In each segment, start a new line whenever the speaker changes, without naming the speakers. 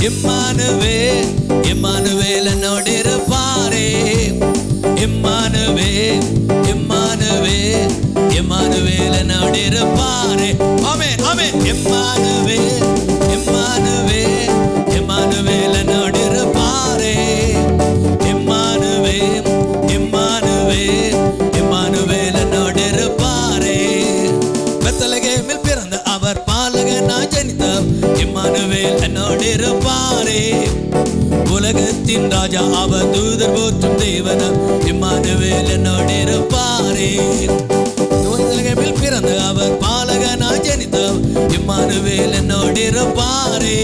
Emmanuel Emmanuel என்னோடு இருப்பாரே. Emmanuel Emmanuel Emmanuel என்னோடு இருப்பாரே. ஆமென் ஆமென். இம்மானுவேல் இம்மானுவேல் இம்மானுவேல் என்னோடு இருப்பாரே. இம்மானுவேல் இம்மானுவேல் இம்மானுவேல் என்னோடு இருப்பாரே. பெத்லகேமில் பிறந்த அவர் பாலகனாய் ஜனித்தார். இம்மானுவேல் என்னோடு இருப்பாரே. உலகத்தின் ராஜா அவர் தூதர் போற்றும் தேவனாம். இம்மானுவேல் என்னோடு இருப்பாரே. பெத்லகேமில் பிறந்த அவர் பாலகனாய் ஜனித்தார். இம்மானுவேல் என்னோடு இருப்பாரே.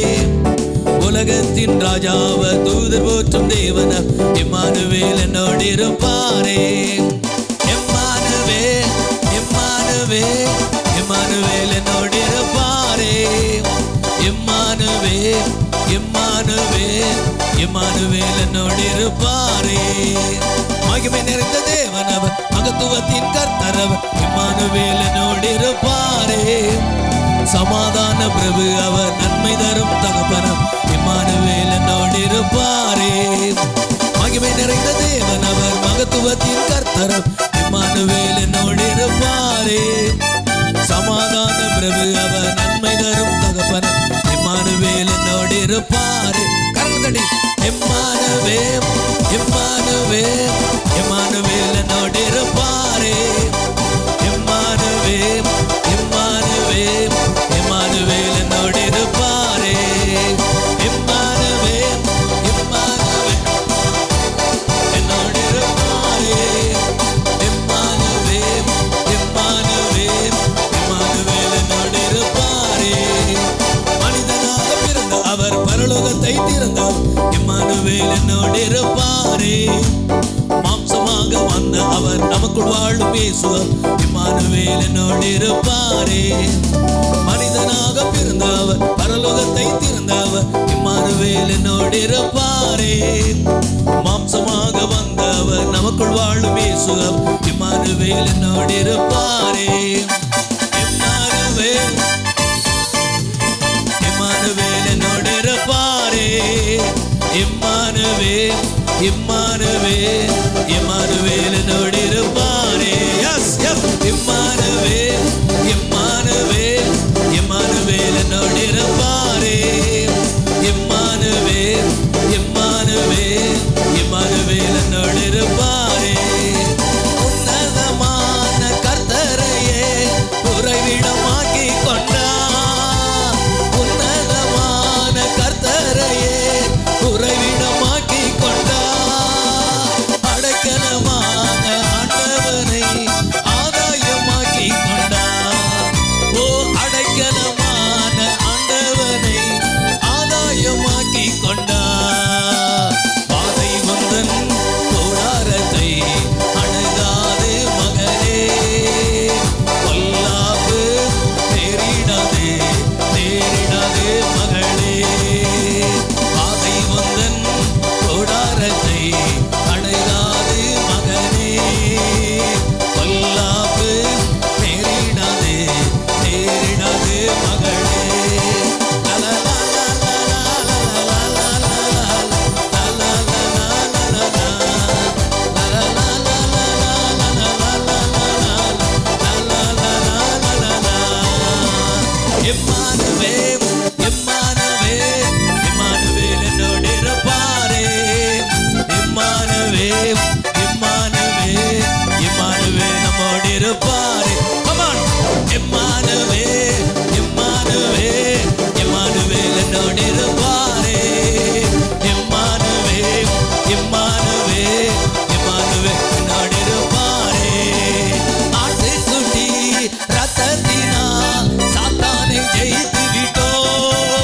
உலகத்தின் ராஜா அவர் தூதர் போற்றும் தேவனாம். இம்மானுவேல் என்னோடு இருப்பாரே. இம்மானுவேல் இம்மானுவேல் இம்மானுவேல் என்னோடு இருப்பாரே. இம்மானுவேல் இம்மானுவேல் இம்மானுவேல் என்னோடு இருப்பாரே. மகிமை நிறைந்த தேவன் அவர், மகத்துவத்தின் கர்த்தர் அவர். இம்மானுவேல் என்னோடு இருப்பாரே. சமாதான பிரபு அவர், நன்மை தரும் தகப்பனம். இம்மானுவேல் என்னோடு இருப்பாரே. மகிமை நிறைந்த தேவன் அவர், மகத்துவத்தின் கர்த்தர். இம்மானுவேல் என்னோடு இருப்பாரே. சமாதான பிரபு அவர், நன்மை தரும் தகப்பனம். இம்மானுவேல் என்னோடு இருப்பாரே. கரங்கடி. இம்மானுவேல் இம்மானுவேல் இம்மானுவேல் என்னோடு இருப்பாரே. இம்மானுவேல் இம்மானுவேல் இம்மானுவேல் என்னோடு இருப்பாரே. இம்மானுவேல் இம்மானுவேல் என்னோடு இருப்பாரே. இம்மானுவேல் இம்மானுவேல் இம்மானுவேல் என்னோடு இருப்பாரே. மனிதனாக பிறந்த அவர் பரலோகத்தை திறந்தார். இம்மானுவேல் என்னோடு இருப்பாரே. மாம்சமாக வந்த அவர் நமக்குள் வாழும் இயேசுவர். இம்மானுவேல் என்னோடு இருப்பாரே. மனிதனாக பிறந்த அவர் பரலோகத்தை திறந்த அவர். இம்மானுவேல் என்னோடு இருப்பாரே. மாம்சமாக வந்த அவர் நமக்குள் வாழும் இயேசுவர். இம்மானுவேல் என்னோடு இருப்பாரே. இம்மானுவேல் இம்மானுவேல் என்னோடு இருப்பாரே. இம்மானுவேல் இம்மானுவேல் இம்மானுவேல் என்னோடு இருப்பாரே. Yes yes. Immanuel Emmanuel Emmanuel என்னோடு இருப்பாரே. இம்மானுவேல் இம்மானுவேல் இம்மானுவேல் என்னோடு இருப்பாரே. உன்னதமான கர்த்தரையே உறைவிடமாக்கி கொண்டார். உன்னதமான கர்த்தரையே உறைவிடமாக்கி கொண்டார். அடைக்கலமான ஆண்டவனை ஆதாயமாக்கி கொண்டார். ஓ அடைக்கலமான ஆண்டவனை ஆதாயமாக்கி கொண்டார். பாதை வந்தன் கூடாரத்தை அணுகாது மகனே. பொல்லாப்பு நேரிடாது நேரிடாது மகளே. பாதை வந்தன் கூடாரத்தை அணுகாது மகனே. பொல்லாப்பு நேரிடாது நேரிடாது மகளே. இம்மானுவேல் இம்மானுவேல் இம்மானுவேல் என்னோடு இருப்பாரே. இம்மானுவேல் இம்மானுவேல் இம்மானுவேல் நம்மோடு இருப்பாரே. Come on. Emmanuel Emmanuel Emmanuel என்னோடு இருப்பாரே. இம்மானுவேல் இம்மானுவேல் இம்மானுவேல் என்னோடு இருப்பாரே. ஆட்டுக்குட்டி ரத்தத்தினால் சாத்தானை ஜெயித்து விட்டோம்.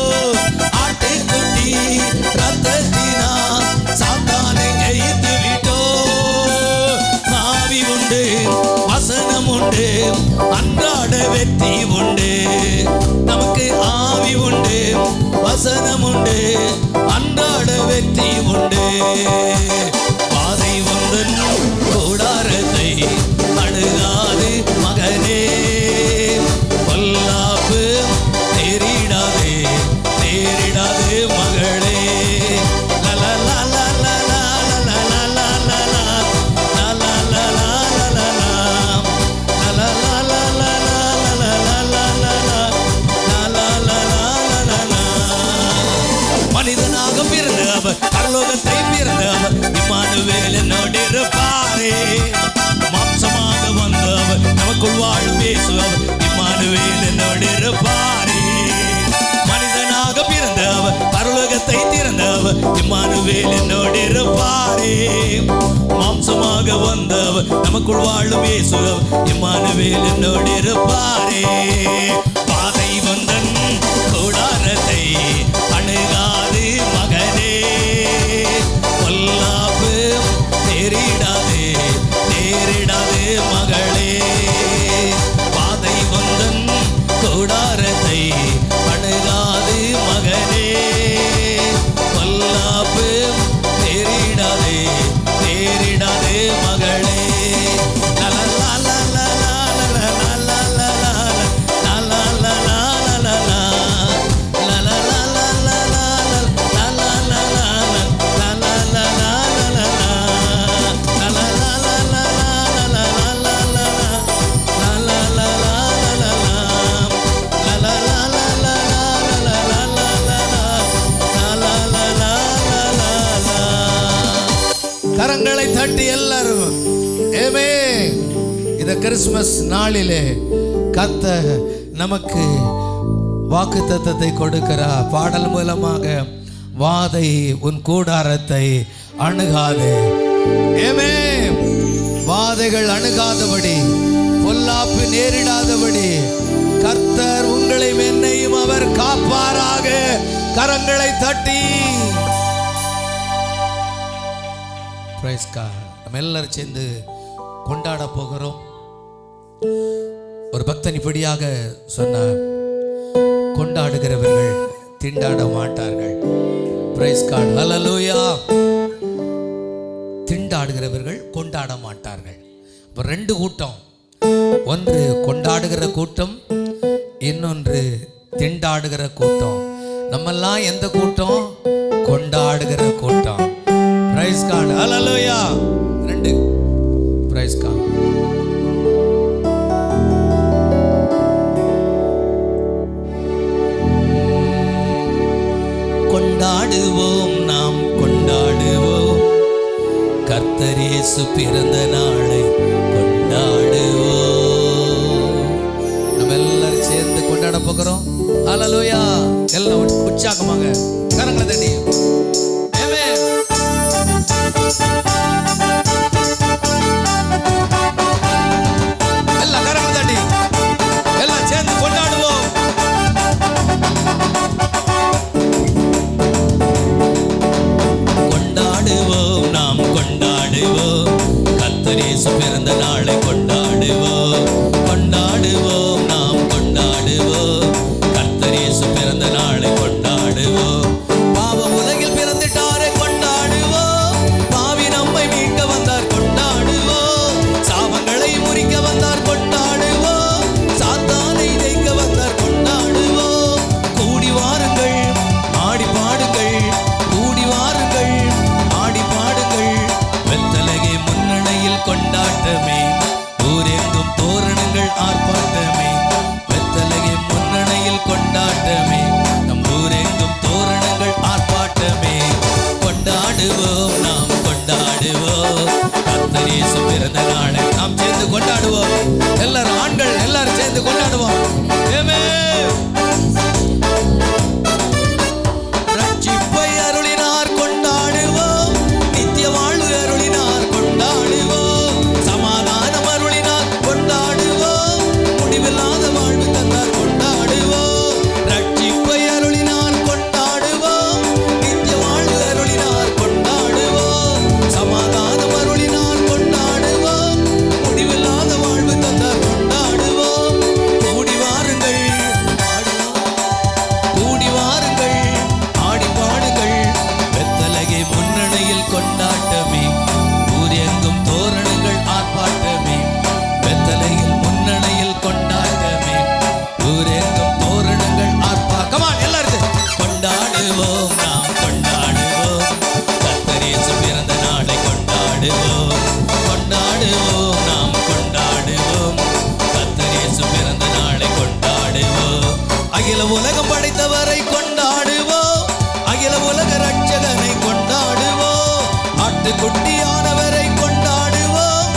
மாம்சமாக வந்தவர் நமக்குள் வாழும் இயேசு அவர் இம்மானுவேல் என்னோடு இருப்பாரே. மனிதனாக பிறந்தவர் பரலோகத்தை திறந்தவர் இம்மானுவேல் என்னோடு இருப்பாரே. மாம்சமாக வந்தவர் நமக்குள் வாழும் இயேசு அவர் இம்மானுவேல் என்னோடு இருப்பாரே. பாதை வந்தன் கூடாரத்தை அணுகாது மகனே, பொல்லாப்பு நேரிடாதே நேரிடாதே மகளே. பாதை வந்தன் கூடாரத்தை அணுகாது மகனே, பொல்லாப்பு நேரிடாதே நேரிடாதே மகளே. கரங்களை தட்டி எல்லாரும் ஆமென். இந்த கிறிஸ்துமஸ் நாளிலே கர்த்தர் நமக்கு வாக்குத்தத்தத்தை கொடுக்கிறார். பாடல் மூலமாக வாதை உன் கூடாரத்தை அணுகாது. ஆமென். வாதைகள் அணுகாதபடி, பொல்லாப்பு நேரிடாதபடி கர்த்தர் உங்களையும் என்னையும் அவர் காப்பாராக. கரங்களை தட்டி பிரைஸ் காட். நம்ம எல்லாரும் சேர்ந்து கொண்டாட போகிறோம். ஒரு பக்தன் இப்படியாக சொன்னார், கொண்டாடுகிறவர்கள் திண்டாட மாட்டார்கள். Price God. ஹல்லேலூயா. திண்டாடுகிறவர்கள் கொண்டாட மாட்டார்கள். இப்போ ரெண்டு கூட்டம், ஒன்று கொண்டாடுகிற கூட்டம், இன்னொன்று திண்டாடுகிற கூட்டம். நம்மெல்லாம் எந்த கூட்டம்? கொண்டாடுகிற கூட்டம். Praise God. ஹல்லேலூயா. ரெண்டு பிரைஸ் காட். கொண்டாடுவோம், நாம் கொண்டாடுவோம், கர்த்தர் இயேசு பிறந்த நாளை கொண்டாடுவோம். நம்ம எல்லாரும் சேர்ந்து கொண்டாட போகிறோம். ஹல்லேலூயா. எல்லாம் உற்சாகமாக கரங்களை தட்டி எல்லாம் கரங்களை தட்டி எல்லாம் சேர்ந்து கொண்டாடுவோம். கொண்டாடுவோம், நாம் கொண்டாடுவோம், கர்த்தர் இயேசு பிறந்த நாளை கொண்டாடுவோம். கொண்டாடுவோம், நாம் கொண்டாடுவோம், கர்த்தர் இயேசு பிறந்த நாளை கொண்டாடுவோம். பாவம் உலகில் பிறந்துட்டாரை கொண்டாடுவோம், பாவி நம்மை மீட்க வந்தார் கொண்டாடுவோம். சாபங்களை முறிக்க வந்தார் கொண்டாடுவோம், சாத்தானை ஜெயிக்க வந்தார் கொண்டாடுவோம். கூடி வாருங்கள் ஆடி பாடுங்கள், கூடி வாருங்கள் ஆடி பாடுங்கள். வெத்தலகை முன்னணியில் கொண்டாட்டமே, ஊரெங்கும் தோரணங்கள் ஆர்ப்பாட்டமே. வெத்தலகை முன்னணியில் கொண்டாட்டமே, நம் ஊரெங்கும் தோரணங்கள் ஆர்ப்பாட்டமே. கொண்டாடுவோம், நாம் கொண்டாடுவோம், கர்த்தர் இயேசு பிறந்த நாளை நாம் சேர்ந்து கொண்டாடுவோம். எல்லாரும் ஆண்கள் எல்லாரும் சேர்ந்து கொண்டாடுவோம். ஆமென். ரட்சிப்பை அருளினார் கொண்டாடுவோம், நித்திய வாழ்வு அருளினார் கொண்டாடுவோம். சமாதானம் அருளினார் கொண்டாடுவோம், முடிவில்லாத வாழ்வு தந்தார் கொண்டாடுவோம். ரட்சிப்பை அருளினார் கொண்டாடுவோம், நித்திய வாழ்வு அருளினார் கொண்டாடுவோம். சமாதானம் அருளினார் கொண்டாடுவோம், முடிவில்லாத வாழ்வு தந்தார் கொண்டாடுவோம். கூடி வாருங்கள் கூடி வாருங்கள் ஆடி பாடுங்கள். வெத்தலகை முன்னணியில் கொண்டாட்டமே, ஊரெங்கும் தோரணங்கள் ஆர்ப்பாட்டமே. வெத்தலையில் முன்னணியில் கொண்டாட்டமே, ஊரெங்கும் தோரணங்கள் ஆர்ப்பாட்டமா. எல்லாரும் கொண்டாடுவோம், நாம் கொண்டாடுவோம், கர்த்தர் இயேசு பிறந்த நாளை கொண்டாடுவோம். கொண்டாடுவோம், நாம் கொண்டாடுவோம், கர்த்தர் இயேசு பிறந்த நாளை கொண்டாடுவோம். அகில உலகம் படைத்தவரை கொண்டாடுவோம், அகில உலக ரட்சகனை கொண்டாடுவோம். ஆட்டுக்குட்டியானவரை கொண்டாடுவோம்,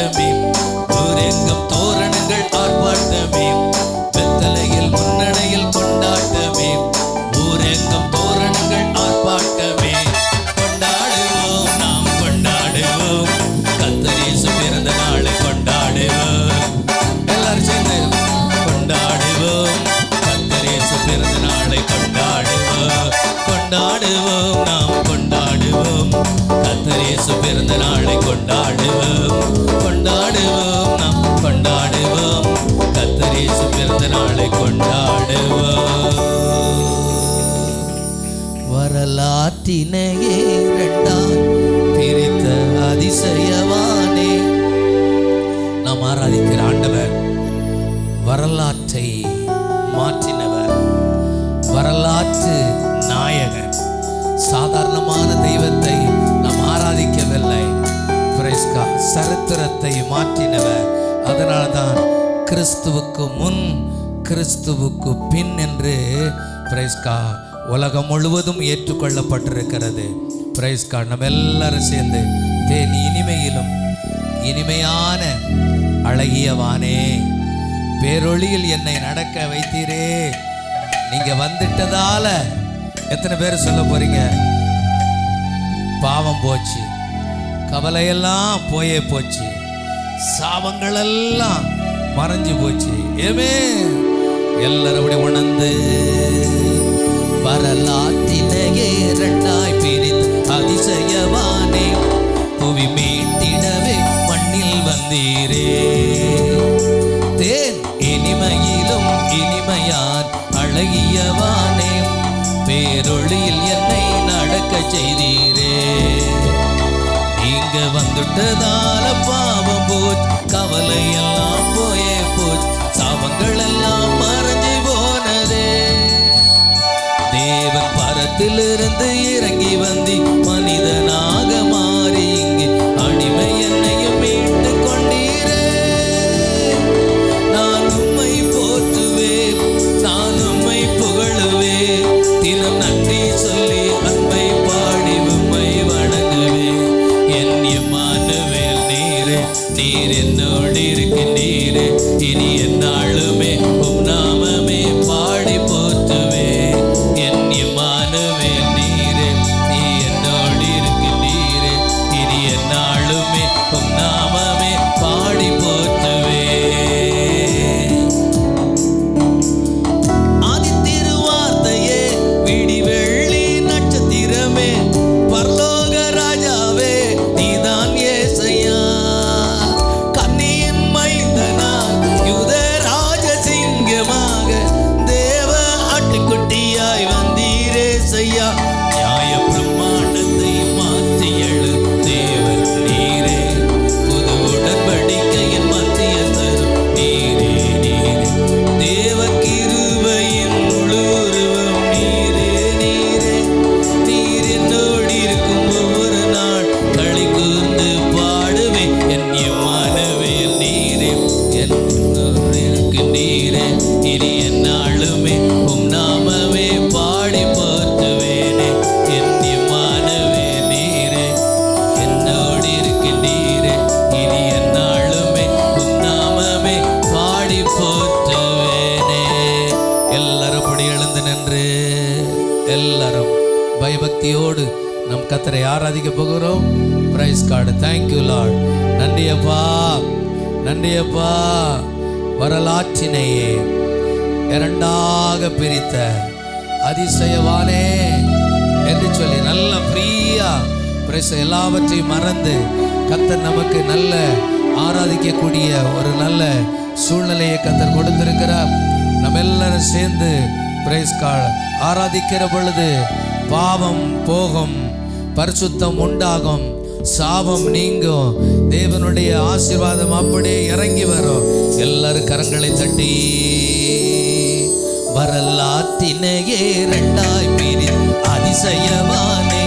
கொண்டாட்டமே, ஊரெங்கும் தோரணங்கள் ஆர்ப்பாட்டமே, வெத்தலையில் முன்னடையில் கொண்டாட்டமே, ஊரெங்கும் தோரணங்கள் ஆர்ப்பாட்டமே. கொண்டாடுவோம், நாம் கொண்டாடுவோம், கர்த்தர் இயேசு பிறந்த நாளை கொண்டாடுவோம். எல்லாரும் சேர்ந்து கொண்டாடுவோம், கர்த்தர் இயேசு பிறந்த நாளை கொண்டாடுவோம். கொண்டாடுவோம், நாம் கொண்டாடுவோம், கர்த்தர் இயேசு பிறந்த நாளை கொண்டாடுவோம். கொண்டாடுவோம், நாம் கொண்டாடுவோம், கர்த்தர் இயேசு பிறந்த நாளை கொண்டாடுவோம். வரலாற்றினையே இரண்டாய் பிரித்த அதிசயவானே. நாம் ஆராதிக்கிற ஆண்டவர் வரலாற்றை மாற்றினவர், வரலாற்று நாயகன். சாதாரணமான தெய்வத்தை நாம் ஆராதிக்கவில்லை, சரித்திரத்தை மாற்றினவர். அதனால்தான் கிறிஸ்துவுக்கு முன் கிறிஸ்துவுக்கு பின் என்று உலகம் முழுவதும் ஏற்றுக்கொள்ளப்பட்டிருக்கிறது. நம்ம எல்லாரும் சேர்ந்து தேன் இனிமையிலும் இனிமையான அழகியவானே, பேரொளியில் என்னை நடக்க வைத்தீரே. நீங்க வந்துட்டதால எத்தனை பேர் சொல்ல போறீங்க? பாவம் போச்சு, கவலையெல்லாம் போயே போச்சு, சாபங்கள் எல்லாம் மறைஞ்சு போச்சு. ஏமே எல்லாரும் அப்படி உணர்ந்து வரலாற்றினையே இரண்டாய் பிரித்து அதிசயவானே, புவி மீட்டிடவே மண்ணில் வந்தீரே. தேன் இனிமையிலும் இனிமையான் அழகியவானே, பேரொளியில் என்னை நடக்க செய்தீரே. நீங்க வந்துட்டதால பாவம் போச்சு, கவலை எல்லாம் போயே போச்சு, சாபங்கள் எல்லாம் மறைஞ்சு போனதே. தேவன் பரத்திலிருந்து இறங்கி வந்து மனிதனாக மாறி இங்கு அடிமை என்னையும் மீட்டு கொண்டீரே. நான் உம்மை போற்றுவேன், நான் உம்மை புகழுவேன், தினம் நன்றி சொல்லி அன்பை பாடி உம்மை வணங்குவேன். என் இம்மானுவேல் நீரே, நீர் என்னோடு இருக்கின்றீரே, இனி எந்நாளுமே உம் நாமமே பாடி போற்றுவேன். என் இம்மானுவேல் நீரே, நீ என்னோடு இருக்கின்றீரே, இனி எந்நாளுமே உம் நாமமே பாடி போற்றுவேன். ஆதித்திருவார்த்தையே, விடி வெள்ளி நட்சத்திரமே, பரலோக ராஜாவே நீதான் ஏசையா. கன்னியின் மைந்தனா யூத ராஜசிங்கமாக தேவ ஆட்டுக்குட்டியாய் வந்தீரே செய்யா. நியாய பிரமாணத்தை மாற்றி எழு தேவன் நீரே, புது உடன்படிக்கையின் மத்தியஸ்தரும் நீரே. நீரே தேவ கிருபையின் முழுருவம் நீரே. நீரே நீர் என்னோடு இருக்கும் ஒவ்வொரு நாள் களி கூர்ந்து பாடுவேன். என் இம்மானுவேல் நீரே, என்னோடு இருக்கின்றீரே, இனி எந்நாளுமே உம் நாமமே பாடி போற்றுவேனே. என் இம்மானுவேல் நீரே, என்னோடு இருக்கின்றீரே, இனி எந்நாளுமே உம் நாமமே பாடி போற்றுவேனே. எல்லாரும் அப்படி எழுந்து நின்று எல்லாரும் பயபக்தியோடு நம் கர்த்தரை ஆராதிக்க போகிறோம். Praise God. Thank you Lord. நன்றி அப்பா, நன்றி அப்பா. வரலாற்றினையே இரண்டாக பிரித்த அதிசயவானே என்று சொல்லி நல்ல ஃப்ரீயா எல்லாவற்றையும் மறந்து கர்த்தர் நமக்கு நல்ல ஆராதிக்கக்கூடிய ஒரு நல்ல சூழ்நிலையை கர்த்தர் கொடுத்திருக்கிறார். நம்ம எல்லாரும் சேர்ந்து பிரைஸ் கார்டு ஆராதிக்கிற பொழுது பாவம் போகும், பரிசுத்தம் உண்டாகும், சாபம் நீங்கும், தேவனுடைய ஆசீர்வாதம் அப்படியே இறங்கி வரும். எல்லாரும் கரங்களை தட்டி வரலாற்றினையே இரண்டாய் பிரி அதிசயவானே,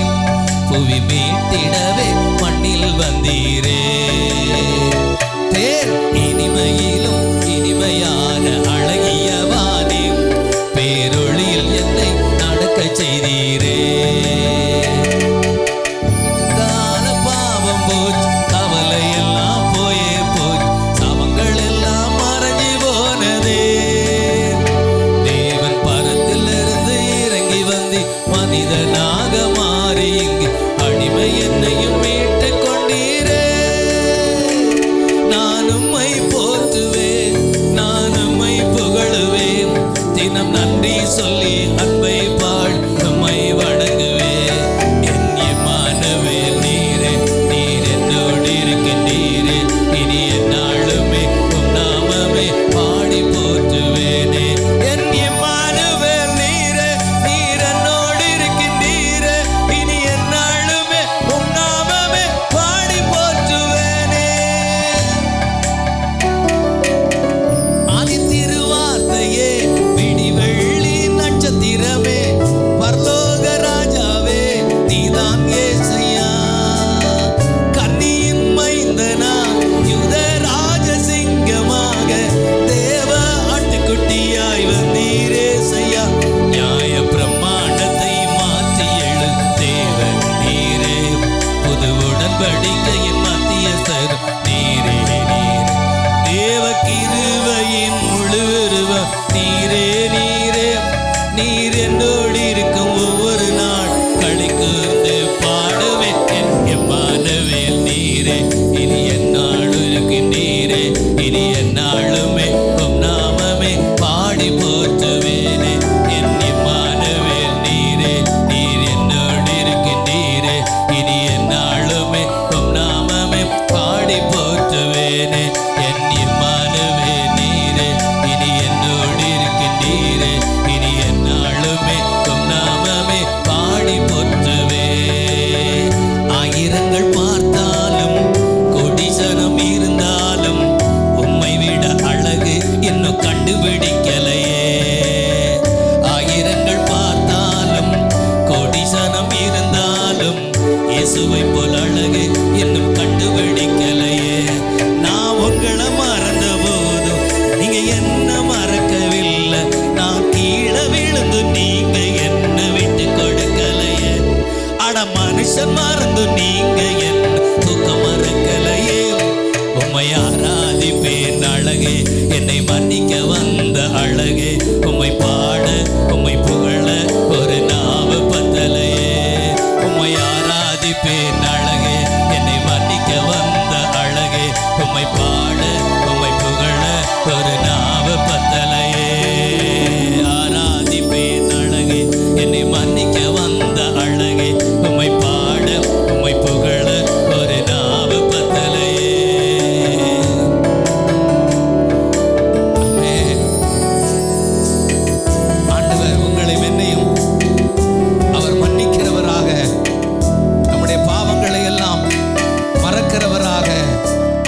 புவி மீட்டிடவே மண்ணில் வந்தீரே. தேர் இனிமையிலும் இனிமையான அழகியவானே, பேரொளியில் என்னை நடக்க செய்தீரே. கால பாவம் போச்சு, கவலை எல்லாம் போயே உடன்படிக்கையின் மத்தியஸ்தர் நீரே நீரே, தேவ கிருபையின் முழுவருவம் நீரே நீரே, நீர் என்னோடு இருக்கும் ஒவ்வொரு நாள் களி கூர்ந்து பாடுவேன் என் எம்மானுவேல் நீரே, இனி என்னாலும் இருக்கின்றீரே, இனி என்னாலுமே உம் நாமமே பாடி போற்றுவேனே, என் எம்மானுவேல் நீரே, நீர் என்னோடு இருக்கின்றீரே, இனி என்னாலுமே உம் நாமமே பாடி போற்றுவேனே, என் எம்மானுவேல் நீரே, இனி என்னோடு இருக்கின்றீரே, இனி என்னாலுமே உம் நாமமே பாடி போற்றுவே. ஆயிரங்கள் பார்த்தாலும் கோடிசனம் இருந்தாலும் உம்மை விட அழகு இன்னும் கண்டுபிடிக்கலையே. ஆயிரங்கள் பார்த்தாலும் கோடிசனம் இருந்தாலும் இயேசுவை போல் அழகு இன்னும் கண்டுபிடிக்கலையே. நான் உங்களை மறந்த போதும் நீங்க என்ன மறக்கவில்லை, நான் கீழே விழுந்து நீங்க என்ன விட்டு கொடுக்கலையே. அட மனுஷன் மறந்து நீங்க என்ன தூக்கம் மறக்கலையே. உம்மை ஆராதிப்பேன் அழகே, என்னை மன்னிக்க வந்த அழகே, உம்மை பாட உம்மை புகழ ஒரு நாவு பத்தலையே. உம்மை ஆராதிப்பேன் அழகே, என்னை மன்னிக்க வந்த அழகே, உம்மை பாட உம்மை புகழ ஒரு நாவு பத்தலையே. ஆராதிப்பேன் அழகே, என்னை மன்னிக்க வந்த அழகே, உம்மை பாட உம்மை புகழ ஒரு நாவு பத்தலையே. ஆண்டவர் உங்களை என்னையும் அவர் மன்னிக்கிறவராக, நம்முடைய பாவங்களை எல்லாம் மறக்கிறவராக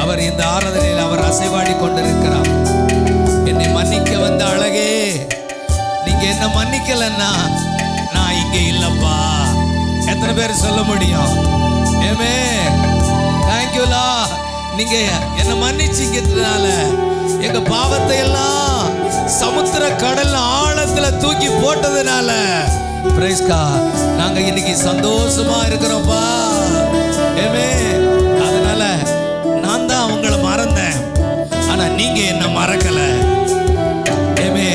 அவர் இந்த ஆராதனையில் அவர் அசைவாடி கொண்டிருக்கிறார். என்னை மன்னிக்க வந்த அழகே, நீங்க என்ன மன்னிக்கலன்னா நான் இங்கே இல்லப்பா. எத்தனை பேர் சொல்ல முடியும்? ஏமே தேங்க்யூ லா, நீங்க என்ன மன்னிச்சிக்கிறதுனால எங்க பாவத்தை எல்லாம் சமுத்திர கடல் ஆழத்துல தூக்கி போட்டதுனால பிரைஸ் காட், நாங்க இன்னைக்கு சந்தோஷமா இருக்கிறோம்ப்பா. ஏமே அதனால நான் தான் உங்களை மறந்தேன், ஆனா நீங்க என்ன மறக்கல. ஏமே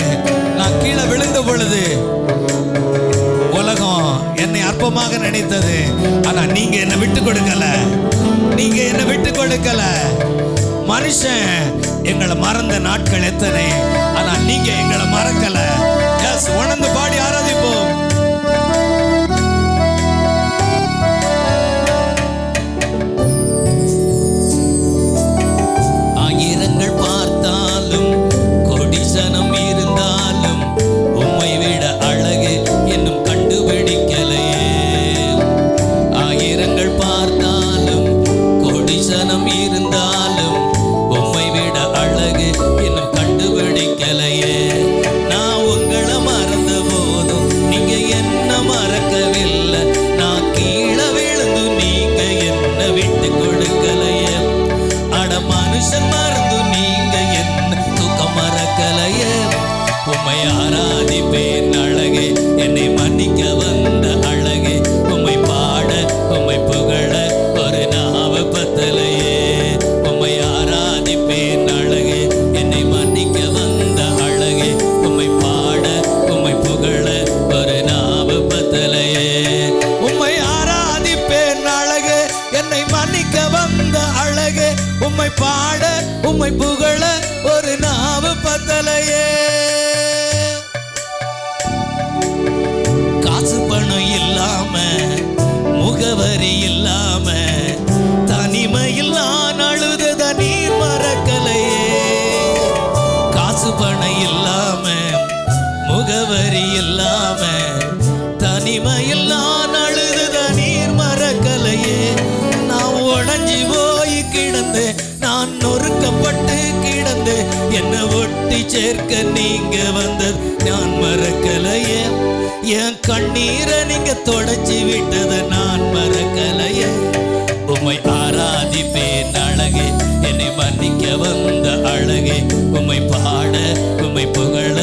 நான் கீழே விழுந்த பொழுது உலகம் என்னை அற்பமாக நினைத்தது, ஆனா நீங்க என்ன விட்டு கொடுக்கல, நீங்க என்ன விட்டு கொடுக்கல. மனுஷன் எங்களை மறந்த நாட்கள் எத்தனை, ஆனா நீங்க எங்களை மறக்கல. எஸ், உணர்ந்து பாடி ஆராதிப்போம். ஆயிரங்கள் பார்த்தாலும் கோடிசனம் இருந்தாலும் உம்மை விட அழகு இன்னும் கண்டுபிடிக்கலையே. ஆயிரங்கள் பார்த்தாலும் கோடிசனம் இருந்தாலும் உம்மை விட அழகு இன்னும் கண்டுபிடிக்கலையே. நான் உங்களை மறந்த போதும் நீங்க என்ன மறக்கவில்லை, நான் கீழே விழுந்து நீங்க என்ன விட்டு கொடுக்கலையே. அட மனுஷன் மறந்து நீங்க என்ன தூக்கம் மறக்கலையே. உம்மை ஆராதிப்பேன் அழகே, என்னை மன்னிக்க வந்த அழகே, உம்மை பாட உம்மை புகழ ஒரு நாவு பத்தலையே. உம்மை ஆராதிப்பேன் அழகே, என்னை மன்னிக்க வந்த அழகே, உம்மை பாட உம்மை புகழ ஒரு நாவு பத்தலையே. உம்மை ஆராதிப்பேன் அழகே, என்னை மன்னிக்க வந்த அழகே, உம்மை பாட உம்மை புகழ ஒரு நாவு பத்தலையே. காசு பணம் இல்லாம முகவரி இல்லாம தனிமையில் நான் அழுத நீர் மறக்கலையே. காசு பணம் இல்லாம முகவரி இல்லாம தனிமையில் நான் அழுத நீர் மறக்கலையே. நான் உடைஞ்சி போய் கிடந்து, நான் நொறுக்கப்பட்டு கிடந்து, என்னை ஒட்டி சேர்க்க நீங்க வந்தது நான் மறக்கலையே. என் கண்ணீரை நீங்க தொடச்சி விட்டதை நான் மறக்கலையே. உம்மை ஆராதிப்பேன் அழகே, என்னை மன்னிக்க வந்த அழகே, உம்மை பாட உம்மை புகழ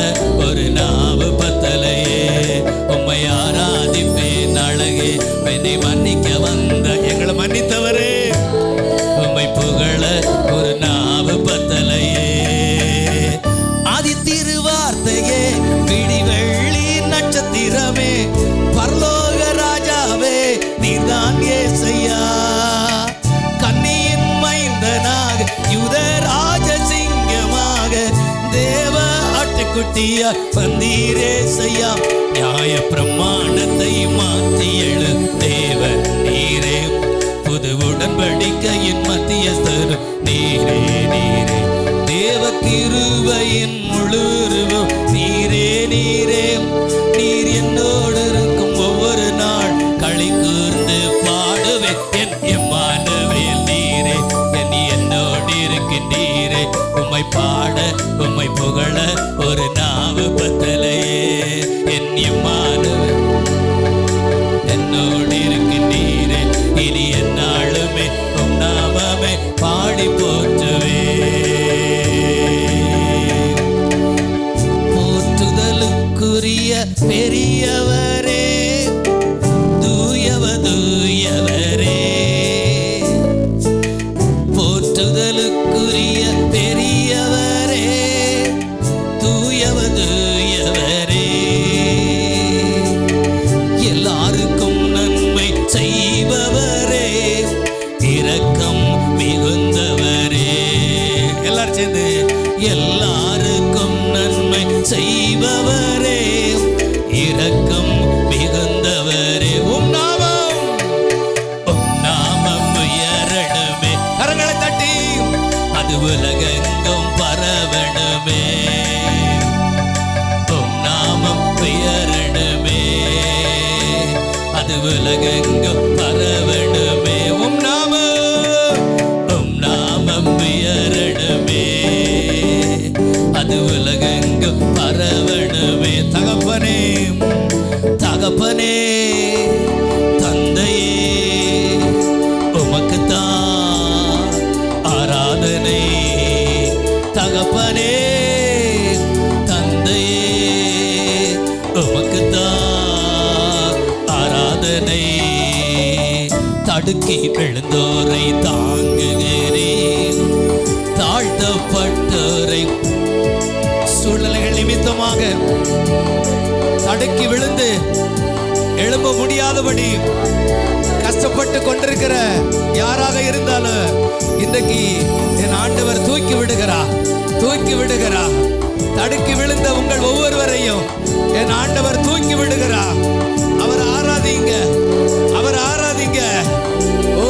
ஒரு நாவு பத்தலையே. உம்மை ஆராதிப்பேன் அழகே, என்னை மன்னிக்க வந்த எங்களை மன்னித்தவரே, குட்டியா வந்தீரே செய்யா, நியாய பிரமாணத்தை மாற்றி எழு தேவன் நீரே, புது உடன்படிக்கையின் மத்தியஸ்தர் நீரே நீரே, தேவ கிருபையின் முழுருவம் நீரே நீரே, நீர் என்னோடு இருக்கும் ஒவ்வொரு நாள் களி கூர்ந்து பாடுவேன் என் எம்மானுவேல் நீரே, என்னோடு இருக்கின்றீரே, உம்மை பாட உம்மை புகழ ஒரு நாவு பத்தலையே, என் எம்மானுவேல் என்னோடு இருக்கின்றீரே, இனி என்னாலுமே உம் நாமமே பாடி போற்றுவே, போற்றுதலுக்குரிய பெரியவரே, தூயவரே, போற்றுதலுக்குரிய பெரியவரே, தூயவரே, எல்லாருக்கும் நன்மை செய்பவரே, இரக்கம் மிகுந்தவரே, எல்லாரும் சேர்ந்து எல்லாருக்கும் நன்மை செய்பவரே, இரக்கம் மிகுந்தவரே, உம் நாமம் உயரணுமே, கரங்களை தட்டி அது உலகெங்கும் பரவணுமே, உம் நாமம் உயரணுமே, அது உலகெங்கும் பரவணுமே, உம் நாமம் உயரணுமே, அது உலகெங்கும் பரவணுமே, தகப்பனே தகப்பனே தந்தையே உமக்குத்தான் ஆராதனை, தகப்பனே தந்தையே உமக்குத்தான் ஆராதனை, தடுக்கி விழுந்தோரை தாங்குகிறேன், தாழ்த்தப்பட்டோரை சூழ்நிலைகள் நிமித்தமாக தடுக்கி விழுந்து எழும்ப முடியாதபடி கஷ்டப்பட்டு கொண்டிருக்கிற யாராக இருந்தாலும் இன்றைக்கு என் ஆண்டவர் தூக்கி விடுகிறா, தடுக்கி விழுந்த உங்கள் ஒவ்வொருவரையும் என் ஆண்டவர் தூக்கி விடுகிறா, அவர் ஆராதிங்க, ஓ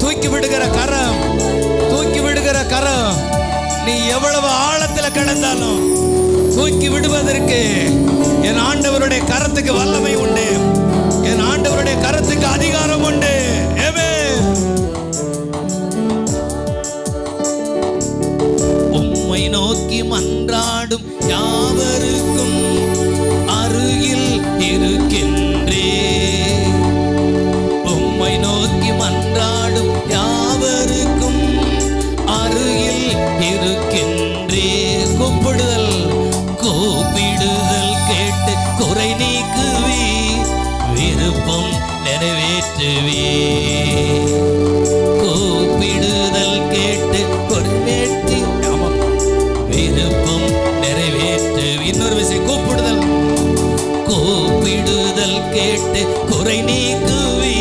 தூக்கி விடுகிற கரம், நீ எவ்வளவு ஆழத்தில் கிடந்தாலும் தூக்கி விடுவதற்கு என் ஆண்டவருடைய கரத்துக்கு வல்லமை உண்டு, என் ஆண்டவருடைய கரத்துக்கு அதிகாரம் உண்டு. ஆமென். உம்மை நோக்கி மன்றாடும் யாவருக்கும் அருகில் இருக்கின்றே, உம்மை நோக்கி மன்றாடும் யாவருக்கும் அருகில் இருக்கின்றே, கூப்பிடுதல் கேட்டு குறை நீக்குவே, விருப்பம் நிறைவேற்றுவே, கூப்பிடுதல் கேட்டு கொடிவேற்றி விருப்பம் நிறைவேற்றுவே, இன்னொரு விஷயம் கூப்பிடுதல் கேட்டு குறை நீக்குவே,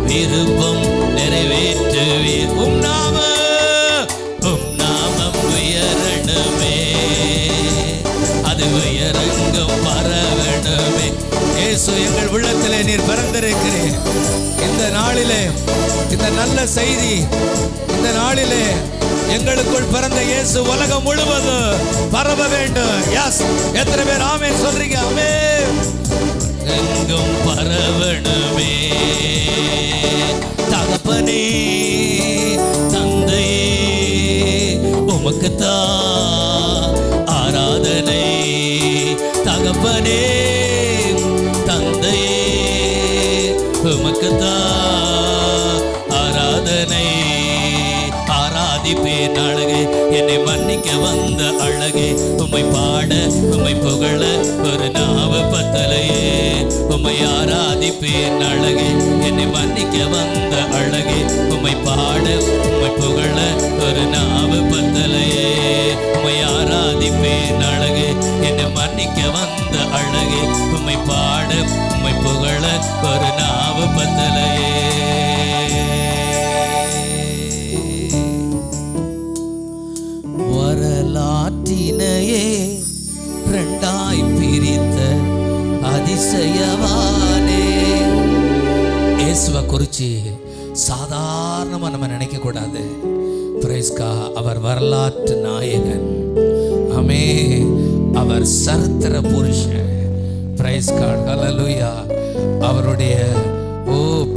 விருப்பம் நிறைவேற்றுவே, உம் நாமம் உயரணுமே, அது உயரங்கும் பரவணுமே, இயேசு எங்கள் உள்ளத்திலே நீர் பிறந்திருக்கிறீர், இந்த நாளிலே இந்த நல்ல செய்தி, இந்த நாளிலே எங்களுக்குள் பிறந்த இயேசு உலகம் முழுவதும் பரவ வேண்டும். எஸ், எத்தனை பேர் ஆமென் சொல்றீங்க? ஆமென். எங்கும் பரவணுமே, தகப்பனே தந்தையே உமக்குத்தான் ஆராதனை, தகப்பனே தந்தையே உமக்குத்தான் ஆராதனை, ஆராதிப்பேன் அழகே, என்னை மன்னிக்க வந்த அழகே, உம்மை பாட உம்மை புகழ ஒரு நாவு பத்தலையே, உம்மை ஆராதிப்பேன் அழகே, என்னை மன்னிக்க வந்த அழகே, உம்மை பாட உம்மை புகழ ஒரு நாவு பத்தலையே, உம்மை ஆராதிப்பேன் அழகே, என்னை மன்னிக்க வந்த அழகே, உம்மை பாட உம்மை புகழ ஒரு நாவு பத்தலையே. வரலாற்றினையே சாதாரணமாக நம்ம நினைக்கக்கூடாது. பிரைஸ்கா, அவர் வரலாற்று நாயகன். ஆமே, அவர் சரித்திர புருஷன். பிரைஸ் காட், ஹல்லேலூயா. அவருடைய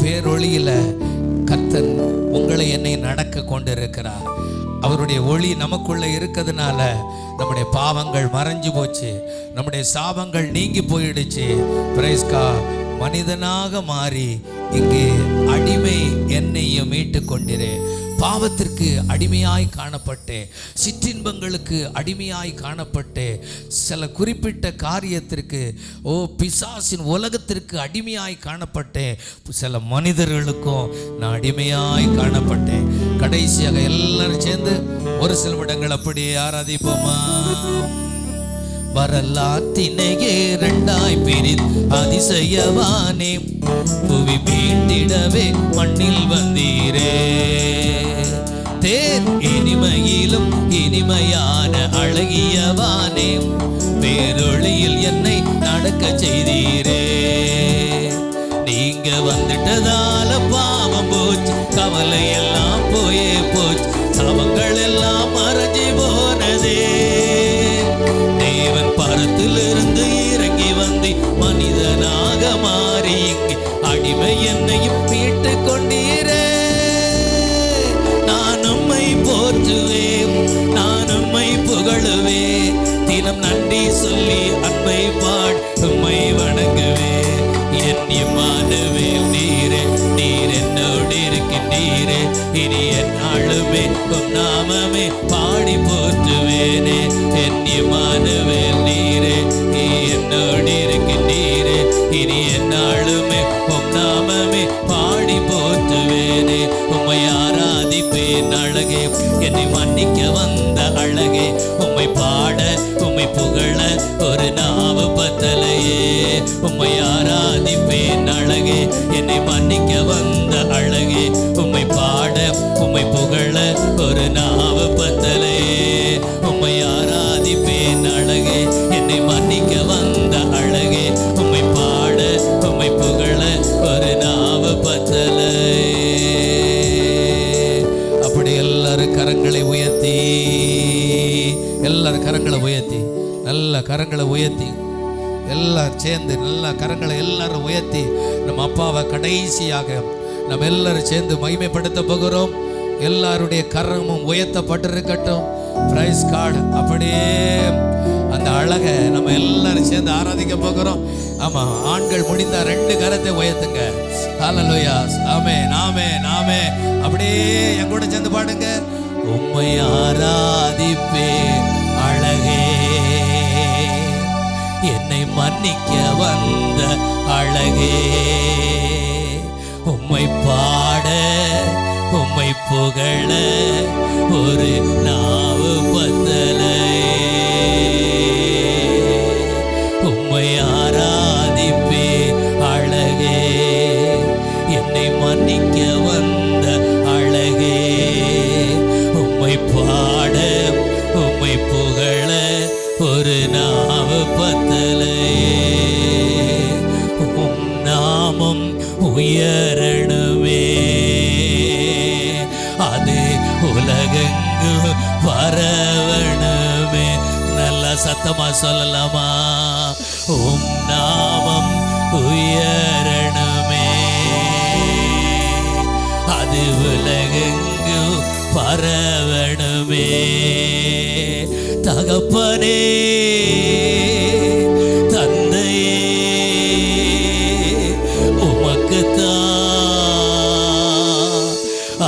பேரொளியில கர்த்தர் உங்களை என்னை நடக்க கொண்டிருக்கிறார். அவருடைய ஒளி நமக்குள்ள இருக்கிறதுனால நம்முடைய பாவங்கள் மறைஞ்சு போச்சு, நம்முடைய சாபங்கள் நீங்கி போயிடுச்சு. பிரைஸ் காட், மனிதனாக மாறி இங்கே அடிமை என்னையும் மீட்டு கொண்டிரு. பாவத்திற்கு அடிமையாய் காணப்பட்டேன், சிற்றின்பங்களுக்கு அடிமையாய் காணப்பட்டேன், சில குறிப்பிட்ட காரியத்திற்கு பிசாசின் உலகத்திற்கு அடிமையாய் காணப்பட்டேன், சில மனிதர்களுக்கும் நான் அடிமையாய் காணப்பட்டேன். கடைசியாக எல்லாரும் சேர்ந்து ஒரு சில நிமிடங்கள் அப்படியே ஆராதிப்போமா? வரலாற்றினையே இரண்டாய் பிரித்து அதிசயவானே, புவி மீண்டிடவே மண்ணில் வந்தீரே. தேர் இனிமையிலும் இனிமையான அழகியவானே, பேரொளியில் என்னை நடக்க செய்தீரே. நீங்க வந்துட்டதால பாவம் போச்சு, கவலை எல்லாம் போயே போச்சு, சாபங்கள் எல்லாம் மறைஞ்சி போனதே. தேவன் பரத்திலிருந்து இறங்கி வந்து மனிதனாக மாறி இங்கே அடிமை என்னையும் மீட்டு கொண்டீரே. நான் உம்மை போற்றுவேன், நான் உம்மை புகழுவேன், தினம் நன்றி சொல்லி அன்பை பாடி உம்மை வணங்குவேன். என் இம்மானுவேல் நீரே, நீர் என்னோடு இருக்கின்றீரே, இனி என் ஆளுமே உம் நாமமே பாடி போற்றுவேனே. என் இம்மானுவேல் நீரே, நீ என்னோடு இருக்கின்றீரே, இனி என் ஆளுமே உம் நாமமே பாடி போற்றுவேனே. உம்மை ஆராதிப்பேன் அழகே, என்னை மன்னிக்க வந்த அழகே, உம்மை பாட உம்மை புகழ ஒரு நாவு பத்தலையே. உம்மை ஆராதிப்பேன் அழகே, என்னை மன்னிக்க வந்த அழகே, உம்மை பாட உம்மை புகழ ஒரு நாவு பத்தலையே. உம்மை ஆராதிப்பேன் அழகே, என்னை மன்னிக்க வந்த அழகே, உம்மை பாட உம்மை புகழ ஒரு நாவு பத்தலையே. அப்படி எல்லாரும் கரங்களை உயர்த்தி, எல்லாரும் கரங்களை உயர்த்தி, நல்ல கரங்களை உயர்த்தி, எல்லாரும் சேர்ந்து நல்ல கரங்களை எல்லாரும் உயர்த்தி நம்ம அப்பாவை கடைசியாக நம்ம எல்லாரும் சேர்ந்து மகிமைப்படுத்த போகிறோம். எல்லாருடைய கரமும் உயர்த்தப்பட்டிருக்கட்டும். Price God. அப்படியே அந்த அழகை நம்ம எல்லாரும் சேர்ந்து ஆராதிக்க போகிறோம். ஆமா, ஆண்கள் முடிந்தா 2 கரத்தை உயர்த்துங்க. ஹல்லேலூயா, ஆமென், ஆமென், ஆமென். அப்படியே என் கூட சேர்ந்து பாடுங்க. உம்மை ஆராதிப்பேன் அழகே, என்னை மன்னிக்க வந்த அழகே, உம்மை பாட உம்மை புகழ ஒரு நாவு பத்தலையே. உம்மை ஆராதிப்பே அழகே, என்னை மன்னிக்க வந்த அழகே, உம்மை பாட உம்மை புகழ ஒரு நாவு பத்தலையே. உம் நாமம் உயரணுமே, அது உலகெங்கு பரவணுமே. நல்லா சத்தமா சொல்லலாமா? உம் நாமம் உயரணுமே, அது உலகெங்கு பரவணுமே. தகப்பனே, தந்தையே,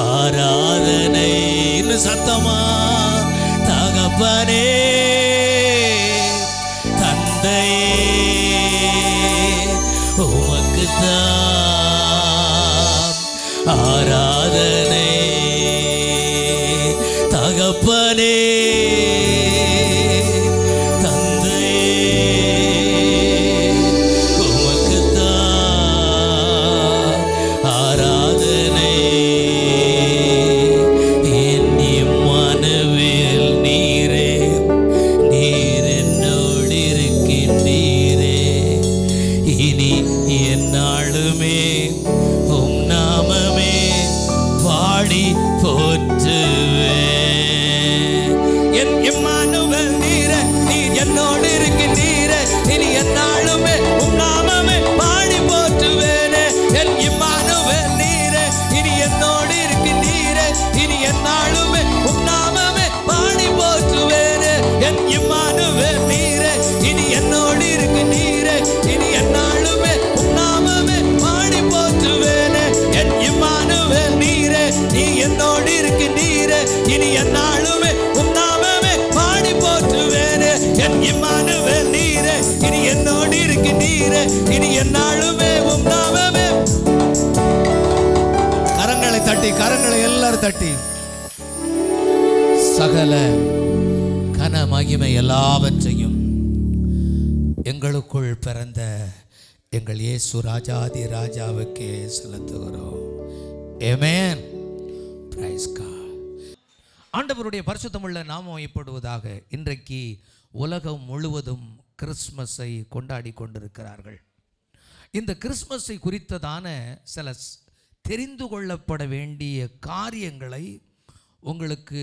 ஆராதனை சத்தமா. தகப்பனே, தந்தையே, உமக்குத்தான் ஆராதனை. தகப்பனே,
நீர் என்னோடு இருக்கின்றீர்.
பாடி போற்றுவேன். என் இம்மானுவேல் நீரே, நீர் என்னோடு இருக்கின்றீரே, இனி எந்நாளுமே உம் நாமமே பாடி போற்றுவேனே. என் இம்மானுவேல் நீரே, இனி என்னோடு இருக்கின்றீரே, இனி எந்நாளுமே உம் நாமமே பாடி போற்றுவேனே. என் இம்மானுவேல் நீரே, இனி என்னோடு இருக்கின்றீரே, இனி எந்நாளுமே உம் நாமமே பாடி போற்றுவேனே. என் இம்மானுவேல் நீரே, நீ என்னோடு இருக்கின்றீரே, இனி எந்நாளுமே உம் நாமமே பாடி போற்றுவேனே. என் இம்மானுவேல் நீரே, இனி என்னோடு இருக்கின்றீரே, இனி எந்நாளுமே உம் நாமமே. கரங்களை தட்டி, கரங்களை எல்லாரும் தட்டி, சகல கன மகிமை எல்லாவற்றையும் எங்களுக்குள் பிறந்த எங்கள் இயேசு ராஜாதி ராஜாவுக்கே செலுத்துகிறோம். ஆமென். Praise God. ஆண்டவருடைய பரிசுத்தமுள்ள நாமம் மகிமைப்படுவதாக. இன்றைக்கு உலகம் முழுவதும் கிறிஸ்மஸை கொண்டாடி கொண்டிருக்கிறார்கள். இந்த கிறிஸ்மஸை குறித்ததான சில தெரிந்து கொள்ளப்பட வேண்டிய காரியங்களை உங்களுக்கு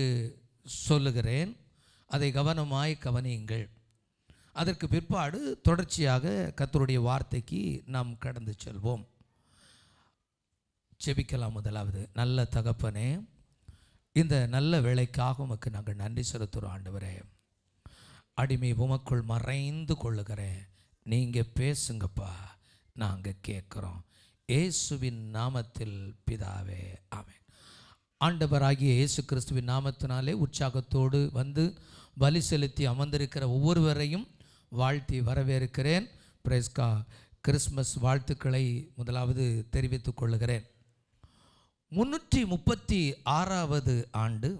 சொல்லுகிறேன். அதை கவனமாய் கவனியுங்கள். அதற்கு பிற்பாடு தொடர்ச்சியாக கர்த்தருடைய வார்த்தைக்கு நாம் கடந்து செல்வோம். ஜெபிக்கலாம். முதலாவது, நல்ல தகப்பனே, இந்த நல்ல வேளைக்காக உமக்கு நாங்கள் நன்றி செலுத்துகிறோம். ஆண்டவரே, அடிமை உமக்குள் மறைந்து கொள்ளுகிறேன். நீங்கள் பேசுங்கப்பா, நாங்கள் கேட்குறோம். இயேசுவின் நாமத்தில் பிதாவே, ஆமென். ஆண்டவராகிய இயேசு கிறிஸ்துவின் நாமத்தினாலே உற்சாகத்தோடு வந்து பலி செலுத்தி அமர்ந்திருக்கிற ஒவ்வொருவரையும் வாழ்த்தி வரவேற்கிறேன். Price God. கிறிஸ்மஸ் வாழ்த்துக்களை முதலாவது தெரிவித்துக் கொள்ளுகிறேன். 336வது ஆண்டு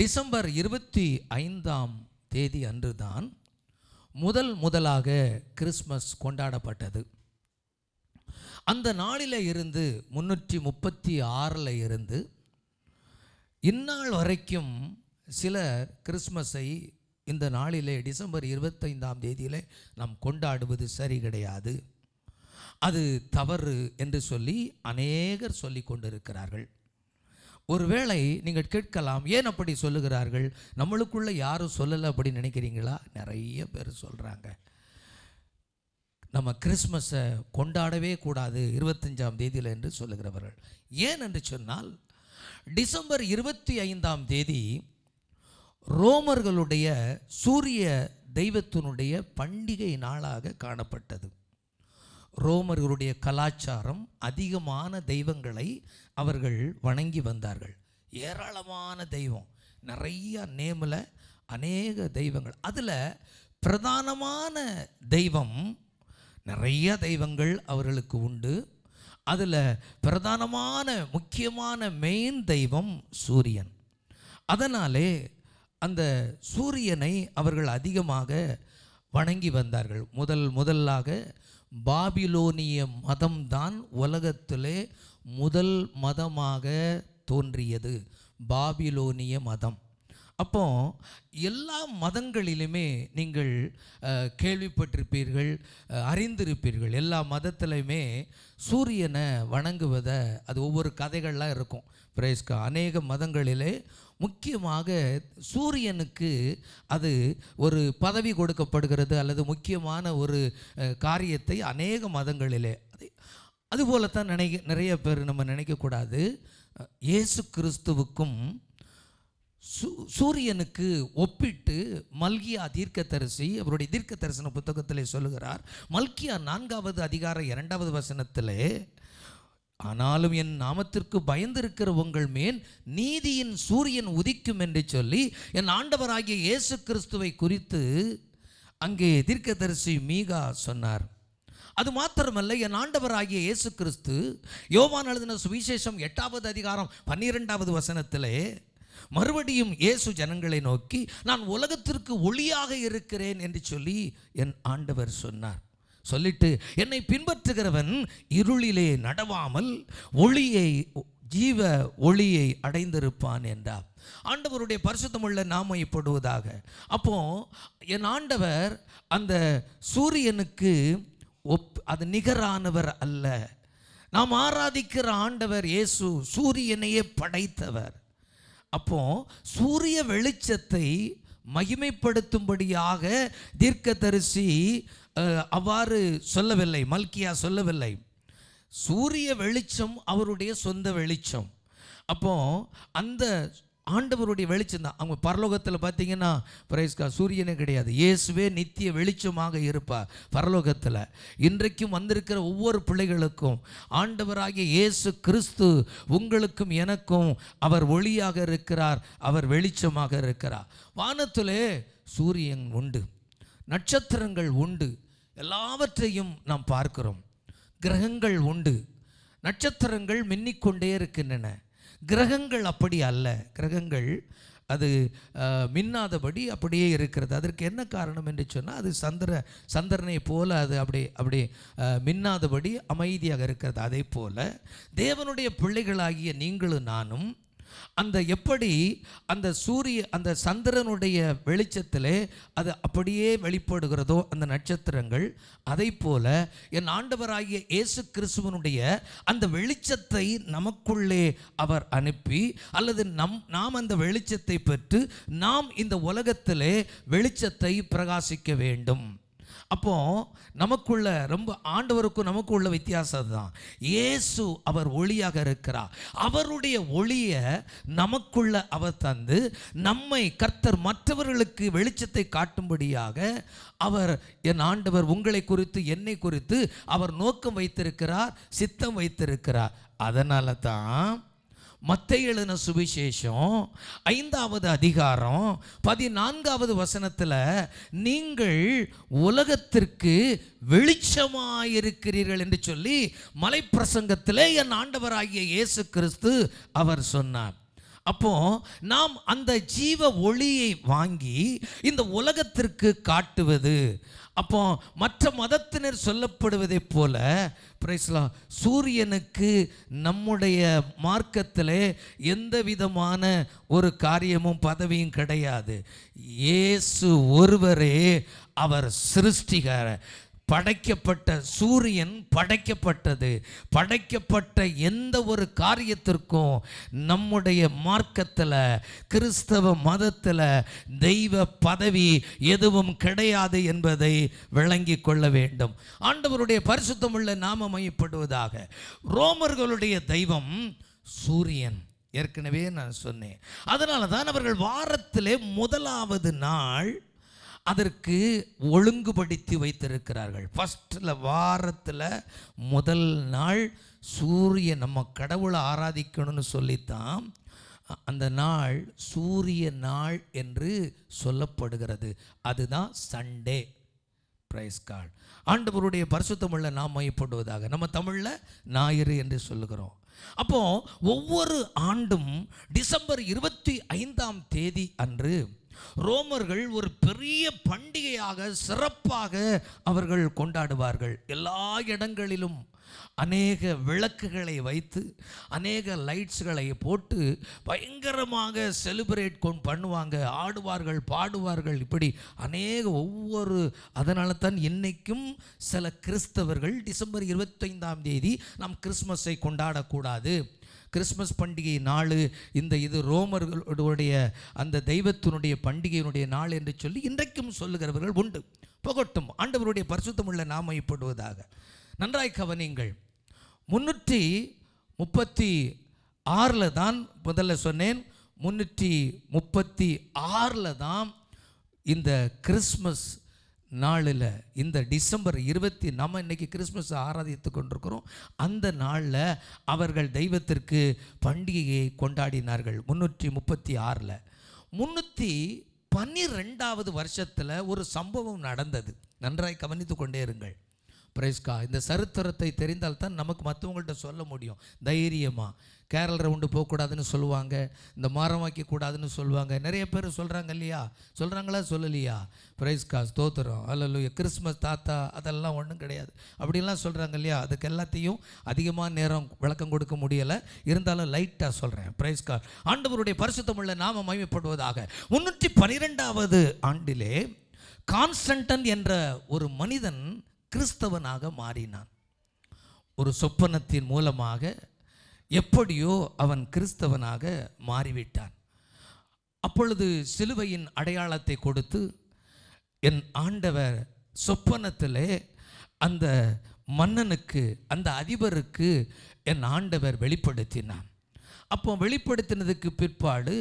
டிசம்பர் 25ஆம் தேதி அன்றுதான் முதலாக கிறிஸ்மஸ் கொண்டாடப்பட்டது. அந்த நாளில் இருந்து 336 இருந்து இந்நாள் வரைக்கும் சிலர் கிறிஸ்மஸை இந்த நாளிலே டிசம்பர் 25ஆம் தேதியிலே நாம் கொண்டாடுவது சரி கிடையாது, அது தவறு என்று சொல்லி அநேகர் சொல்லி கொண்டிருக்கிறார்கள். ஒருவேளை நீங்கள் கேட்கலாம், ஏன் அப்படி சொல்லுகிறார்கள்? நம்மளுக்குள்ள யாரும் சொல்லலை அப்படின்னு நினைக்கிறீங்களா? நிறைய பேர் சொல்கிறாங்க, நம்ம கிறிஸ்மஸை கொண்டாடவே கூடாது 25ஆம் தேதியில் என்று சொல்லுகிறவர்கள். ஏன் என்று சொன்னால், டிசம்பர் 25ஆம் தேதி ரோமர்களுடைய சூரிய தெய்வத்தினுடைய பண்டிகை நாளாக காணப்பட்டது. ரோமர்களுடைய கலாச்சாரம் அதிகமான தெய்வங்களை அவர்கள் வணங்கி வந்தார்கள். ஏராளமான தெய்வம், நிறைய நேமில் அநேக தெய்வங்கள். அதில் பிரதானமான தெய்வம், நிறைய தெய்வங்கள் அவர்களுக்கு உண்டு. அதில் பிரதானமான முக்கியமான மெயின் தெய்வம் சூரியன். அதனாலே அந்த சூரியனை அவர்கள் அதிகமாக வணங்கி வந்தார்கள். முதலாக பாபிலோனிய மதம்தான் உலகத்திலே முதல் மதமாக தோன்றியது, பாபிலோனிய மதம். அப்போ எல்லா மதங்களிலுமே நீங்கள் கேள்விப்பட்டிருப்பீர்கள், அறிந்திருப்பீர்கள். எல்லா மதத்திலையுமே சூரியனை வணங்குவதை அது ஒவ்வொரு கதைகள்லாம் இருக்கும். பிரேஸ்கா அநேக மதங்களிலே முக்கியமாக சூரியனுக்கு அது ஒரு பதவி கொடுக்கப்படுகிறது, அல்லது முக்கியமான ஒரு காரியத்தை அநேக மதங்களிலே அதுபோலத்தான் நிறைய பேர் நம்ம நினைக்கக்கூடாது. இயேசு கிறிஸ்துவுக்கும் சூரியனுக்கு ஒப்பிட்டு மல்கியா தீர்க்கதரிசி அவருடைய தீர்க்க தரிசன புத்தகத்திலே சொல்லுகிறார். மல்கியா 4வது அதிகாரம் 2வது வசனத்திலே, ஆனாலும் என் நாமத்திற்கு பயந்திருக்கிற உங்கள் மேல் நீதியின் சூரியன் உதிக்கும் என்று சொல்லி என் ஆண்டவராகிய இயேசு கிறிஸ்துவை குறித்து அங்கே தீர்க்கதரிசி மீகா சொன்னார். அது மாத்திரமல்ல, என் ஆண்டவராகிய இயேசு கிறிஸ்து யோவான் எழுதின சுவிசேஷம் 8வது அதிகாரம் 12வது வசனத்திலே மறுபடியும் இயேசு ஜனங்களை நோக்கி, நான் உலகத்திற்கு ஒளியாக இருக்கிறேன் என்று சொல்லி என் ஆண்டவர் சொன்னார். சொல்லிட்டு, என்னை பின்பற்றுகிறவன் இருளிலே நடவாமல் ஜீவ ஒளியை அடைந்திருப்பான் என்றார். ஆண்டவருடைய பரிசுத்தமுள்ள நாமம் இப்படுவதாக. அப்போ என் ஆண்டவர் அந்த சூரியனுக்கு அது நிகரானவர் அல்ல. நாம் ஆராதிக்கிற ஆண்டவர் இயேசு சூரியனையே படைத்தவர். அப்போ சூரிய வெளிச்சத்தை மகிமைப்படுத்தும்படியாக தீர்க்கதரிசி அவ்வாறு சொல்லவில்லை, மல்கியா சொல்லவில்லை. சூரிய வெளிச்சம் அவருடைய சொந்த வெளிச்சம். அப்போ அந்த ஆண்டவருடைய வெளிச்சம் தான். அவங்க பரலோகத்தில் பார்த்தீங்கன்னா பிரைஸ்கா சூரியனே கிடையாது, இயேசுவே நித்திய வெளிச்சமாக இருப்பார் பரலோகத்தில். இன்றைக்கும் வந்திருக்கிற ஒவ்வொரு பிள்ளைகளுக்கும் ஆண்டவராகிய இயேசு கிறிஸ்து உங்களுக்கும் எனக்கும் அவர் ஒளியாக இருக்கிறார், அவர் வெளிச்சமாக இருக்கிறார். வானத்திலே சூரியன் உண்டு, நட்சத்திரங்கள் உண்டு, எல்லாவற்றையும் நாம் பார்க்கிறோம். கிரகங்கள் உண்டு, நட்சத்திரங்கள் மின்னிக்கொண்டே இருக்கின்றன. கிரகங்கள் அப்படி அல்ல. கிரகங்கள் அது மின்னாதபடி அப்படியே இருக்கிறது. அதற்கு என்ன காரணம் என்று சொன்னால், அது சந்திரனை போல அது அப்படி மின்னாதபடி அமைதியாக இருக்கிறது. அதே போல் தேவனுடைய பிள்ளைகளாகிய நீங்களும் நானும் எப்படி அந்த சந்திரனுடைய வெளிச்சத்திலே அது அப்படியே வெளிப்படுகிறதோ அந்த நட்சத்திரங்கள், அதை போல என் ஆண்டவராகிய இயேசு கிறிஸ்துவனுடைய அந்த வெளிச்சத்தை நமக்குள்ளே அவர் அனுப்பி, அல்லது நாம் அந்த வெளிச்சத்தை பெற்று நாம் இந்த உலகத்திலே வெளிச்சத்தை பிரகாசிக்க வேண்டும். அப்போ நமக்குள்ள ரொம்ப ஆண்டவருக்கும் நமக்கு உள்ள வித்தியாசம் தான். இயேசு அவர் ஒளியாக இருக்கிறார். அவருடைய ஒளியை நமக்குள்ள அவர் தந்து நம்மை கர்த்தர் மற்றவர்களுக்கு வெளிச்சத்தை காட்டும்படியாக அவர் என் ஆண்டவர் உங்களை குறித்து என்னை குறித்து அவர் நோக்கம் வைத்திருக்கிறார், சித்தம் வைத்திருக்கிறார். அதனால தான் மத்தேயு எழுதின சுவிசேஷம் 5வது அதிகாரம் 14வது வசனத்தில் நீங்கள் உலகத்திற்கு வெளிச்சமாயிருக்கிறீர்கள் என்று சொல்லி மலைப்பிரசங்கத்திலே என் ஆண்டவராகிய இயேசு கிறிஸ்து அவர் சொன்னார். அப்போ நாம் அந்த ஜீவ ஒளியை வாங்கி இந்த உலகத்திற்கு காட்டுவது. அப்போ மற்ற மதத்தினர் சொல்லப்படுவதை போல பிரைஸ்லா சூரியனுக்கு நம்முடைய மார்க்கத்திலே எந்த விதமான ஒரு காரியமும் பதவியும் கிடையாது. இயேசு ஒருவரே அவர் சிருஷ்டிகர். படைக்கப்பட்ட சூரியன் படைக்கப்பட்டது. படைக்கப்பட்ட எந்த ஒரு காரியத்திற்கும் நம்முடைய மார்க்கத்தில் கிறிஸ்தவ மதத்தில் தெய்வ பதவி எதுவும் கிடையாது என்பதை விளங்கி கொள்ள வேண்டும். ஆண்டவருடைய பரிசுத்தமுள்ள நாமம் மையப்படுவதாக. ரோமர்களுடைய தெய்வம் சூரியன், ஏற்கனவே நான் சொன்னேன். அதனால தான் அவர்கள் வாரத்திலே முதலாவது நாள் அதற்கு ஒழுங்குபடுத்தி வைத்திருக்கிறார்கள். ஃபஸ்ட்டில் வாரத்தில் முதல் நாள் சூரியன், நம்ம கடவுளை ஆராதிக்கணும்னு சொல்லித்தான் அந்த நாள் சூரிய நாள் என்று சொல்லப்படுகிறது. அதுதான் சண்டே. Price God. ஆண்டவருடைய பரிசுத்தமுள்ள நாம் மையப்படுவதாக. நம்ம தமிழில் ஞாயிறு என்று சொல்லுகிறோம். அப்போ ஒவ்வொரு ஆண்டும் டிசம்பர் 25ஆம் தேதி அன்று ரோமர்கள் ஒரு பெரிய பண்டிகையாக சிறப்பாக அவர்கள் கொண்டாடுவார்கள். எல்லா இடங்களிலும் அநேக விளக்குகளை வைத்து அநேக லைட்ஸ்களை போட்டு பயங்கரமாக செலிப்ரேட் பண்ணுவாங்க, ஆடுவார்கள், பாடுவார்கள், இப்படி அநேக ஒவ்வொரு. அதனால தான் இன்னைக்கும் சில கிறிஸ்தவர்கள் டிசம்பர் 25ஆம் தேதி நாம் கிறிஸ்மஸை கொண்டாடக்கூடாது, கிறிஸ்மஸ் பண்டிகை நாள் இது ரோமர்களுடைய அந்த தெய்வத்தினுடைய பண்டிகையினுடைய நாள் என்று சொல்லி இன்றைக்கும் சொல்லுகிறவர்கள் உண்டு. போகட்டும், ஆண்டவருடைய பரிசுத்தமுள்ள நாமம் மையப்படுவதாக. நன்றாய் கவனிங்கள். 336 தான் முதல்ல சொன்னேன். 336 தான் இந்த கிறிஸ்மஸ் நாளில், இந்த டிசம்பர் 20 நம்ம இன்னைக்கு கிறிஸ்மஸ் ஆராதித்து கொண்டிருக்கிறோம். அந்த நாளில் அவர்கள் தெய்வத்திற்கு பண்டிகையை கொண்டாடினார்கள். 336. 312வது வருஷத்தில் ஒரு சம்பவம் நடந்தது. நன்றாய் கவனித்து கொண்டே இருங்கள். பிரைஸ்கா. இந்த சரித்திரத்தை தெரிந்தால் தான் நமக்கு மற்றவங்கள்ட்ட சொல்ல முடியும் தைரியமாக. கேரல் ரவுண்டு போகக்கூடாதுன்னு சொல்லுவாங்க, இந்த மரம் வைக்கக்கூடாதுன்னு சொல்லுவாங்க. நிறைய பேர் சொல்கிறாங்க இல்லையா? சொல்கிறாங்களா சொல்லலையா? பிரைஸ்கா, ஸ்தோத்திரம், அல்லேலூயா. கிறிஸ்மஸ் தாத்தா அதெல்லாம் ஒன்றும் கிடையாது அப்படின்லாம் சொல்கிறாங்க இல்லையா? அதுக்கு எல்லாத்தையும் அதிகமாக நேரம் விளக்கம் கொடுக்க முடியலை, இருந்தாலும் லைட்டாக சொல்கிறேன். பிரைஸ்கா. ஆண்டவருடைய பரிசுத்தமுள்ள நாம மகிமைப்படுவதாக. 312வது ஆண்டிலே கான்ஸ்டன்டன் என்ற ஒரு மனிதன் கிறிஸ்தவனாக மாறினான். ஒரு சொப்பனத்தின் மூலமாக எப்படியோ அவன் கிறிஸ்தவனாக மாறிவிட்டான். அப்பொழுது சிலுவையின் அடையாளத்தை கொடுத்து என் ஆண்டவர் சொப்பனத்திலே அந்த மன்னனுக்கு, அந்த அதிபருக்கு என் ஆண்டவர் வெளிப்படுத்தினான். அப்போ வெளிப்படுத்தினதுக்கு பிற்பாடு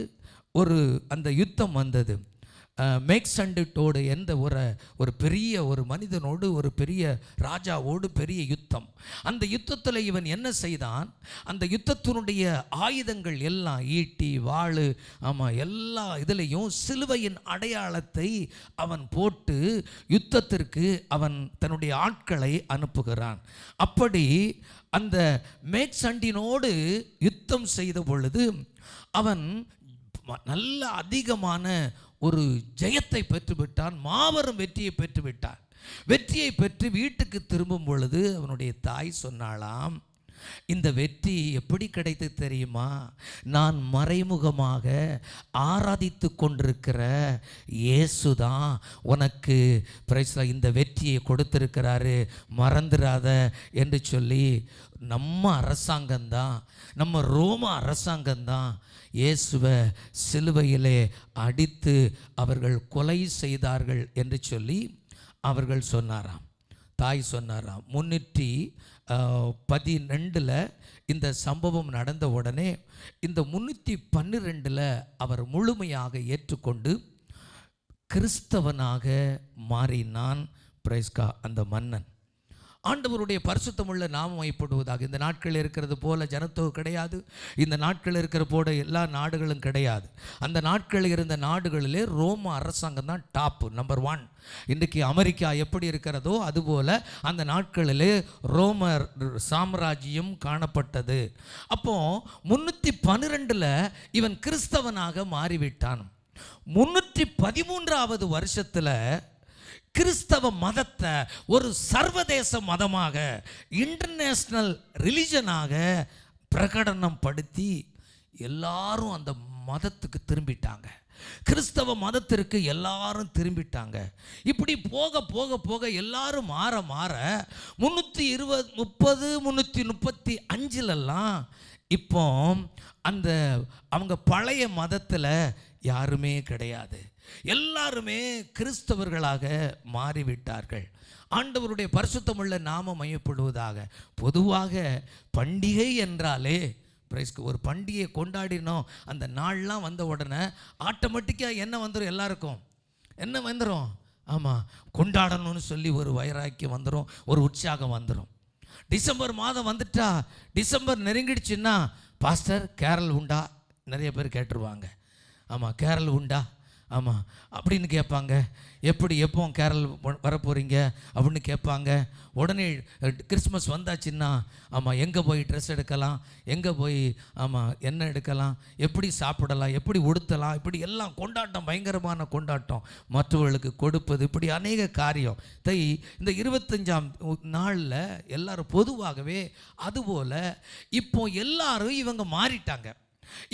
அந்த யுத்தம் வந்தது. மேக்சண்டோடு எந்த ஒரு பெரிய ஒரு மனிதனோடு, ஒரு பெரிய ராஜாவோடு பெரிய யுத்தம். அந்த யுத்தத்தில் இவன் என்ன செய்தான்? அந்த யுத்தத்தினுடைய ஆயுதங்கள் எல்லாம், ஈட்டி, வாள், எல்லா இதுலேயும் சிலுவையின் அடையாளத்தை அவன் போட்டு யுத்தத்திற்கு அவன் தன்னுடைய ஆட்களை அனுப்புகிறான். அப்படி அந்த மேக்சண்டினோடு யுத்தம் செய்த பொழுது அவன் நல்ல அதிகமான ஒரு ஜெயத்தை பெற்றுவிட்டான், மாபெரும் வெற்றியை பெற்றுவிட்டான். வெற்றியை பெற்று வீட்டுக்கு திரும்பும் பொழுது அவனுடைய தாய் சொன்னாளாம், இந்த வெற்றி எப்படி கிடைத்து தெரியுமா? நான் மறைமுகமாக ஆராதித்து கொண்டிருக்கிற இயேசுதான் உனக்கு இந்த வெற்றியை கொடுத்திருக்கிறாரு, மறந்துடாத என்று சொல்லி நம்ம அரசாங்கம்தான், நம்ம ரோம அரசாங்கம்தான் இயேசுவை சிலுவையிலே அடித்து அவர்கள் கொலை செய்தார்கள் என்று சொல்லி அவர்கள் சொன்னாராம். தாய் சொன்னாராம். 312 இந்த சம்பவம் நடந்த உடனே இந்த 312 அவர் முழுமையாக ஏற்றுக்கொண்டு கிறிஸ்தவனாக மாறினான். பிரைஸ்கா அந்த மன்னன். ஆண்டவருடைய பரிசுத்தமுள்ள நாமம் மையப்படுவதாக. இந்த நாட்களில் இருக்கிறது போல ஜனத்தொகை கிடையாது, இந்த நாட்களில் இருக்கிற போல எல்லா நாடுகளும் கிடையாது. அந்த நாட்களில் இருந்த நாடுகளிலே ரோம அரசாங்கம் தான் டாப்பு, நம்பர் 1. இன்றைக்கு அமெரிக்கா எப்படி இருக்கிறதோ அதுபோல் அந்த நாட்களிலே ரோமர் சாம்ராஜ்யம் காணப்பட்டது. அப்போ 312 இவன் கிறிஸ்தவனாக மாறிவிட்டான். 313வது வருஷத்தில் கிறிஸ்தவ மதத்தை ஒரு சர்வதேச மதமாக, இன்டர்நேஷ்னல் ரிலிஜனாக பிரகடனம் படுத்தி எல்லாரும் அந்த மதத்துக்கு திரும்பிட்டாங்க. கிறிஸ்தவ மதத்திற்கு எல்லாரும் திரும்பிட்டாங்க. இப்படி போக போக போக எல்லாரும் மாற மாற 335 இப்போ அந்த அவங்க பழைய மதத்தில் யாருமே கிடையாது, எல்லாருமே கிறிஸ்தவர்களாக மாறிவிட்டார்கள். ஆண்டவருடைய பரிசுத்தமுள்ள நாமம் மையப்படுவதாக. பொதுவாக பண்டிகை என்றாலே ஒரு பண்டிகையை கொண்டாடினோம், அந்த நாள்லாம் வந்த உடனே ஆட்டோமேட்டிக்காக என்ன வந்துடும்? எல்லாருக்கும் என்ன வந்துடும்? ஆமாம், கொண்டாடணும்னு சொல்லி ஒரு வைராக்கியம் வந்துடும், ஒரு உற்சாகம் வந்துடும். டிசம்பர் மாதம் வந்துட்டா, டிசம்பர் நெருங்கிடுச்சுன்னா பாஸ்டர் கேரல் உண்டா? நிறைய பேர் கேட்டுருவாங்க. ஆமாம், கேரல் உண்டா? ஆமாம் அப்படின்னு கேட்பாங்க. எப்போ கேரள் வரப்போகிறீங்க அப்படின்னு கேட்பாங்க. உடனே கிறிஸ்மஸ் வந்தாச்சுன்னா ஆமாம் எங்கே போய் ட்ரெஸ் எடுக்கலாம், எங்கே போய் ஆமாம் என்ன எடுக்கலாம், எப்படி சாப்பிடலாம், எப்படி உடுத்தலாம், இப்படி எல்லாம் கொண்டாட்டம், பயங்கரமான கொண்டாட்டம். மற்றவர்களுக்கு கொடுப்பது, இப்படி அநேக காரியம். இந்த 25ஆம் நாளில் எல்லாரும் பொதுவாகவே அதுபோல் இப்போ எல்லாரும் இவங்க மாறிட்டாங்க.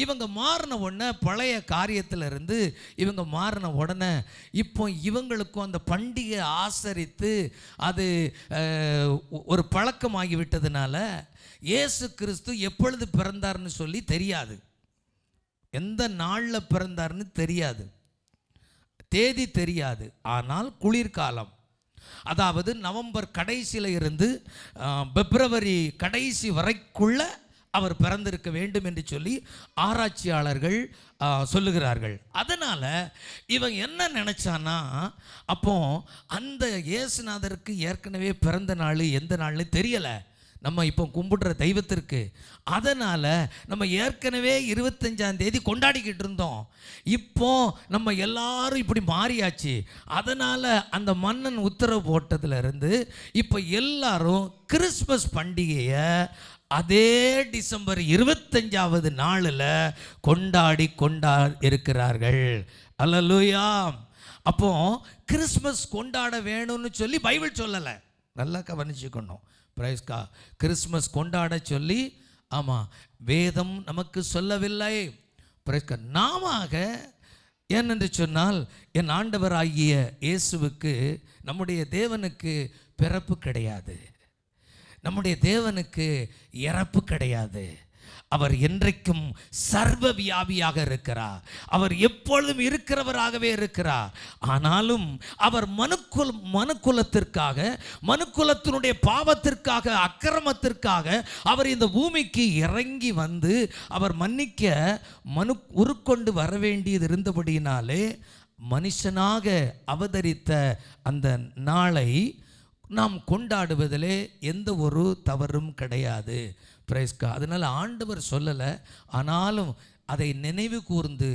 இவங்க மாறின உடனே பழைய காரியத்திலிருந்து இவங்க மாறின உடனே இப்போ இவங்களுக்கும் அந்த பண்டிகை ஆசரித்து அது ஒரு பழக்கமாகிவிட்டதுனால இயேசு கிறிஸ்து எப்பொழுது பிறந்தார்னு சொல்லி தெரியாது, எந்த நாளில் பிறந்தார்னு தெரியாது, தேதி தெரியாது. ஆனால் குளிர்காலம், அதாவது நவம்பர் கடைசியில் இருந்து பிப்ரவரி கடைசி வரைக்குள்ள அவர் பிறந்திருக்க வேண்டும் என்று சொல்லி ஆராய்ச்சியாளர்கள் சொல்லுகிறார்கள். அதனால் இவன் என்ன நினச்சான்னா, அப்போ அந்த இயேசுநாதருக்கு ஏற்கனவே பிறந்த நாள் எந்த நாள்னு தெரியலை நம்ம இப்போ கும்பிடுற தெய்வத்திற்கு. அதனால் நம்ம ஏற்கனவே 25ஆம் தேதி கொண்டாடிக்கிட்டு இருந்தோம், இப்போ நம்ம எல்லாரும் இப்படி மாறியாச்சு. அதனால் அந்த மன்னன் உத்தரவு போட்டதுலேருந்து இப்போ எல்லாரும் கிறிஸ்மஸ் பண்டிகையை அதே டிசம்பர் 25வது நாளில் கொண்டாடி இருக்கிறார்கள். அல்லேலூயா. அப்போ கிறிஸ்மஸ் கொண்டாட வேணும்னு சொல்லி பைபிள் சொல்லலை, நல்லா கவனிச்சுக்கணும். பிரைஸ்கா, கிறிஸ்மஸ் கொண்டாட சொல்லி ஆமாம் வேதம் நமக்கு சொல்லவில்லை. பிரைஸ்கா, நாம ஏனென்று சொன்னால் என் ஆண்டவராகிய இயேசுவுக்கு, நம்முடைய தேவனுக்கு பிறப்பு கிடையாது. நம்முடைய தேவனுக்கு இறப்பு கிடையாது. அவர் என்றைக்கும் சர்வ வியாபியாக இருக்கிறார். அவர் எப்பொழுதும் இருக்கிறவராகவே இருக்கிறார். ஆனாலும் அவர் மனுக்குலத்திற்காக, மனுக்குலத்தினுடைய பாவத்திற்காக, அக்கிரமத்திற்காக அவர் இந்த பூமிக்கு இறங்கி வந்து அவர் மன்னிக்க உருக்கொண்டு வர வேண்டியது இருந்தபடியினாலே மனுஷனாக அவதரித்த அந்த நாளை நாம் கொண்டாடுவதிலே எந்த ஒரு தவறும் கிடையாது. Praise God. அதனால் ஆண்டவர் சொல்லலை, ஆனாலும் அதை நினைவு கூர்ந்து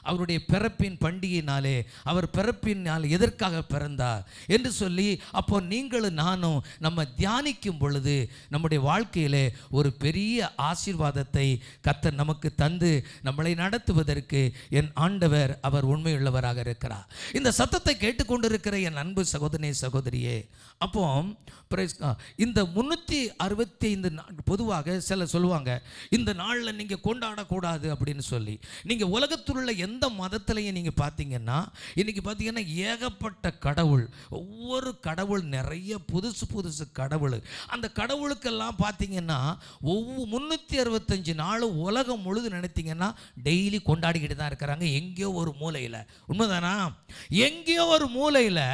அவருடைய பிறப்பின் பண்டிகையினாலே, அவர் பிறப்பினால் எதற்காக பிறந்தார் என்று சொல்லி அப்போ நீங்களும் நானும் நம்ம தியானிக்கும் பொழுது நம்முடைய வாழ்க்கையிலே ஒரு பெரிய ஆசீர்வாதத்தை கர்த்தர் நமக்கு தந்து நம்மளை நடத்துவதற்கு என் ஆண்டவர் அவர் உண்மையுள்ளவராக இருக்கிறார். இந்த சத்தத்தை கேட்டுக்கொண்டிருக்கிற என் அன்பு சகோதரனே, சகோதரியே, அப்போ இந்த 365 பொதுவாக சில சொல்லுவாங்க, இந்த நாளில் நீங்கள் கொண்டாடக்கூடாது அப்படின்னு சொல்லி. நீங்கள் உலகத்தில் உள்ள எந்த மதத்திலையும் நீங்கள் பார்த்தீங்கன்னா, இன்றைக்கி பார்த்தீங்கன்னா ஏகப்பட்ட கடவுள், ஒவ்வொரு கடவுள் நிறைய புதுசு புதுசு கடவுள். அந்த கடவுளுக்கெல்லாம் பார்த்தீங்கன்னா 365 நாளும் உலகம் முழுது நினைத்தீங்கன்னா டெய்லி கொண்டாடிக்கிட்டு தான் இருக்கிறாங்க எங்கேயோ ஒரு மூலையில். உண்மைதானா? எங்கேயோ ஒரு மூலையில்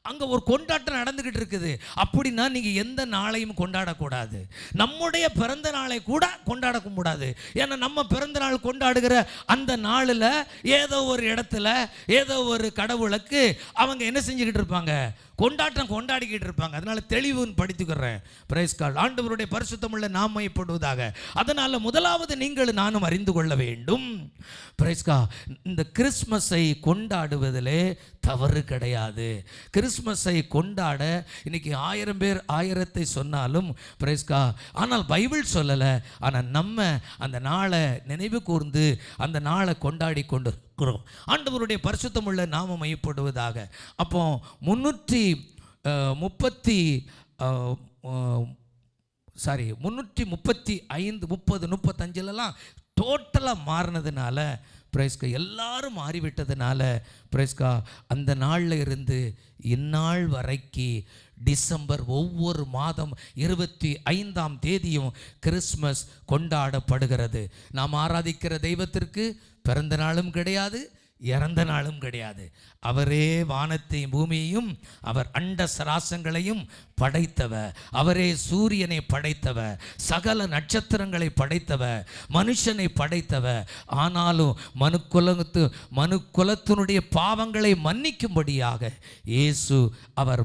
அங்கே ஒரு கொண்டாட்டம் நடந்துக்கிட்டு இருக்குது. அப்படின்னா நீங்கள் எந்த நாளையும் கொண்டாடக்கூடாது. நம்முடைய பிறந்த நாளை கூட கொண்டாடக்கூடாது. ஏன்னா நம்ம பிறந்த நாள் கொண்டாடுகிற அந்த நாளில் ஏதோ ஒரு இடத்துல ஏதோ ஒரு கடவுளுக்கு அவங்க என்ன செஞ்சுக்கிட்டு இருப்பாங்க, கொண்டாட்டம் கொண்டாடிக்கிட்டு இருப்பாங்க. அதனால தெளிவுன்னு படித்துக்கிறேன். Price God. ஆண்டவருடைய பரிசுத்தமுள்ள நாமம் மையப்படுவதாக. அதனால் முதலாவது நீங்கள் நானும் அறிந்து கொள்ள வேண்டும், பிரைஸ் காட், இந்த கிறிஸ்மஸை கொண்டாடுவதிலே தவறு கிடையாது. கிறிஸ்மஸை கொண்டாட இன்னைக்கு 1000 பேர் 1000 சொன்னாலும் பிரைஸ் காட், ஆனால் பைபிள் சொல்லலை. ஆனால் நம்ம அந்த நாளை நினைவு கூர்ந்து அந்த நாளை கொண்டாடி கொண்டு ஆண்டவருடைய பரிசுத்தமுள்ள நாமம் மையப்படுவதாக. அப்போ 335 35 டோட்டலாக மாறினதுனால பிரைஸ்கா எல்லாரும் மாறிவிட்டதுனால பிரைஸ்கா அந்த நாளில் இருந்து இந்நாள் வரைக்கு டிசம்பர் ஒவ்வொரு மாதம் 25ஆம் தேதியும் கிறிஸ்மஸ் கொண்டாடப்படுகிறது. நாம் ஆராதிக்கிற தெய்வத்திற்கு பிறந்த நாளும் கிடையாது, இறந்த நாளும் கிடையாது. அவரே வானத்தையும் பூமியையும் அவர் அண்ட சராசங்களையும் படைத்தவர். அவரே சூரியனை படைத்தவர், சகல நட்சத்திரங்களை படைத்தவர், மனுஷனை படைத்தவர். ஆனாலும் மனுக்குலத்தினுடைய பாவங்களை மன்னிக்கும்படியாக இயேசு அவர்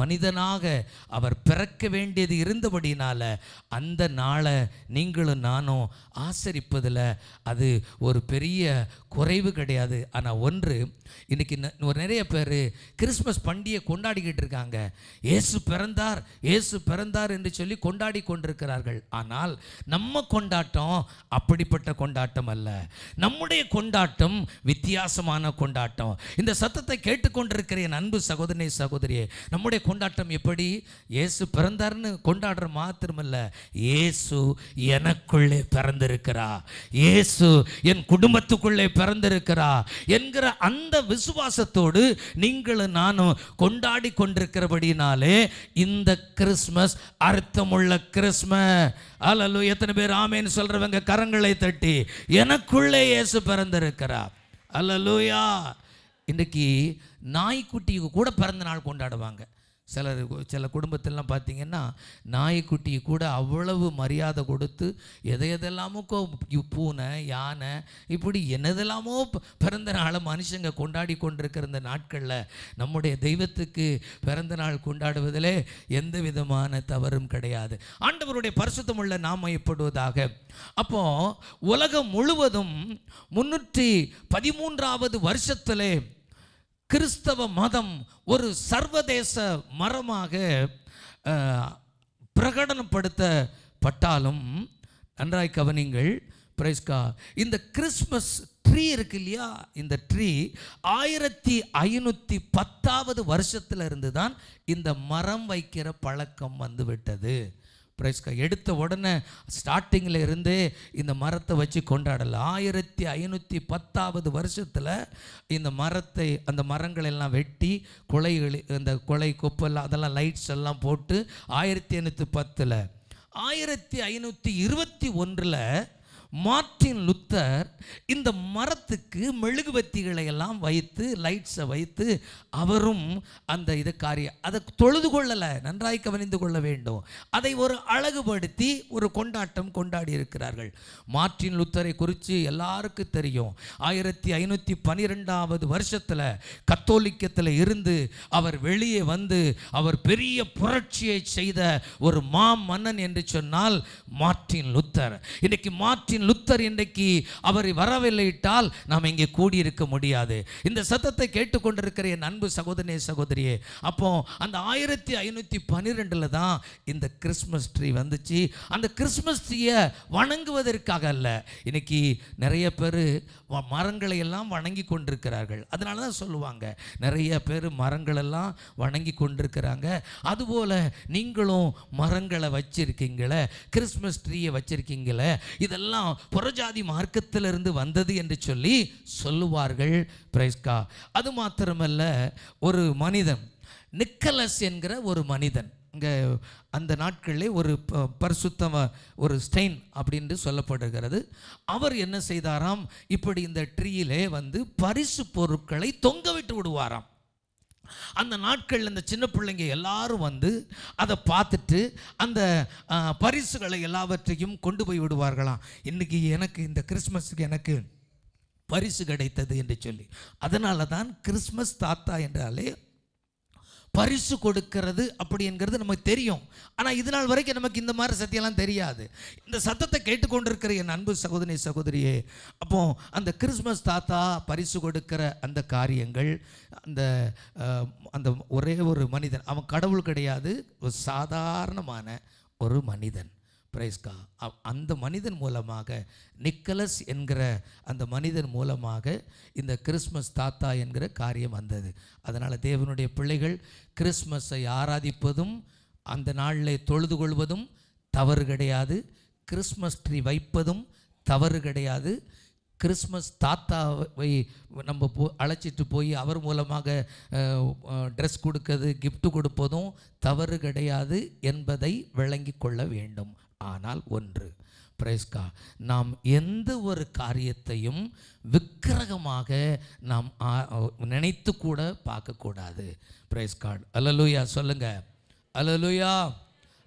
மனிதனாக அவர் பிறக்க வேண்டியது இருந்தபடினால அந்த நாளை நீங்களும் நானும் ஆசரிப்பதில் அது ஒரு பெரிய குறைவு கிடையாது. ஆனால் ஒன்று, இன்னைக்கு நிறைய பேர் கிறிஸ்மஸ் பண்டிகை கொண்டாடிக்கிட்டு இருக்காங்க. இயேசு பிறந்தார் என்று சொல்லி கொண்டாடி கொண்டிருக்கிறார்கள். ஆனால் நம்ம கொண்டாட்டம் அப்படிப்பட்ட கொண்டாட்டம் அல்ல. நம்முடைய கொண்டாட்டம் வித்தியாசமான கொண்டாட்டம். இந்த சத்தத்தை கேட்டுக்கொண்டிருக்கிற என் அன்பு சகோதரனே, சகோதரியே, நம்முடைய கொண்டாட்டம் எப்படி? இயேசு பிறந்தார்னு கொண்டாடுற மாத்திரமல்ல, இயேசு எனக்குள்ளே பிறந்திருக்கிறார், இயேசு என் குடும்பத்துக்குள்ளே பிறந்திருக்கிறார் என்கிற அந்த விசுவாசத்தோடு நீங்களும் நானும் கொண்டாடி கொண்டிருக்கிறபடினாலே இந்த கிறிஸ்மஸ் அர்த்தமுள்ள கிறிஸ்மஸ். அல்லேலூயா. எத்தனை பேர் ஆமென் சொல்றவங்க கரங்களை தட்டி எனக்குள்ளே இயேசு பிறந்திருக்கிறார். அல்லேலூயா. இன்றைக்கு நாய்க்குட்டிக்கு கூட பிறந்த நாள் கொண்டாடுவாங்க. சில குடும்பத்திலாம் பார்த்தீங்கன்னா நாய்க்குட்டிக்கு கூட அவ்வளவு மரியாதை கொடுத்து எதையெல்லாமோ பூனை, யானை, இப்படி என்னதெல்லாமோ பிறந்த நாளை மனுஷங்க கொண்டாடி கொண்டிருக்கிற இந்த நாட்களில் நம்முடைய தெய்வத்துக்கு பிறந்த நாள் கொண்டாடுவதிலே எந்த விதமான தவறும் கிடையாது. ஆண்டவருடைய பரிசுத்தமுள்ள நாமம் மையப்படுவதாக. அப்போ உலகம் முழுவதும் 313வது வருஷத்திலே கிறிஸ்தவ மதம் ஒரு சர்வதேச மரமாக பிரகடனப்படுத்தப்பட்டாலும் நன்றாய் கவனிங்கள். பிரைஸ்கா, இந்த கிறிஸ்மஸ் ட்ரீ இருக்கு இல்லையா, இந்த ட்ரீ 1510வது வருஷத்துல இருந்து தான் இந்த மரம் வைக்கிற பழக்கம் வந்து விட்டது. எடுத்த உடனே ஸ்டார்டிங்கில் இருந்தே இந்த மரத்தை வச்சு கொண்டாடலாம். 1510வது வருஷத்தில் இந்த மரத்தை, அந்த மரங்கள் எல்லாம் வெட்டி குலைகள், இந்த குலை கொப்பெல்லாம் அதெல்லாம் லைட்ஸ் எல்லாம் போட்டு 1510 1521 மார்ட்டின் லுத்தர் இந்த மரத்துக்கு மெழுகுவத்திகளை எல்லாம் வைத்து, லைட்ஸை வைத்து அவரும் அந்த இது காரியம் அதை தொழுது கொள்ளலை. நன்றாய் கவனித்து கொள்ள வேண்டும். அதை ஒரு அழகுபடுத்தி ஒரு கொண்டாட்டம் கொண்டாடி இருக்கிறார்கள். மார்ட்டின் லுத்தரை குறித்து எல்லாருக்கும் தெரியும். 1512வது வருஷத்தில் கத்தோலிக்கத்தில் இருந்து அவர் வெளியே வந்து அவர் பெரிய புரட்சியை செய்த ஒரு மன்னன் என்று சொன்னால் மார்ட்டின் லுத்தர். இன்னைக்கு மார்ட்டின் லுத்தர் இன்றைக்கு அவர் வரவில்லையிட்டால் நாம் இங்கே கூடியிருக்க முடியாது. இந்த சத்தத்தை கேட்டுக்கொண்டிருக்கிற என் அன்பு சகோதரனே, சகோதரியே, அப்போ அந்த 1512 தான் இந்த கிறிஸ்மஸ் ட்ரீ வந்துச்சு. அந்த கிறிஸ்மஸ் ட்ரீயை வணங்குவதற்காக அல்ல. இன்னைக்கு நிறைய பேர் மரங்களை எல்லாம் வணங்கி கொண்டிருக்கிறார்கள். அதனால தான் சொல்லுவாங்க, நிறைய பேர் மரங்களெல்லாம் வணங்கி கொண்டிருக்கிறாங்க. அதுபோல் நீங்களும் மரங்களை வச்சிருக்கீங்களே, கிறிஸ்மஸ் ட்ரீயை வச்சிருக்கீங்களே, இதெல்லாம் புறஜாதி மார்க்கத்திலிருந்து வந்தது என்று சொல்லி சொல்லுவார்கள். பிரைஸ்கா. அது மாத்திரமல்ல, ஒரு மனிதன் நிக்கலஸ் என்கிற ஒரு மனிதன், இங்கே அந்த நாட்களிலே ஒரு பரிசுத்தம ஒரு ஸ்டெயின் அப்படின்னு சொல்லப்படுகிறது. அவர் என்ன செய்தாராம், இப்படி இந்த ட்ரீயிலே வந்து பரிசு பொருட்களை தொங்க விட்டு விடுவாராம். அந்த நாட்களில் இந்த சின்ன பிள்ளைங்க எல்லாரும் வந்து அதை பார்த்துட்டு அந்த பரிசுகளை எல்லாவற்றையும் கொண்டு போய் விடுவார்களாம். இன்றைக்கி எனக்கு இந்த கிறிஸ்மஸுக்கு எனக்கு பரிசு கிடைத்தது என்று சொல்லி. அதனால தான் கிறிஸ்மஸ் தாத்தா என்றாலே பரிசு கொடுக்கிறது அப்படி என்கிறது நமக்கு தெரியும். ஆனால் இது நாள் வரைக்கும் நமக்கு இந்த மாதிரி சத்தியெல்லாம் தெரியாது. இந்த சத்தத்தை கேட்டுக்கொண்டிருக்கிற என் அன்பு சகோதரி, சகோதரியே, அப்போ அந்த கிறிஸ்மஸ் தாத்தா பரிசு கொடுக்கிற அந்த காரியங்கள், அந்த ஒரே ஒரு மனிதன், அவன் கடவுள் கிடையாது, ஒரு சாதாரணமான ஒரு மனிதன். பிரைஸ்கா. அந்த மனிதன் மூலமாக, நிக்கலஸ் என்கிற அந்த மனிதன் மூலமாக இந்த கிறிஸ்மஸ் தாத்தா என்கிற காரியம் வந்தது. அதனால் தேவனுடைய பிள்ளைகள் கிறிஸ்மஸை ஆராதிப்பதும் அந்த நாளில் தொழுது கொள்வதும் தவறு கிடையாது. கிறிஸ்மஸ் ட்ரீ வைப்பதும் தவறு கிடையாது. கிறிஸ்மஸ் தாத்தாவை நம்ம அழைச்சிட்டு போய் அவர் மூலமாக ட்ரெஸ் கொடுக்கிறது, கிஃப்ட் கொடுப்பதும் தவறு கிடையாது என்பதை விளங்கி கொள்ள வேண்டும். ஆனால் ஒன்று, பிரைஸ்கா, நாம் எந்த ஒரு காரியத்தையும் விக்கிரகமாக நாம் நினைத்து கூட பார்க்கக்கூடாது. பிரைஸ்காட். அல்லேலூயா சொல்லுங்க. அல்லேலூயா.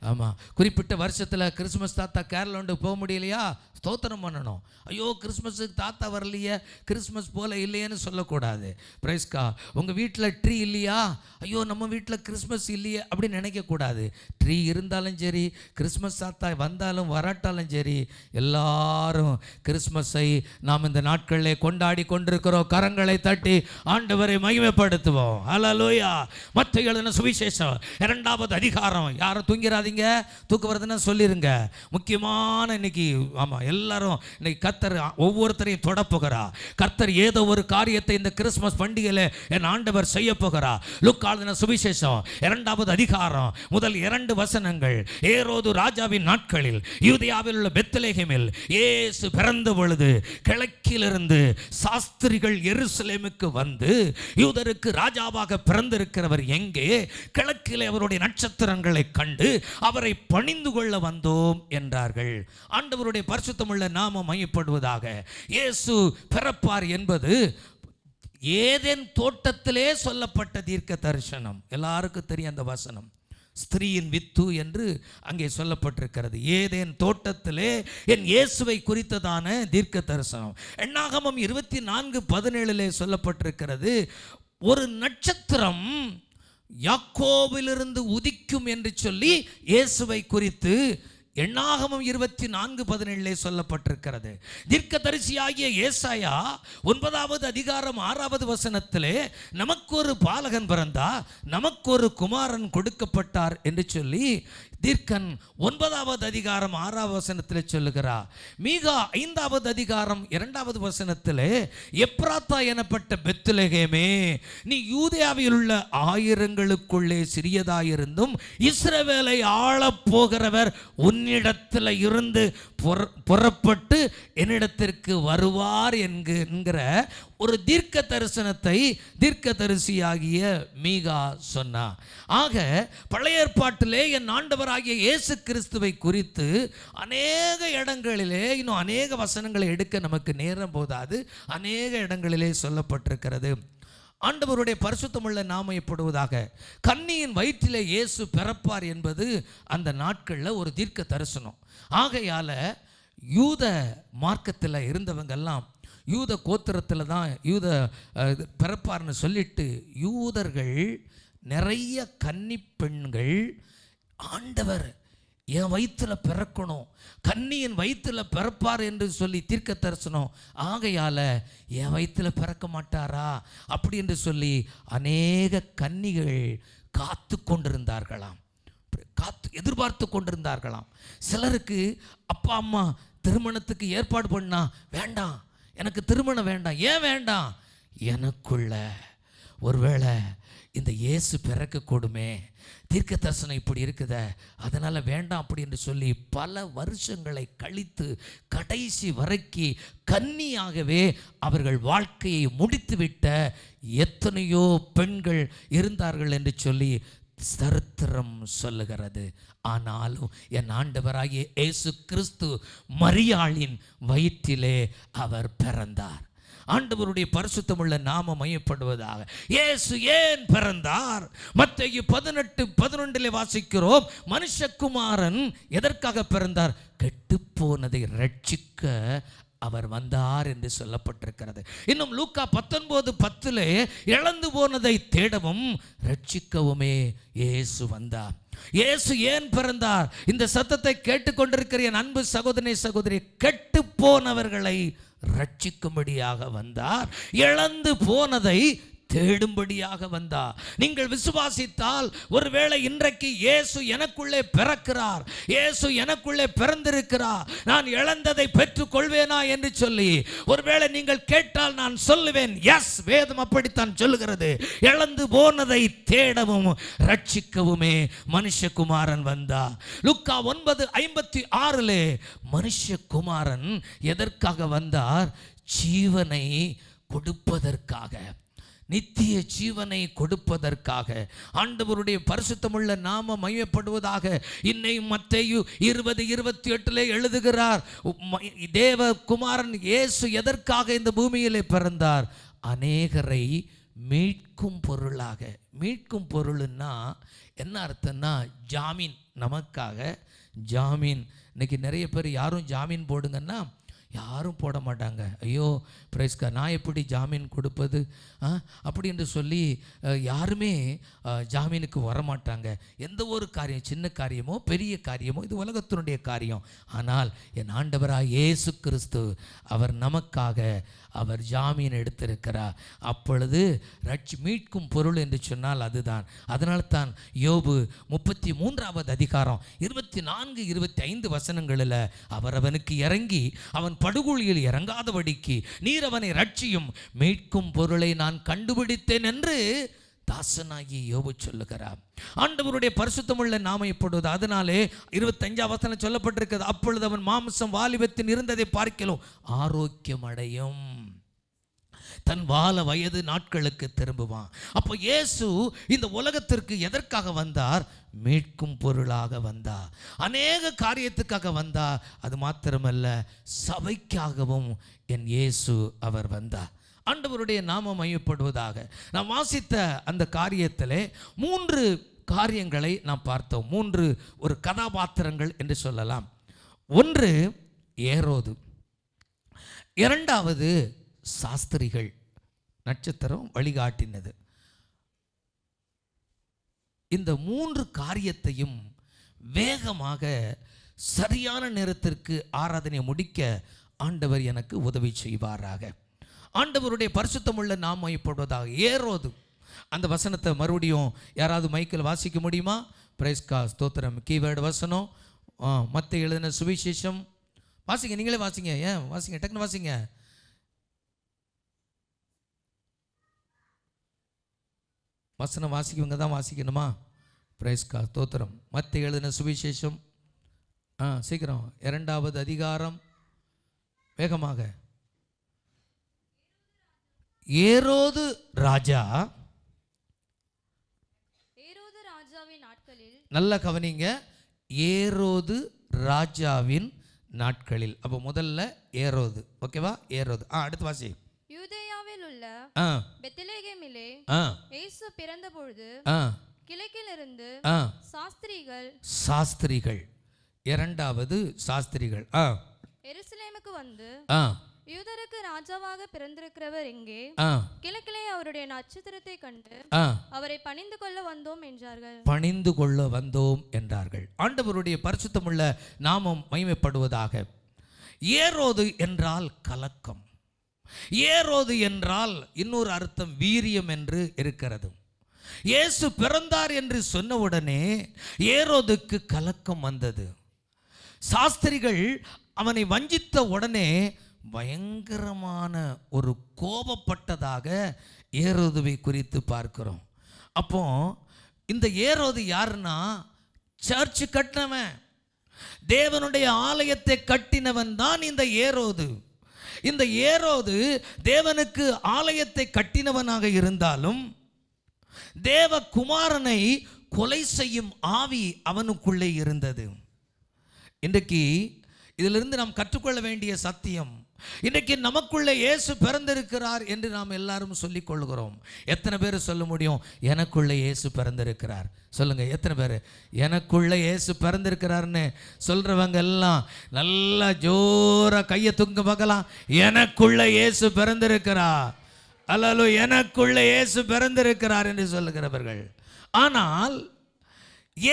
ஆமாம். குறிப்பிட்ட வருஷத்தில் கிறிஸ்மஸ் தாத்தா கேரளாண்டு போக முடியலையா, ஸ்தோத்திரம் பண்ணணும். ஐயோ கிறிஸ்மஸுக்கு தாத்தா வரலையே, கிறிஸ்மஸ் போல் இல்லையேன்னு சொல்லக்கூடாது. பிரைஸ்கா. உங்கள் வீட்டில் ட்ரீ இல்லையா, ஐயோ நம்ம வீட்டில் கிறிஸ்மஸ் இல்லையே அப்படின்னு நினைக்கக்கூடாது. ட்ரீ இருந்தாலும் சரி, கிறிஸ்மஸ் தாத்தா வந்தாலும் வராட்டாலும் சரி, எல்லாரும் கிறிஸ்மஸை நாம் இந்த நாட்களில் கொண்டாடி கொண்டிருக்கிறோம். கரங்களை தட்டி ஆண்டவரை மகிமைப்படுத்துவோம். அல்லேலூயா. மத்தேயு எழுதின சுவிசேஷம் 2வது அதிகாரம். யாரும் தூங்கிறாதீங்க, தூக்க வருதுன்னா சொல்லிருங்க. முக்கியமான இன்னைக்கு, ஆமாம், எல்லாரும் இன்னைக்கு கர்த்தர் ஒவ்வொருத்தரையும் தொடப்போகிறா. கர்த்தர் ஏதோ ஒரு காரியத்தை இந்த கிறிஸ்மஸ் பண்டிகையில் என் ஆண்டவர் செய்ய போகிறா. லூக்கா எழுதின சுவிசேஷம் 2வது அதிகாரம் முதல் 2 வசனங்கள். ஏரோது ராஜாவின் நாட்களில் யூதேயாவில் உள்ள பெத்லெகேமில் இயேசு பிறந்த பொழுது கிழக்கிலிருந்து சாஸ்திரிகள் எருசலேமுக்கு வந்து, யூதருக்கு ராஜாவாக பிறந்திருக்கிறவர் எங்கே, கிழக்கிலே அவருடைய நட்சத்திரங்களை கண்டு அவரை பணிந்து கொள்ள வந்தோம் என்றார்கள். ஆண்டவருடைய பரிசுத்தமுள்ள நாமம் மையப்படுவதாக. இயேசு பிறப்பார் என்பது ஏதேன் தோட்டத்திலே சொல்லப்பட்ட தீர்க்க தரிசனம். எல்லாருக்கும் தெரியும் அந்த வசனம். ஸ்திரீயின் வித்து என்று அங்கே சொல்லப்பட்டிருக்கிறது. ஏதேன் தோட்டத்திலே என் இயேசுவை குறித்ததான தீர்க்க தரிசனம். என்னாகமம் 24:17 சொல்லப்பட்டிருக்கிறது, ஒரு நட்சத்திரம் யாக்கோபிலிருந்து உதிக்கும் என்று சொல்லி இயேசுவை குறித்து என்னாகமம் 24:17 சொல்லப்பட்டிருக்கிறது. தீர்க்கதரிசியாகிய ஏசாயா 9வது அதிகாரம் 6வது வசனத்திலே நமக்கு ஒரு பாலகன் பிறந்தா, நமக்கு ஒரு குமாரன் கொடுக்கப்பட்டார் என்று சொல்லி தீர்க்கன் 9வது அதிகாரம் 6வது வசனத்தில் சொல்லுகிறார். மீகா 5வது அதிகாரம் 2வது வசனத்தில், எப்ராத்தா எனப்பட்ட பெத்லகேமே, நீ யூதேயாவில் உள்ள ஆயிரங்களுக்குள்ளே சிறியதாயிருந்தும் இஸ்ரவேலை ஆளப் போகிறவர் உன்னிடத்தில் இருந்து புறப்பட்டு என்னிடத்திற்கு வருவார் என்கிற ஒரு தீர்க்க தரிசனத்தை தீர்க்கதரிசியாகிய மீகா சொன்னார். ஆக பழைய ஏற்பாட்டிலே என் ஆண்டவராகிய இயேசு கிறிஸ்துவை குறித்து அநேக இடங்களிலே, இன்னும் அநேக வசனங்களை எடுக்க நமக்கு நேரம் போதாது, அநேக இடங்களிலே சொல்லப்பட்டிருக்கிறது. ஆண்டவருடைய பரிசுத்தமுள்ள நாமப்படுவதாக. கன்னியின் வயிற்றிலே இயேசு பிறப்பார் என்பது அந்த நாட்களில் ஒரு தீர்க்க தரிசனம். ஆகையால் யூத மார்க்கத்தில் இருந்தவங்கெல்லாம் யூத கோத்திரத்தில் தான் யூத பிறப்பார்னு சொல்லிட்டு யூதர்கள் நிறைய கன்னி பெண்கள் ஆண்டவர் என் வயிற்றில் பிறக்கணும், கன்னியின் வயிற்றில் பிறப்பார் என்று சொல்லி தீர்க்க தரிசனம். ஆகையால் என் வயிற்றில் பிறக்க மாட்டாரா அப்படி என்று சொல்லி அநேக கன்னிகள் காத்து கொண்டிருந்தார்களாம், எதிர்பார்த்து கொண்டிருந்தார்களாம். சிலருக்கு அப்பா அம்மா திருமணத்துக்கு ஏற்பாடு பண்ணா, வேண்டாம் எனக்கு திருமணம் வேண்டாம். ஏன் வேண்டாம்? எனக்குள்ள ஒருவேளை இந்த இயேசு பிறக்கக்கூடுமே, தீர்க்க தரிசனம் இப்படி இருக்குத, அதனால் வேண்டாம் அப்படி என்று சொல்லி பல வருஷங்களை கழித்து கடைசி வரைக்கு கன்னியாகவே அவர்கள் வாழ்க்கையை முடித்துவிட்ட எத்தனையோ பெண்கள் இருந்தார்கள் என்று சொல்லி சரித்திரம் சொல்லுகிறது. ஆனாலும் என் ஆண்டவராகிய இயேசு கிறிஸ்து மரியாளின் வயிற்றிலே அவர் பிறந்தார். ஆண்டவருடைய பரிசுத்தமுள்ள நாம மையப்படுவதாக. இயேசு ஏன் பிறந்தார்? மத்தேயு 18:11 வாசிக்கிறோம், மனுஷகுமாரன் எதற்காக பிறந்தார்? கெட்டுப்போனதை ரட்சிக்க அவர் வந்தார் என்று சொல்லப்பட்டிருக்கிறது. இன்னும் லூக்கா 19:10 இழந்து போனதை தேடவும் ரட்சிக்கவுமே இயேசு வந்தார். இயேசு ஏன் பிறந்தார்? இந்த சத்தத்தை கேட்டுக்கொண்டிருக்கிற என் அன்பு சகோதரனே சகோதரி, கெட்டு போனவர்களை ரட்சிக்கும்படியாக வந்தார், இழந்து போனதை தேடும்படியாக வந்தார். நீங்கள் விசுவாசித்தால் ஒருவேளை இன்றைக்கு இயேசு எனக்குள்ளே பிறக்கிறார், இயேசு எனக்குள்ளே பிறந்திருக்கிறார், நான் இழந்ததை பெற்றுக் கொள்வேனா என்று சொல்லி ஒருவேளை நீங்கள் கேட்டால் நான் சொல்லுவேன், எஸ், வேதம் அப்படித்தான் சொல்லுகிறது. இழந்து போனதை தேடவும் ரட்சிக்கவுமே மனுஷகுமாரன் வந்தார். லூக்கா 9:56 மனுஷகுமாரன் எதற்காக வந்தார்? ஜீவனை கொடுப்பதற்காக, நித்திய ஜீவனை கொடுப்பதற்காக. ஆண்டவருடைய பரிசுத்தமுள்ள நாம மையப்படுவதாக. இன்னையும் மத்தேயு 20:28 எழுதுகிறார், தேவகுமாரன் இயேசு எதற்காக இந்த பூமியிலே பிறந்தார்? அநேகரை மீட்கும் பொருளாக. மீட்கும் பொருள்னா என்ன அர்த்தம்னா ஜாமீன், நமக்காக ஜாமீன். இன்னைக்கு நிறைய பேர் யாரும் ஜாமீன் போடுங்கன்னா யாரும் போட மாட்டாங்க. ஐயோ பிரைஸ்கா, நான் எப்படி ஜாமீன் கொடுப்பது அப்படி என்று சொல்லி யாருமே ஜாமீனுக்கு வரமாட்டாங்க. எந்த ஒரு காரியம், சின்ன காரியமோ பெரிய காரியமோ, இது உலகத்தினுடைய காரியம். ஆனால் என் ஆண்டவராக இயேசு கிறிஸ்து அவர் நமக்காக அவர் ஜாமீன் எடுத்திருக்கிறார். அப்பொழுது மீட்கும் பொருள் என்று சொன்னால் அதுதான். அதனால தான் யோபு 33வது அதிகாரம் 24-25 வசனங்களில் அவர் அவனுக்கு இறங்கி அவன் படுகொலியில் இறங்காதபடிக்கு நீர் அவனை ரட்சியும், மீட்கும் பொருளை நான் கண்டுபிடித்தேன் என்று தாசனாகி யோபு சொல்லுகிறார். ஆண்டவருடைய பரிசுத்தமுள்ள நாம இப்பொழுது, அதனாலே 25 வசனம் சொல்லப்பட்டிருக்கிறது, அப்பொழுது அவன் மாம்சம் வாலிபத்தில் இருந்ததை பார்க்கலாம் ஆரோக்கியம் அடையும், தன் வால வயது நாட்களுக்கு திரும்புவான். அப்போ இயேசு இந்த உலகத்திற்கு எதற்காக வந்தார்? மீட்கும் பொருளாக வந்தார். அநேக காரியத்துக்காக வந்தார். அது மாத்திரமல்ல, சபைக்காகவும் என் இயேசு அவர் வந்தார். ஆண்டவருடைய நாமம் மையப்படுவதாக. நாம் வாசித்த அந்த காரியத்திலே 3 காரியங்களை நாம் பார்த்தோம். 3 ஒரு கதாபாத்திரங்கள் என்று சொல்லலாம். ஒன்று ஏரோது, இரண்டாவது சாஸ்திரிகள், நட்சத்திரம் வழிகாட்டினது. இந்த 3 காரியத்தையும் வேகமாக சரியான நேரத்திற்கு ஆராதனை முடிக்க ஆண்டவர் எனக்கு உதவி செய்வாராக. ஆண்டவருடைய பரிசுத்தமுள்ள நாமம் மையப்படுவதாக. ஏரோது, அந்த வசனத்தை மறுபடியும் யாராவது மைக்கில் வாசிக்க முடியுமா? பிரைஸ் கா ஸ்தோத்திரம். கீவேர்டு வசனம் மத்தேயு எழுதின சுவிசேஷம். வாசிங்க, நீங்களே வாசிங்க. ஏன் வாசிங்க, டக்குன்னு வாசிங்க. வசனம் வாசிக்கவங்க தான் வாசிக்கணுமா? பிரைஸ் கா ஸ்தோத்திரம். மத்தேயு எழுதின சுவிசேஷம் சீக்கிரம் 2வது அதிகாரம் வேகமாக. ஏரோது ராஜாவின் நாட்களில், நல்ல கவனிங்க, ஏரோது ராஜாவின் நாட்களில். அப்போ முதல்ல ஏரோது, ஓகேவா? ஏரோது. அடுத்து வாசி. யூதேயாவில் உள்ள பெத்லகேமிலே இயேசு பிறந்த பொழுது கிழக்கிலிருந்து சாஸ்திரிகள் 2வது சாஸ்திரிகள் எருசலேமுக்கு வந்து யூதருக்கு ராஜாவாக பிறந்திருக்கிறவர் எங்கே? கிழக்கிலே அவருடைய நட்சத்திரத்தை கண்டு அவரை பணிந்து கொள்ள வந்தோம் என்றார்கள். பணிந்து கொள்ள வந்தோம் என்றார்கள். ஆண்டவருடைய பரிசுத்தமுள்ள நாமம் மகிமைப்படுவதாக. ஏரோது என்றால் கலக்கம். ஏரோது என்றால் இன்னொரு அர்த்தம் வீரியம் என்று இருக்கிறது. இயேசு பிறந்தார் என்று சொன்னவுடனே ஏரோதுக்கு கலக்கம் வந்தது. சாஸ்திரிகள் அவனை வஞ்சித்த உடனே பயங்கரமான ஒரு கோபப்பட்டதாக ஏரோதுவை குறித்து பார்க்கிறோம். அப்போ இந்த ஏரோது யாருன்னா, சர்ச் கட்டினவன், தேவனுடைய ஆலயத்தை கட்டினவன் தான் இந்த ஏரோது. இந்த ஏரோது தேவனுக்கு ஆலயத்தை கட்டினவனாக இருந்தாலும் தேவகுமாரனை கொலை செய்யும் ஆவி அவனுக்குள்ளே இருந்தது. இன்றைக்கு இதிலிருந்து நாம் கற்றுக்கொள்ள வேண்டிய சத்தியம், இன்றைக்கு நமக்குள்ளே இயேசு பிறந்திருக்கிறார் என்று நாம் எல்லாரும் சொல்லிக் கொள்கிறோம். எத்தனை பேர் சொல்ல முடியும் எனக்குள்ளே இயேசு பிறந்திருக்கிறார்? சொல்லுங்க, எத்தனை பேர் எனக்குள்ளே இயேசு பிறந்திருக்கிறார்னு சொல்றவங்க எல்லாம் நல்லா ஜோரா கையை தூங்க பார்க்கலாம். எனக்குள்ளே இயேசு பிறந்திருக்கிறார், அல்ல எனக்குள்ளே இயேசு பிறந்திருக்கிறார் என்று சொல்லுகிறவர்கள். ஆனால்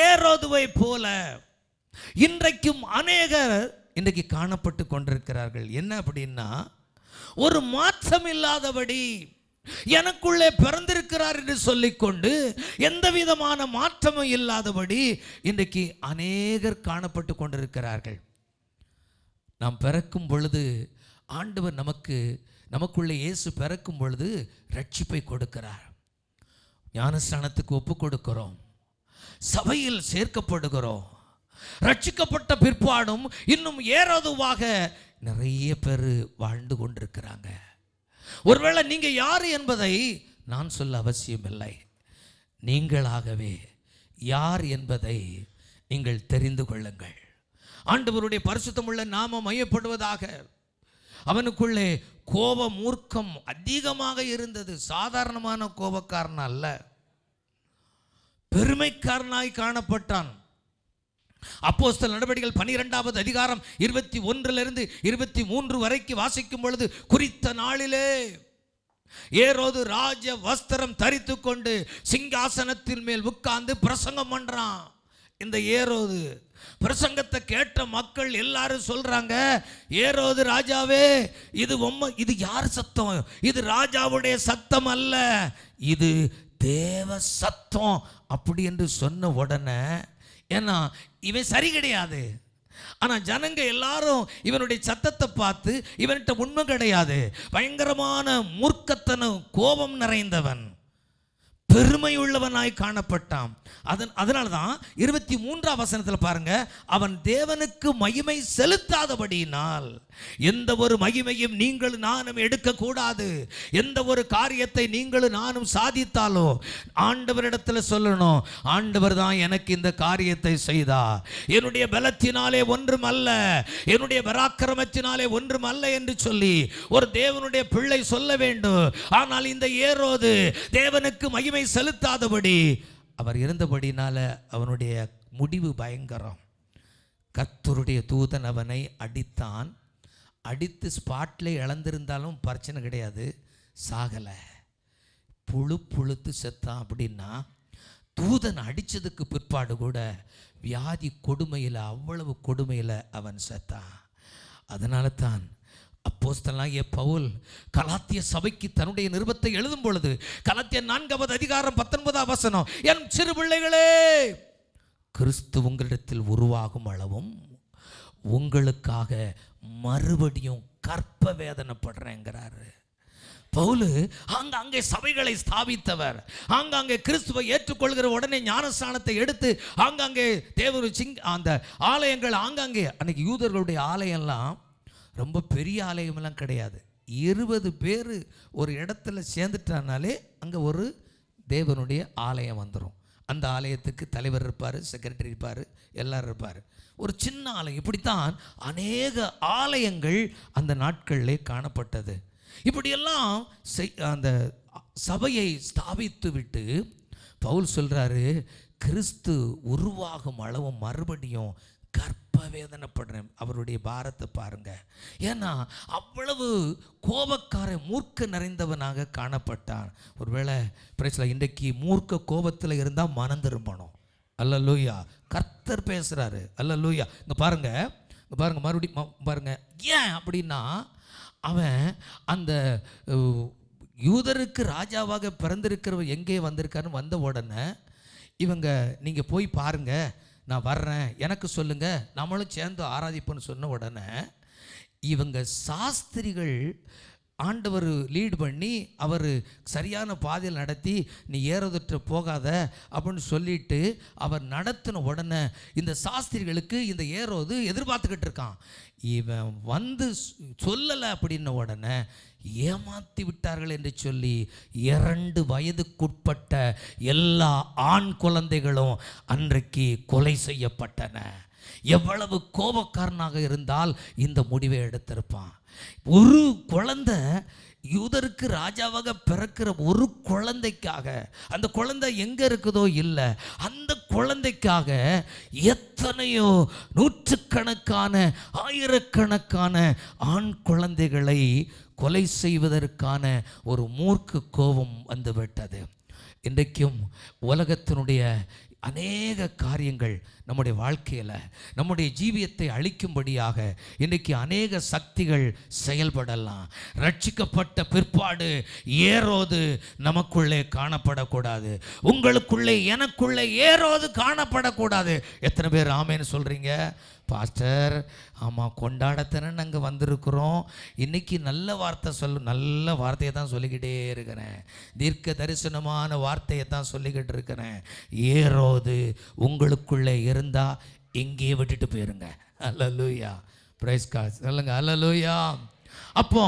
ஏரோதுவை போல இன்றைக்கும் அநேகர் இன்றைக்கு காணப்பட்டு கொண்டிருக்கிறார்கள். என்ன அப்படின்னா, ஒரு மாற்றம் இல்லாதபடி எனக்குள்ளே பிறந்திருக்கிறார் என்று சொல்லிக்கொண்டு எந்த விதமான மாற்றமும் இல்லாதபடி இன்றைக்கு அநேகர் காணப்பட்டு கொண்டிருக்கிறார்கள். நாம் பிறக்கும் பொழுது ஆண்டவர் நமக்குள்ளே இயேசு பிறக்கும் பொழுது ரட்சிப்பை கொடுக்கிறார். ஞானஸ்நானத்துக்கு ஒப்பு கொடுக்கிறோம், சபையில் சேர்க்கப்படுகிறோம். ரட்சிக்கப்பட்ட பிற்பாடும் இன்னும் ஏரோதுவாக நிறைய பேர் வாழ்ந்து கொண்டிருக்கிறாங்க. ஒருவேளை நீங்க யார் என்பதை நான் சொல்ல அவசியமில்லை. நீங்களாகவே யார் என்பதை நீங்கள் தெரிந்து கொள்ளுங்கள். ஆண்டவருடைய பரிசுத்தமுள்ள நாமம் மையப்படுவதாக. அவனுக்குள்ளே கோப மூர்க்கம் அதிகமாக இருந்தது. சாதாரணமான கோபக்காரன் அல்ல, பெருமைக்காரனாய் காணப்பட்டான். அப்போஸ்தலர் நடவடிக்கைகள் 12வது அதிகாரம் 21 23 வரைக்கும் வாசிக்கும் பொழுது, குறித்த நாளிலே ஏரோது ராஜ வஸ்திரம் தரித்து கொண்டு சிங்காசனத்தின் மேல் உட்கார்ந்து பிரசங்கம் பண்றான். இந்த ஏரோது பிரசங்கத்தை கேட்ட மக்கள் எல்லாரும் சொல்றாங்க, ஏரோது ராஜாவே, இது யார் சத்தம்? இது ராஜாவுடைய சத்தம் அல்ல, இது தேவ சத்தம் அப்படி என்று சொன்ன உடனே, ஏன்னா இவன் சரி கிடையாது, ஆனா ஜனங்க எல்லாரும் இவனுடைய சத்தத்தை பார்த்து இவன்கிட்ட உண்மை கிடையாது, பயங்கரமான மூர்க்கத்தனம், கோபம் நிறைந்தவன், பெருமை உள்ளவனாய் காணப்பட்டான். அதனால தான் 23ஆம் வசனத்தில் பாருங்க, அவன் தேவனுக்கு மகிமை செலுத்தாதபடியினால் எந்த ஒரு மகிமையும் நீங்களும் நானும் எடுக்கக்கூடாது. எந்த ஒரு காரியத்தை நீங்களும் நானும் சாதித்தாலோ ஆண்டவரிடத்தில் சொல்லணும், ஆண்டவர் தான் எனக்கு இந்த காரியத்தை செய்தார், என்னுடைய பலத்தினாலே ஒன்றும் அல்ல, என்னுடைய பராக்கிரமத்தினாலே ஒன்றும் அல்ல என்று சொல்லி ஒரு தேவனுடைய பிள்ளை சொல்ல வேண்டும். ஆனால் இந்த ஏரோது தேவனுக்கு மகிமை செலுத்தாதபடி அவர் இருந்தபடினால அவனுடைய முடிவு பயங்கரம். கர்த்தருடைய தூதன் அவனை அடித்தான். அடித்து ஸ்பாட்ல இழந்திருந்தாலும் பிரச்சனை கிடையாது, சாகலை, புழுத்து செத்தான். அப்படின்னா தூதன் அடித்ததுக்கு பிற்பாடு கூட வியாதி கொடுமையில், அவ்வளவு கொடுமையில் அவன் செத்தான். அதனால தான் அப்போஸ்தலனாகிய பவுல் கலாத்திய சபைக்கு தன்னுடைய நிருபத்தை எழுதும் பொழுது, கலாத்திய 4வது அதிகாரம் 19ஆம் வசனம், என் சிறு பிள்ளைகளே கிறிஸ்து உங்களிடத்தில் உருவாகும் அளவும் உங்களுக்காக மறுபடியும் கற்ப வேதனைப்படுறேங்கிறாரு பவுல். அங்கே சபைகளை ஸ்தாபித்தவர், ஆங்காங்கே கிறிஸ்துவை ஏற்றுக்கொள்கிற உடனே ஞானஸ்நானத்தை எடுத்து ஆங்காங்கே தேவரு அந்த ஆலயங்கள் ஆங்காங்கே, அன்னைக்கு யூதர்களுடைய ஆலயம்லாம் ரொம்ப பெரிய ஆலயமெல்லாம் கிடையாது. 20 பேர் ஒரு இடத்துல சேர்ந்துட்டானாலே அங்கே ஒரு தேவனுடைய ஆலயம் வந்துடும். அந்த ஆலயத்துக்கு தலைவர் இருப்பார், செக்ரட்டரி இருப்பார், எல்லாரும் இருப்பார். ஒரு சின்ன ஆலயம். இப்படித்தான் அநேக ஆலயங்கள் அந்த நாட்களிலே காணப்பட்டது. இப்படியெல்லாம் அந்த சபையை ஸ்தாபித்து விட்டு பவுல் சொல்கிறாரு, கிறிஸ்து உருவாகும் அளவு மறுபடியும் கற்ப வேதனைப்படுறேன். அவருடைய பாரத்தை பாருங்க. ஏன்னா அவ்வளவு கோபக்கார மூர்க்க நிறைந்தவனாக காணப்பட்டான். ஒருவேளை பிரச்சனை இன்றைக்கு மூர்க்க கோபத்தில் இருந்தால் மனம் திரும்பணும். அல்லேலூயா. கர்த்தர் பேசுகிறாரு. அல்லேலூயா. இங்கே பாருங்க, இங்கே பாருங்க, மறுபடியும் பாருங்க. ஏன் அப்படின்னா அவன் அந்த யூதருக்கு ராஜாவாக பிறந்திருக்கிறவர் எங்கே வந்திருக்காருன்னு வந்த உடனே இவங்க நீங்கள் போய் பாருங்க, நான் வர்றேன், எனக்கு சொல்லுங்க, நம்மளும் சேர்ந்து ஆராதிப்போன்னு சொன்ன உடனே இவங்க சாஸ்திரிகள் ஆண்டவர் லீடு பண்ணி அவர் சரியான பாதையில் நடத்தி நீ ஏரோதுட்ட போகாத அப்படின்னு சொல்லிட்டு அவர் நடத்தின உடனே இந்த சாஸ்திரிகளுக்கு இந்த ஏரோது எதிர்பார்த்துக்கிட்டு இருக்கான். இவன் வந்து சொல்லலை அப்படின்ன உடனே ஏமாற்றி விட்டார்கள் என்று சொல்லி 2 வயதுக்குட்பட்ட எல்லா ஆண் குழந்தைகளும் அன்றைக்கு கொலை செய்யப்பட்டன. எவ்வளவு கோபக்காரனாக இருந்தால் இந்த முடிவை எடுத்திருப்பான். ஒரு குழந்தை, யூதருக்கு ராஜாவாக பிறக்கிற ஒரு குழந்தைக்காக, அந்த குழந்தை எங்கே இருக்குதோ இல்லை, அந்த குழந்தைக்காக எத்தனையோ நூற்றுக்கணக்கான ஆயிரக்கணக்கான ஆண் குழந்தைகளை கொலை செய்வதற்கான ஒரு மூர்க்க கோபம் வந்துவிட்டது. இன்றைக்கும் உலகத்தினுடைய அநேக காரியங்கள் நம்முடைய வாழ்க்கையில் நம்முடைய ஜீவியத்தை அழிக்கும்படியாக இன்றைக்கி அநேக சக்திகள் செயல்படலாம். ரட்சிக்கப்பட்ட பிற்பாடு ஏரோது நமக்குள்ளே காணப்படக்கூடாது. உங்களுக்குள்ளே, எனக்குள்ளே ஏரோது காணப்படக்கூடாது. எத்தனை பேர் ஆமேன்னு சொல்கிறீங்க? பாஸ்டர், ஆமாம், கொண்டாடத்தானே நாங்கள் வந்திருக்கிறோம். இன்றைக்கி நல்ல வார்த்தை நல்ல வார்த்தையை தான் சொல்லிக்கிட்டே இருக்கிறேன். தீர்க்க தரிசனமான வார்த்தையை தான் சொல்லிக்கிட்டு இருக்கிறேன். ஏரோது உங்களுக்குள்ளே இருந்தால் எங்கேயே விட்டுட்டு போயிருங்க. அல்லேலூயா. Praise God. சொல்லுங்க அல்லேலூயா. அப்போ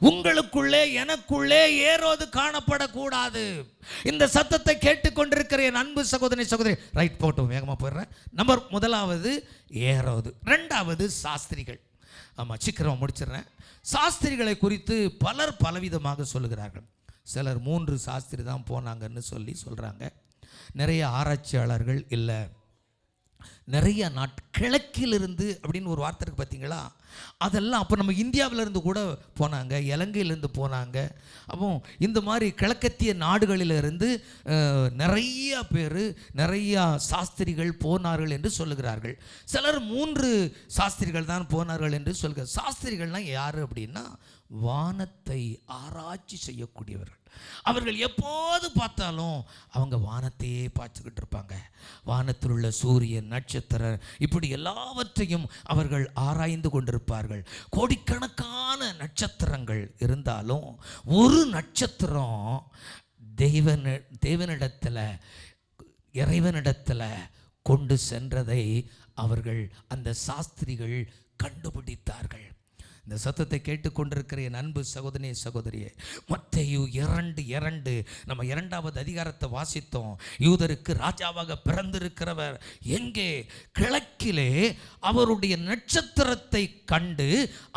உங்களுக்குள்ளே, எனக்குள்ளே ஏரோது காணப்படக்கூடாது. இந்த சத்தத்தை கேட்டுக்கொண்டிருக்கிற என் அன்பு சகோதரி ரைட், போட்டோம், வேகமாக போயிடுறேன். நம்பர் 1 ஏரோது, 2 சாஸ்திரிகள். ஆமாம், சீக்கிரம் முடிச்சிடுறேன். சாஸ்திரிகளை குறித்து பலர் பலவிதமாக சொல்லுகிறார்கள். சிலர் 3 சாஸ்திரி தான் போனாங்கன்னு சொல்கிறாங்க. நிறைய ஆராய்ச்சியாளர்கள் இல்லை, நிறைய கிழக்கிலிருந்து அப்படின்னு ஒரு வார்த்தை இருக்குது பார்த்தீங்களா, அதெல்லாம் அப்போ நம்ம இந்தியாவிலேருந்து கூட போனாங்க, இலங்கையிலேருந்து போனாங்க. அப்போ இந்த மாதிரி கிழக்கத்திய நாடுகளிலிருந்து நிறையா பேர், நிறையா சாஸ்திரிகள் போனார்கள் என்று சொல்லுகிறார்கள். சிலர் 3 சாஸ்திரிகள் தான் போனார்கள் என்று சொல்கிறார். சாஸ்திரிகள்னால் யார் அப்படின்னா வானத்தை ஆராய்ச்சி செய்யக்கூடியவர்கள். அவர்கள் எப்போது பார்த்தாலும் அவங்க வானத்தையே பார்த்துக்கிட்டு இருப்பாங்க. வானத்தில் உள்ள சூரியன், நட்சத்திரம், இப்படி எல்லாவற்றையும் அவர்கள் ஆராய்ந்து கொண்டிருப்பார்கள். கோடிக்கணக்கான நட்சத்திரங்கள் இருந்தாலும் ஒரு நட்சத்திரம் தேவனிடத்தில், இறைவனிடத்தில் கொண்டு சென்றதை அவர்கள், அந்த சாஸ்திரிகள் கண்டுபிடித்தார்கள். இந்த சத்தத்தை கேட்டுக்கொண்டிருக்கிற என் அன்பு சகோதரியே, மத்தேயு 2:2 நம்ம 2வது அதிகாரத்தை வாசித்தோம். யூதருக்கு ராஜாவாக பிறந்திருக்கிறவர் எங்கே? கிழக்கிலே அவருடைய நட்சத்திரத்தை கண்டு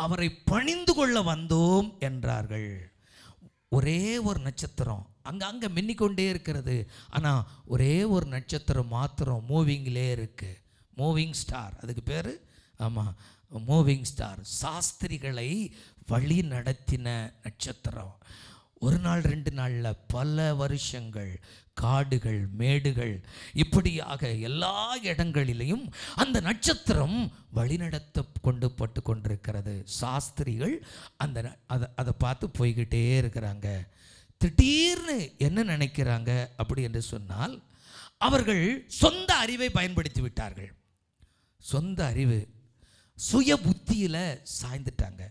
அவரை பணிந்து கொள்ள வந்தோம் என்றார்கள். ஒரே ஒரு நட்சத்திரம் அங்கே மின்னிக்கொண்டே இருக்கிறது. ஆனால் ஒரே ஒரு நட்சத்திரம் மாத்திரம் மூவிங்கிலே இருக்குது. மூவிங் ஸ்டார், அதுக்கு பேர். ஆமாம், மூவிங் ஸ்டார். சாஸ்திரிகளை வழி நடத்தின நட்சத்திரம். 1 நாள் 2 நாளில் பல வருஷங்கள் காடுகள், மேடுகள், இப்படியாக எல்லா இடங்களிலையும் அந்த நட்சத்திரம் வழிநடத்த பட்டு கொண்டிருக்கிறது. சாஸ்திரிகள் அதை பார்த்து போய்கிட்டே இருக்கிறாங்க. திடீர்னு என்ன நினைக்கிறாங்க அப்படி என்று சொன்னால், அவர்கள் சொந்த அறிவை பயன்படுத்தி விட்டார்கள். சொந்த அறிவு, சுய புத்தியில் சாய்ந்துட்டாங்க.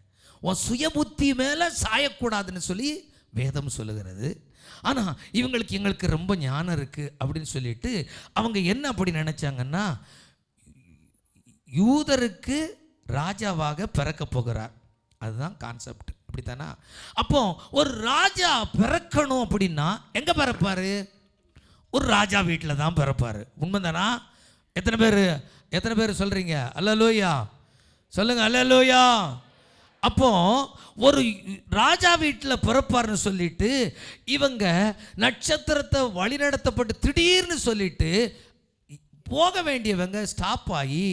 உன் சுய புத்தி மேலே சாயக்கூடாதுன்னு சொல்லி வேதம் சொல்லுகிறது. ஆனால் எங்களுக்கு ரொம்ப ஞானம் இருக்குது அப்படின்னு சொல்லிட்டு அவங்க என்ன அப்படி நினச்சாங்கன்னா, யூதருக்கு ராஜாவாக பிறக்க போகிறார், அதுதான் கான்செப்ட், அப்படித்தானா? அப்போ ஒரு ராஜா பிறக்கணும் அப்படின்னா எங்கே பிறப்பார்? ஒரு ராஜா வீட்டில் தான் பிறப்பார். உண்மைதானா? எத்தனை பேர் சொல்கிறீங்க அல்லேலூயா? சொல்லுங்க அல்லேலூயா. அப்போ ஒரு ராஜா வீட்டில் பிறப்பார்னு சொல்லிட்டு இவங்க நட்சத்திரத்தை வழிநடத்தப்பட்டு திடீர்னு சொல்லிட்டு போக வேண்டியவங்க ஸ்டாப் ஆகி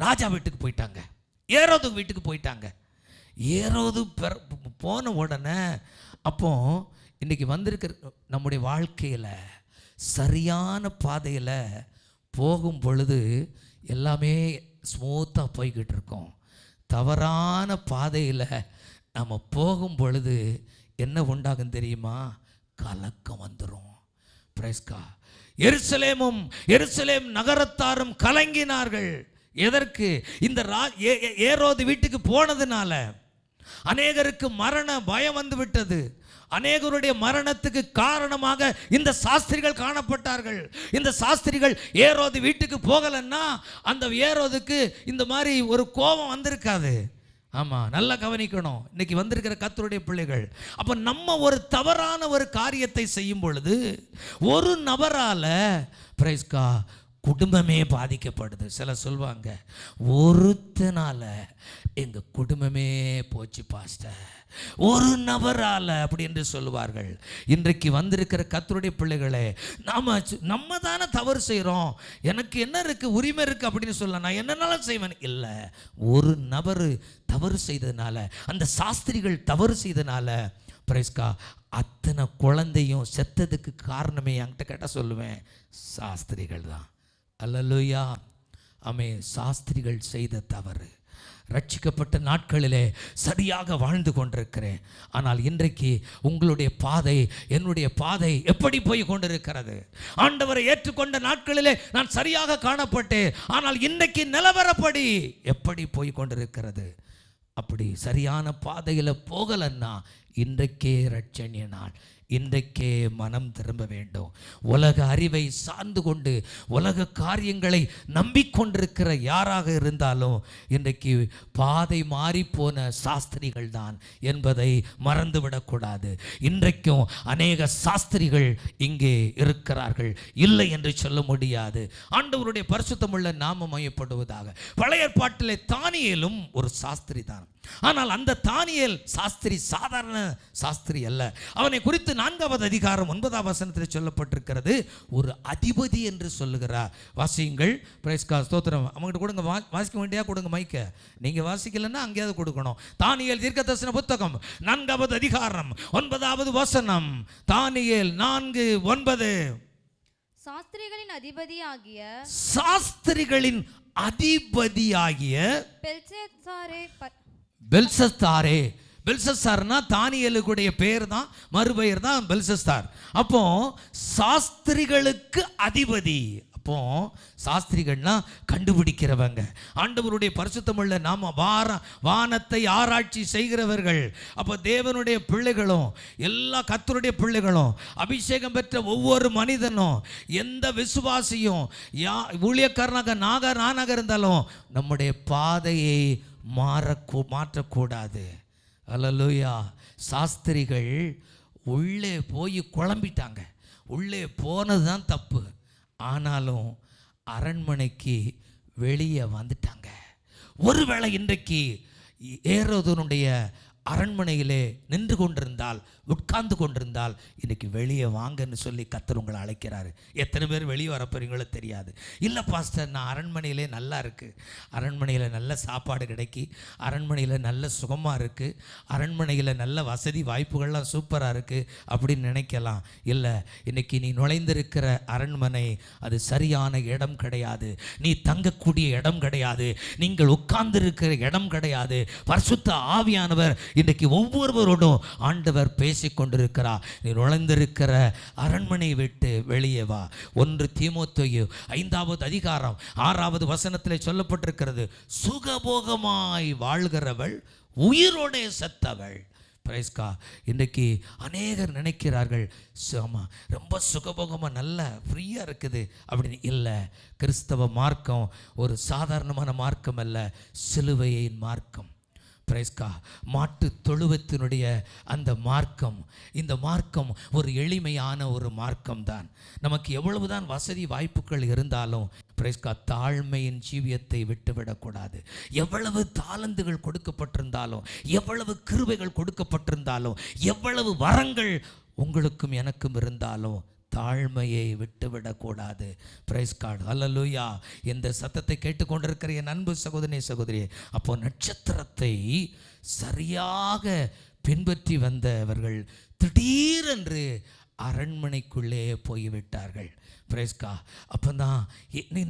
ராஜா வீட்டுக்கு போயிட்டாங்க, ஏரோது வீட்டுக்கு போயிட்டாங்க. ஏரோது போன உடனே அப்போ இன்னைக்கு வந்திருக்கிற நம்முடைய வாழ்க்கையில் சரியான பாதையில் போகும் பொழுது எல்லாமே ஸ்மூத்தாக போய்கிட்டு இருக்கோம். தவறான பாதையில் நம்ம போகும் பொழுது என்ன உண்டாகும் தெரியுமா? கலக்கம் வந்துடும். பிரைஸ்கா. எருசலேம் நகரத்தாரும் கலங்கினார்கள். எதற்கு? இந்த ஏரோது வீட்டுக்கு போனதுனால அநேகருக்கு மரண பயம் வந்து விட்டது. அநேகருடைய மரணத்துக்கு காரணமாக இந்த சாஸ்திரிகள் காணப்பட்டார்கள். இந்த சாஸ்திரிகள் ஏரோது வீட்டுக்கு போகலன்னா அந்த ஏரோதுக்கு இந்த மாதிரி ஒரு கோபம் வந்திருக்காது. ஆமாம், நல்லா கவனிக்கணும். இன்னைக்கு வந்திருக்கிற கர்த்தருடைய பிள்ளைகள், அப்போ நம்ம ஒரு தவறான ஒரு காரியத்தை செய்யும் பொழுது ஒரு நபரால் பிரைஸ்கா குடும்பமே பாதிக்கப்படுது. சில சொல்வாங்க, ஒருத்தனால எங்கள் குடும்பமே போச்சு பாஸ்டர், ஒரு நபரால் அப்படி என்று சொல்லுவார்கள். இன்றைக்கு வந்திருக்கிற கர்த்தருடைய பிள்ளைகளே, நம்ம தானே தவறு செய்கிறோம், எனக்கு என்ன இருக்குது, உரிமை இருக்குது அப்படின்னு சொல்ல நான் என்னன்னாலும் செய்வேன். இல்லை, ஒரு நபர் தவறு செய்ததுனால, அந்த சாஸ்திரிகள் தவறு செய்ததுனால பிரைஸ்கா அத்தனை குழந்தையும் செத்ததுக்கு காரணமே என்கிட்ட கேட்டால் சொல்லுவேன், சாஸ்திரிகள் தான். அல்லேலூயா. ஆமே, சாஸ்திரிகள் செய்த தவறு. ரட்சிக்கப்பட்ட நாட்களிலே சரியாக வாழ்ந்து கொண்டிருக்கிறேன். ஆனால் இன்றைக்கு உங்களுடைய பாதை, என்னுடைய பாதை எப்படி போய் கொண்டிருக்கிறது? ஆண்டவரை ஏற்றுக்கொண்ட நாட்களிலே நான் சரியாக காணப்பட்டேன். ஆனால் இன்றைக்கு நிலவரப்படி எப்படி போய் கொண்டிருக்கிறது? அப்படி சரியான பாதையில் போகலன்னா இன்றைக்கே ரட்சணிய நாள், இன்றைக்கே மனம் திரும்ப வேண்டும். உலக அறிவை சார்ந்து கொண்டு உலக காரியங்களை நம்பிக்கொண்டிருக்கிற யாராக இருந்தாலும் இன்றைக்கு பாதை மாறிப்போன சாஸ்திரிகள் தான் என்பதை மறந்துவிடக்கூடாது. இன்றைக்கும் அநேக சாஸ்திரிகள் இங்கே இருக்கிறார்கள், இல்லை என்று சொல்ல முடியாது. ஆண்டவருடைய பரிசுத்தமுள்ள நாமம் மையப்படுவதாக. பழைய ஏற்பாட்டிலே தானியேலும் ஒரு சாஸ்திரி தான். ஆனால் அந்த தானியேல் சாஸ்திரி சாதாரண சாஸ்திரி அல்ல. அவனை குறித்து 4வது அதிகாரம் 9ஆம் வசனத்தில் சொல்லப்பட்டிருக்கிறது, ஒரு அதிபதி என்று சொல்லுகிறார். வாசியுங்கள். பிரைஸ் காட், ஸ்தோத்திரம். அவங்ககிட்ட கொடுங்க, வாசிக்க வேண்டியா கொடுங்க மைக்க. நீங்கள் வாசிக்கலன்னா அங்கேயாவது கொடுக்கணும். தானியேல் தீர்க்கதரிசன புத்தகம் 4வது அதிகாரம் 9வது வசனம். தானியேல் 4:9.
சாஸ்திரிகளின் அதிபதியாகிய
பெல்சஸ்தாரே. பெல்சஸ்தார்னா தானியேலுடைய பேர் தான், மறுபெயர் தான் பெல்சஸ்தார். அப்போ சாஸ்திரிகளுக்கு அதிபதி. அப்போ சாஸ்திரிகள்னா கண்டுபிடிக்கிறவங்க, ஆண்டவருடைய பரிசுத்தமுள்ள நாம வானத்தை ஆராய்ச்சி செய்கிறவர்கள். அப்போ தேவனுடைய பிள்ளைகளும் எல்லா கர்த்தருடைய பிள்ளைகளும், அபிஷேகம் பெற்ற ஒவ்வொரு மனிதனும், எந்த விசுவாசியும், ஊழியக்காரனாக நானாக இருந்தாலும் நம்முடைய பாதையை மாற்றக்கூடாது. அல்லேலூயா. சாஸ்திரிகள் உள்ளே போய் குழம்பிட்டாங்க. உள்ளே போனது தான் தப்பு. ஆனாலும் அரண்மனைக்கு வெளியே வந்துட்டாங்க. ஒருவேளை இன்றைக்கு ஏரோதனுடைய அரண்மனையிலே நின்று கொண்டிருந்தால், உட்கார்ந்து கொண்டிருந்தால், இன்றைக்கி வெளியே வாங்கன்னு சொல்லி கர்த்தர் உங்களை அழைக்கிறாரு. எத்தனை பேர் வெளியே வரப்போறீங்களோ தெரியாது. இல்லை பாஸ்டர், நான் அரண்மனையிலே நல்லா இருக்குது, அரண்மனையில் நல்ல சாப்பாடு கிடைக்கி, அரண்மனையில் நல்ல சுகமாக இருக்குது, அரண்மனையில் நல்ல வசதி வாய்ப்புகள்லாம் சூப்பராக இருக்குது அப்படின்னு நினைக்கலாம். இல்லை, இன்றைக்கி நீ நுழைந்திருக்கிற அரண்மனை அது சரியான இடம் கிடையாது. நீ தங்கக்கூடிய இடம் கிடையாது. நீங்கள் உட்கார்ந்திருக்கிற இடம் கிடையாது. பரிசுத்த ஆவியானவர் இன்றைக்கு ஒவ்வொருவரோடும் ஆண்டவர் பேசி கொண்டிருக்கிறார். நீ நுழைந்திருக்கிற அரண்மனை விட்டு வெளியே வா. 1 தீமோத்தேயு 5வது அதிகாரம் 6வது வசனத்தில் சொல்லப்பட்டிருக்கிறது, சுகபோகமாய் வாழ்கிறவள் உயிரோடே செத்தவள். பிரைஸ்கா. இன்றைக்கி அநேகர் நினைக்கிறார்கள், ஆமாம் ரொம்ப சுகபோகமாக நல்லா ஃப்ரீயாக இருக்குது அப்படின்னு. இல்லை, கிறிஸ்தவ மார்க்கம் ஒரு சாதாரணமான மார்க்கம் அல்ல, சிலுவையின் மார்க்கம். பிரைஸ்கா. மாட்டு தொழுவத்தினுடைய அந்த மார்க்கம், இந்த மார்க்கம் ஒரு எளிமையான ஒரு மார்க்கம் தான். நமக்கு எவ்வளவுதான் வசதி வாய்ப்புகள் இருந்தாலும் பிரைஸ்கா, தாழ்மையின் ஜீவியத்தை விட்டுவிடக்கூடாது. எவ்வளவு தாளந்துகள் கொடுக்கப்பட்டிருந்தாலும், எவ்வளவு கிருபைகள் கொடுக்கப்பட்டிருந்தாலும், எவ்வளவு வரங்கள் உங்களுக்கும் எனக்கும் இருந்தாலும் தாழ்மையை விட்டுவிடக்கூடாது. Price God. ஹல்லேலூயா. இந்த சத்தத்தை கேட்டுக்கொண்டிருக்கிற என் அன்பு சகோதரனே சகோதரியே, அப்போ நட்சத்திரத்தை சரியாக பின்பற்றி வந்தவர்கள் திடீரென்று அரண்மனைக்குள்ளே போய்விட்டார்கள். பிரைஸ்கா. அப்போ தான்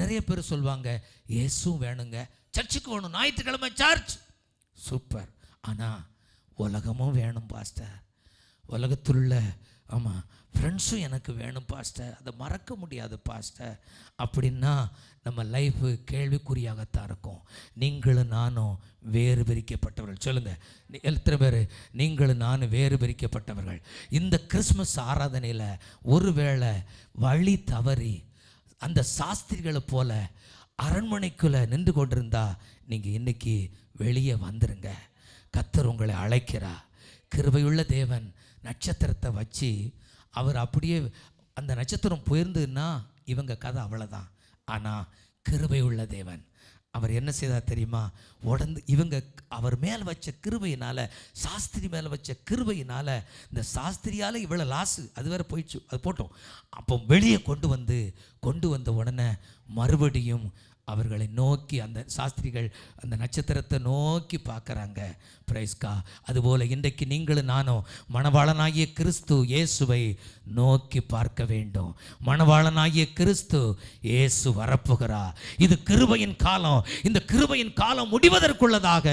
நிறைய பேர் சொல்லுவாங்க, இயேசுவும் வேணுங்க, சர்ச்சுக்கு வேணும், ஞாயிற்றுக்கிழமை சர்ச், சூப்பர். ஆனால் உலகமும் வேணும் பாஸ்டர், உலகத்தில் உள்ள ஆமாம் ஃப்ரெண்ட்ஸும் எனக்கு வேணும் பாஸ்டர், அதை மறக்க முடியாது பாஸ்டர் அப்படின்னா நம்ம லைஃபு கேள்விக்குறியாகத்தான் இருக்கும். நீங்களும் நானும் வேறு பிரிக்கப்பட்டவர்கள். சொல்லுங்கள், எத்தனை பேர் நீங்களும் நானும் வேறு பிரிக்கப்பட்டவர்கள்? இந்த கிறிஸ்மஸ் ஆராதனையில் ஒருவேளை வழி தவறி அந்த சாஸ்திரிகளை போல அரண்மனைக்குள்ளே நின்று கொண்டிருந்தா நீங்கள் இன்னைக்கு வெளியே வந்துருங்க. கர்த்தர் உங்களை அழைக்கிறா. கிருபையுள்ள தேவன் நட்சத்திரத்தை வச்சு அவர் அப்படியே அந்த நட்சத்திரம் போயிருந்ததுன்னா இவங்க கதை அவ்வளோதான். ஆனால் கிருபை உள்ள தேவன் அவர் என்ன செய்தார் தெரியுமா? உடந்து இவங்க அவர் மேலே வச்ச கிருபையினால், சாஸ்திரி மேலே வச்ச கிருபையினால், இந்த சாஸ்திரியால் இவ்வளோ லாஸு அது வேறு போயிடுச்சு, அது போட்டோம். அப்போ வெளியே கொண்டு வந்த உடனே மறுபடியும் அவர்களை நோக்கி அந்த சாஸ்திரிகள் அந்த நட்சத்திரத்தை நோக்கி பார்க்குறாங்க. பிரைஸ்கா. அதுபோல் இன்றைக்கு நீங்களும் நானும் மணவாளனாகிய கிறிஸ்து இயேசுவை நோக்கி பார்க்க வேண்டும். மணவாளனாகிய கிறிஸ்து இயேசு வரப்போகிறார். இது கிருபையின் காலம். இந்த கிருபையின் காலம் முடிவதற்குள்ளதாக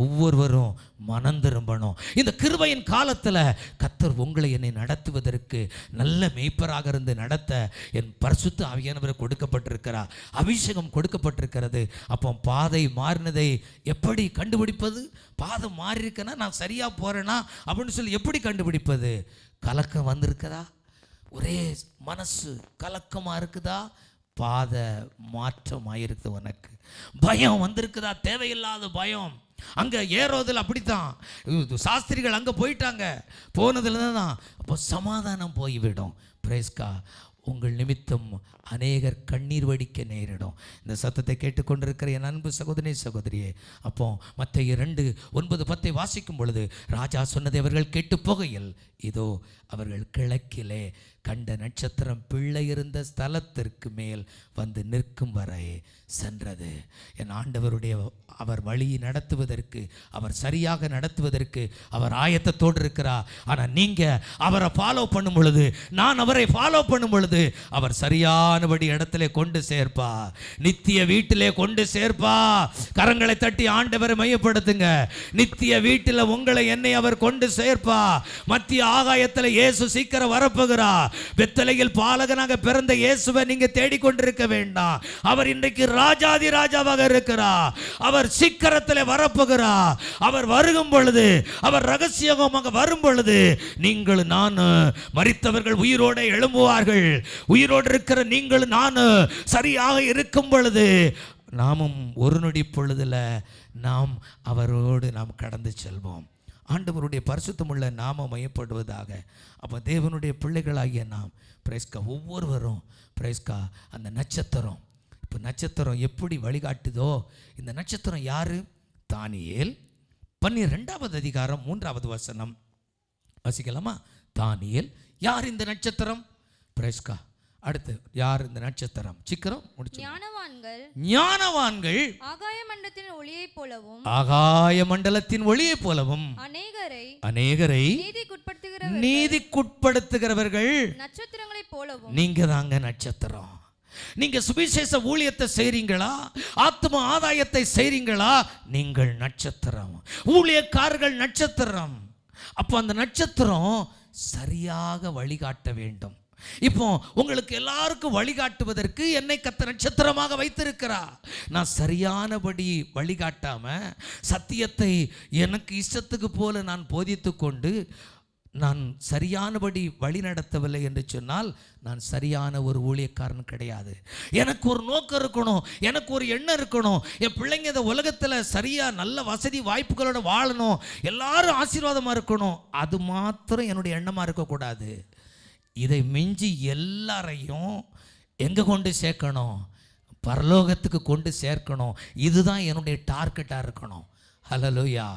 ஒவ்வொருவரும் மனம் திரும்பணும். இந்த கிருபையின் காலத்தில் கர்த்தர் உங்களை என்னை நடத்துவதற்கு நல்ல மேய்ப்பராக இருந்து நடத்த என் பரிசுத்த ஆவியானவர் கொடுக்கப்பட்டிருக்கிறார், அபிஷேகம் கொடுக்கப்பட்டிருக்கிறது. அப்போ பாதை மாறினதை எப்படி கண்டுபிடிப்பது? பாதை மாறி இருக்கேன்னா நான் சரியாக போகிறேன்னா அப்படின்னு சொல்லி எப்படி கண்டுபிடிப்பது? கலக்கம் வந்திருக்குதா? ஒரே மனசு கலக்கமாக இருக்குதா? பாதை மாற்றம் ஆயிருக்குது. உனக்கு பயம் வந்திருக்குதா? தேவையில்லாத பயம். அங்கே ஏரோதில் அப்படித்தான், சாஸ்திரிகள் அங்கே போயிட்டாங்க, போனதுல தான் அப்போ சமாதானம் போய்விடும். பிரேஸ்கா. உங்கள் நிமித்தம் அநேகர் கண்ணீர் வடிக்க நேரிடும். இந்த சத்தத்தை கேட்டுக்கொண்டிருக்கிற என் அன்பு சகோதரனே சகோதரியே, அப்போ மத்தேயு 2:9-10 வாசிக்கும் பொழுது ராஜா சொன்னதை அவர்கள் கேட்டு போகையில் இதோ அவர்கள் கிழக்கிலே கண்ட நட்சத்திரம் பிள்ளை இருந்த ஸ்தலத்திற்கு மேல் வந்து நிற்கும் வரை சென்றது. என் ஆண்டவருடைய அவர் வழியை நடத்துவதற்கு, அவர் சரியாக நடத்துவதற்கு அவர் ஆயத்தத்தோடு இருக்கிறார். ஆனால் நீங்கள் அவரை ஃபாலோ பண்ணும் பொழுது, நான் அவரை ஃபாலோ பண்ணும் பொழுது அவர் சரியானபடி இடத்துல கொண்டு சேர்ப்பா, நித்திய வீட்டிலே கொண்டு சேர்ப்பா. கரங்களை தட்டி ஆண்டவரை மையப்படுத்துங்க. நித்திய வீட்டில் உங்களை என்னை அவர் கொண்டு சேர்ப்பா. மத்திய ஆகாயத்தில் இயேசு சீக்கிரம் வரப்போகிறா. பெத்தலையில் பாலகனாக பிறந்த இயேசுவை நீங்க தேடிக்கொண்டிருக்க வேண்டாம். அவர் இன்றைக்கு ராஜாதி ராஜாவாக இருக்கிறார். அவர் சீக்கிரத்தில் வரப்போகிறார். அவர் வருகும் பொழுது, அவர் ரகசியமாக வரும் பொழுது நீங்கள் நான் மரித்தவர்கள் உயிரோடு எழும்புவார்கள். உயிரோடு இருக்கிற நீங்கள் நான் சரியாக இருக்கும் பொழுது நாமும் ஒரு நொடி பொழுதுல நாம் அவரோடு நாம் கடந்து செல்வோம். ஆண்டவருடைய பரிசுத்தமுள்ள நாம மையப்படுவதாக. அப்போ தேவனுடைய பிள்ளைகளாகிய நாம் பிரைஸ்கா ஒவ்வொருவரும் பிரைஸ்கா அந்த நட்சத்திரம், இப்போ நட்சத்திரம் எப்படி வழிகாட்டுதோ, இந்த நட்சத்திரம் யாரு? தானியேல் 12வது அதிகாரம் 3வது வசனம் வாசிக்கலாமா? தானியேல். யார் இந்த நட்சத்திரம்? பிரைஸ்கா. அடுத்து யார் இந்த நட்சத்திரம்? சீக்கிரம் முடிச்சு. ஞானவான்கள் ஆகாய மண்டலத்தின் ஒளியைப் போலவும் அநேகரை நீதிக்குட்படுத்துகிறவர்கள் நட்சத்திரங்களைப் போலவும். நீங்க தாங்க நட்சத்திரம். நீங்க சுவிசேஷ ஊழியத்தை செய்றீங்களா, ஆத்ம ஆதாயத்தை செய்றீங்களா, நீங்கள் நட்சத்திரம். ஊழியக்காரர்கள் நட்சத்திரம். அப்போ அந்த நட்சத்திரம் சரியாக வழிகாட்ட வேண்டும். இப்போ உங்களுக்கு எல்லாருக்கும் வழிகாட்டுவதற்கு என்னை கர்த்தர் நட்சத்திரமாக வைத்திருக்கிறார். நான் சரியானபடி வழிகாட்டாம சத்தியத்தை எனக்கு இஷ்டத்துக்கு போல நான் போதித்து கொண்டு நான் சரியானபடி வழி நடத்தவில்லை என்று சொன்னால் நான் சரியான ஒரு ஊழியக்காரன் கிடையாது. எனக்கு ஒரு நோக்கம் இருக்கணும், எனக்கு ஒரு எண்ணம் இருக்கணும். என் பிள்ளைங்க இந்த உலகத்தில் சரியாக நல்ல வசதி வாய்ப்புகளோட வாழணும், எல்லாரும் ஆசீர்வாதமாக இருக்கணும். அது மாத்திரம் என்னுடைய எண்ணமாக இருக்கக்கூடாது. இதை மிஞ்சி எல்லாரையும் எங்கே கொண்டு சேர்க்கணும்? பரலோகத்துக்கு கொண்டு சேர்க்கணும். இதுதான் என்னுடைய டார்கெட்டாக இருக்கணும். ஹல்லேலூயா.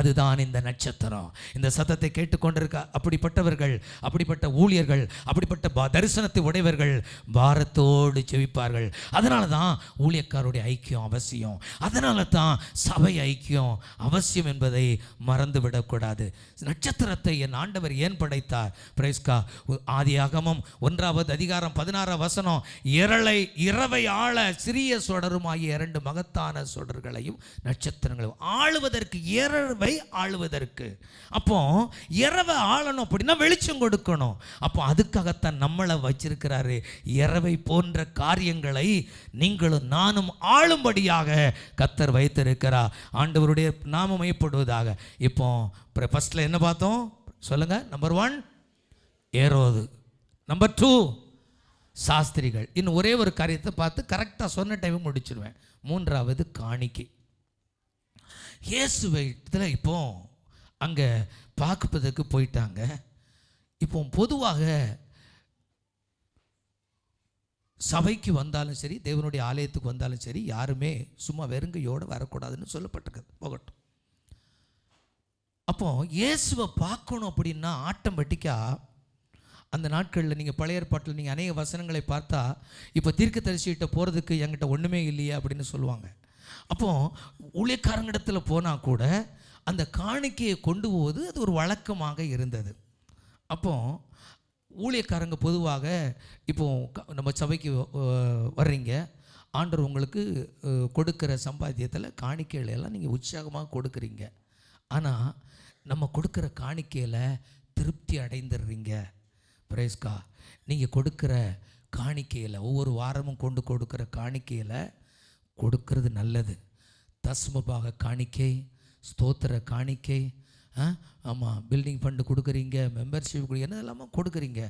அதுதான் இந்த நட்சத்திரம். இந்த சத்தத்தை கேட்டுக்கொண்டிருக்க அப்படிப்பட்டவர்கள், அப்படிப்பட்ட ஊழியர்கள், அப்படிப்பட்ட தரிசனத்தை உடையவர்கள் பாரத்தோடு ஜெபிப்பார்கள். அதனால தான் ஊழியக்காருடைய ஐக்கியம் அவசியம். அதனால தான் சபை ஐக்கியம் அவசியம் என்பதை மறந்து விடக்கூடாது. நட்சத்திரத்தை என் ஆண்டவர் ஏன் படைத்தார்? பிரைஸ்கா. ஆதியாகமம் 1வது அதிகாரம் 16 வசனம், இரவை ஆள சிறிய சொடருமாகிய 2 மகத்தான சொடர்களையும் நட்சத்திரங்களையும் ஆளுவதற்கு, இரவை ஆளுவதற்கு. அப்போ இரவை ஆளணும் அப்படின்னா வெளிச்சம் கொடுக்கணும். அப்போ அதுக்காகத்தான் நம்மளை வச்சிருக்கிறாரு. இரவை போன்ற காரியங்களை நீங்களும் நானும் ஆளும்படியாக கர்த்தர் வைத்திருக்கிறார். ஆண்டவருடைய நாமம் மையப்படுவதாக. இப்போ ஃபர்ஸ்ட்ல என்ன பார்த்தோம் சொல்லுங்க? நம்பர் 1 ஏரோது, நம்பர் 2 சாஸ்திரிகள். இன்னும் ஒரே ஒரு காரியத்தை பார்த்து கரெக்டாக சொன்ன டைம் முடிச்சிடுவேன். 3வது காணிக்கை. இயேசுவைத்தில் இப்போ அங்கே பார்ப்பதற்கு போயிட்டாங்க. இப்போ பொதுவாக சபைக்கு வந்தாலும் சரி, தேவனுடைய ஆலயத்துக்கு வந்தாலும் சரி, யாருமே சும்மா வெறுங்கையோடு வரக்கூடாதுன்னு சொல்லப்பட்டிருக்குது. போகட்டும். அப்போ இயேசுவை பார்க்கணும் அப்படின்னா ஆட்டோமேட்டிக்காக அந்த நாட்களில் நீங்கள் பழைய ஏற்பாட்டில் நீங்கள் அநேக வசனங்களை பார்த்தா, இப்போ தீர்க்கதரிசிகிட்ட போகிறதுக்கு என்கிட்ட ஒன்றுமே இல்லையா அப்படின்னு சொல்லுவாங்க. அப்போது ஊழியக்காரங்களிடத்தில் போனால் கூட அந்த காணிக்கையை கொண்டு போவது அது ஒரு வழக்கமாக இருந்தது. அப்போது ஊழியக்காரங்க பொதுவாக இப்போ நம்ம சபைக்கு வர்றீங்க, ஆண்டவர் உங்களுக்கு கொடுக்குற சம்பாத்தியத்தில் காணிக்கைகள் எல்லாம் நீங்கள் உற்சாகமாக கொடுக்குறீங்க. ஆனால் நம்ம கொடுக்குற காணிக்கையில் திருப்தி அடைந்துடுறீங்க. பிரைஸ்கா. நீங்கள் கொடுக்குற காணிக்கையில், ஒவ்வொரு வாரமும் கொடுக்குற காணிக்கையில் கொடுக்கறது நல்லது. தஸ்மபாக காணிக்கை, ஸ்தோத்திர காணிக்கை, ஆமாம், பில்டிங் ஃபண்டு கொடுக்குறீங்க, மெம்பர்ஷிப் என்ன எல்லாமே கொடுக்குறீங்க.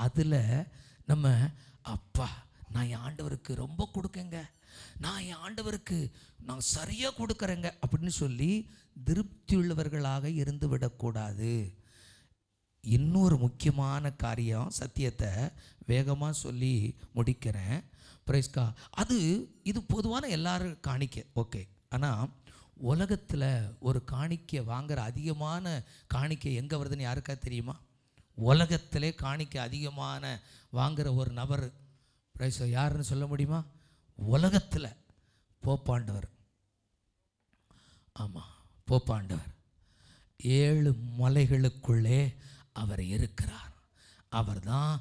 அதில் நம்ம அப்பா நான் என் ஆண்டவருக்கு ரொம்ப கொடுக்கேங்க, நான் என் ஆண்டவருக்கு நான் சரியாக கொடுக்குறேங்க அப்படின்னு சொல்லி திருப்தி உள்ளவர்களாக இருந்து விடக்கூடாது. இன்னொரு முக்கியமான காரியம், சத்தியத்தை வேகமாக சொல்லி முடிக்கிறேன். பிரைஸ்கா. இது பொதுவான எல்லாரும் காணிக்கை, ஓகே. ஆனால் உலகத்தில் ஒரு காணிக்கை வாங்குற அதிகமான காணிக்கை எங்கே வருதுன்னு யாருக்கா தெரியுமா? உலகத்திலே காணிக்கை அதிகமான வாங்குகிற ஒரு நபர் பிரைஸ் யாருன்னு சொல்ல முடியுமா? உலகத்தில் போப்பாண்டவர். ஆமாம், போப்பாண்டவர். 7 மலைகளுக்குள்ளே அவர் இருக்கிறார். அவர் தான்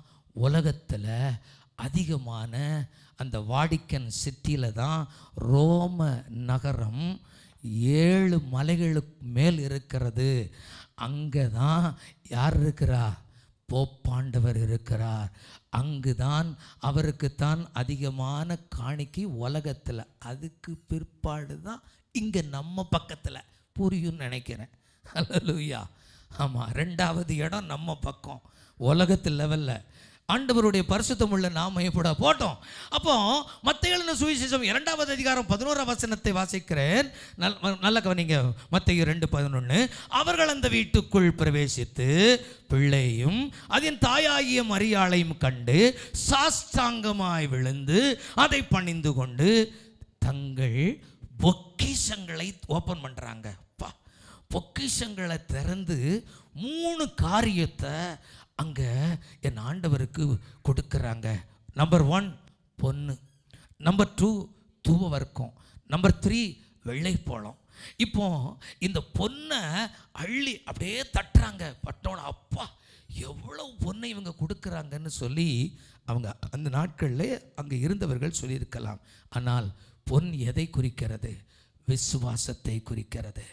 உலகத்தில் அதிகமான அந்த வாடிக்கன் சிட்டியில் தான் ரோம நகரம் 7 மலைகளுக்கு மேல் இருக்கிறது. அங்கே தான் யார் இருக்கிறா? போப்பாண்டவர் இருக்கிறார். அங்கு தான் அவருக்குத்தான் அதிகமான காணிக்கை உலகத்தில். அதுக்கு பிற்பாடு தான் இங்கே நம்ம பக்கத்தில் புரியும்னு நினைக்கிறேன். ஹல்லேலூயா. ஆமாம், 2வது இடம் நம்ம பக்கம் உலகத்து லெவலில். ஆண்டவருடைய பரிசுத்தம் உள்ள நாம போட்டோம். அப்போ மத்தேயு எழுதின சுவிசேஷம் 2வது அதிகாரம் 11 வசனத்தை வாசிக்கிறேன். நல்ல கவனிங்க. மத்தேயு 2:11. அவர்கள் அந்த வீட்டுக்குள் பிரவேசித்து பிள்ளையும் அதன் தாயாகிய மரியாளையும் கண்டு சாஷ்டாங்கமாய் விழுந்து அதை பணிந்து கொண்டு தங்கள் பொக்கிஷங்களை ஓப்பன் பண்ணுறாங்க. பொக்கிஷங்களை திறந்து 3 காரியத்தை அங்கே என் ஆண்டவருக்கு கொடுக்குறாங்க. நம்பர் 1 பொண்ணு, நம்பர் 2 தூபவர்க்கம், நம்பர் 3 வெள்ளைப்பழம். இப்போ இந்த பொண்ணை அள்ளி அப்படியே தட்டுறாங்க. பட்டோட அப்பா எவ்வளவு பொண்ணை இவங்க கொடுக்குறாங்கன்னு சொல்லி அவங்க அந்த நாட்களில் அங்கே இருந்தவர்கள் சொல்லியிருக்கலாம். ஆனால் பொன் எதை குறிக்கிறது? விசுவாசத்தை குறிக்கிறது.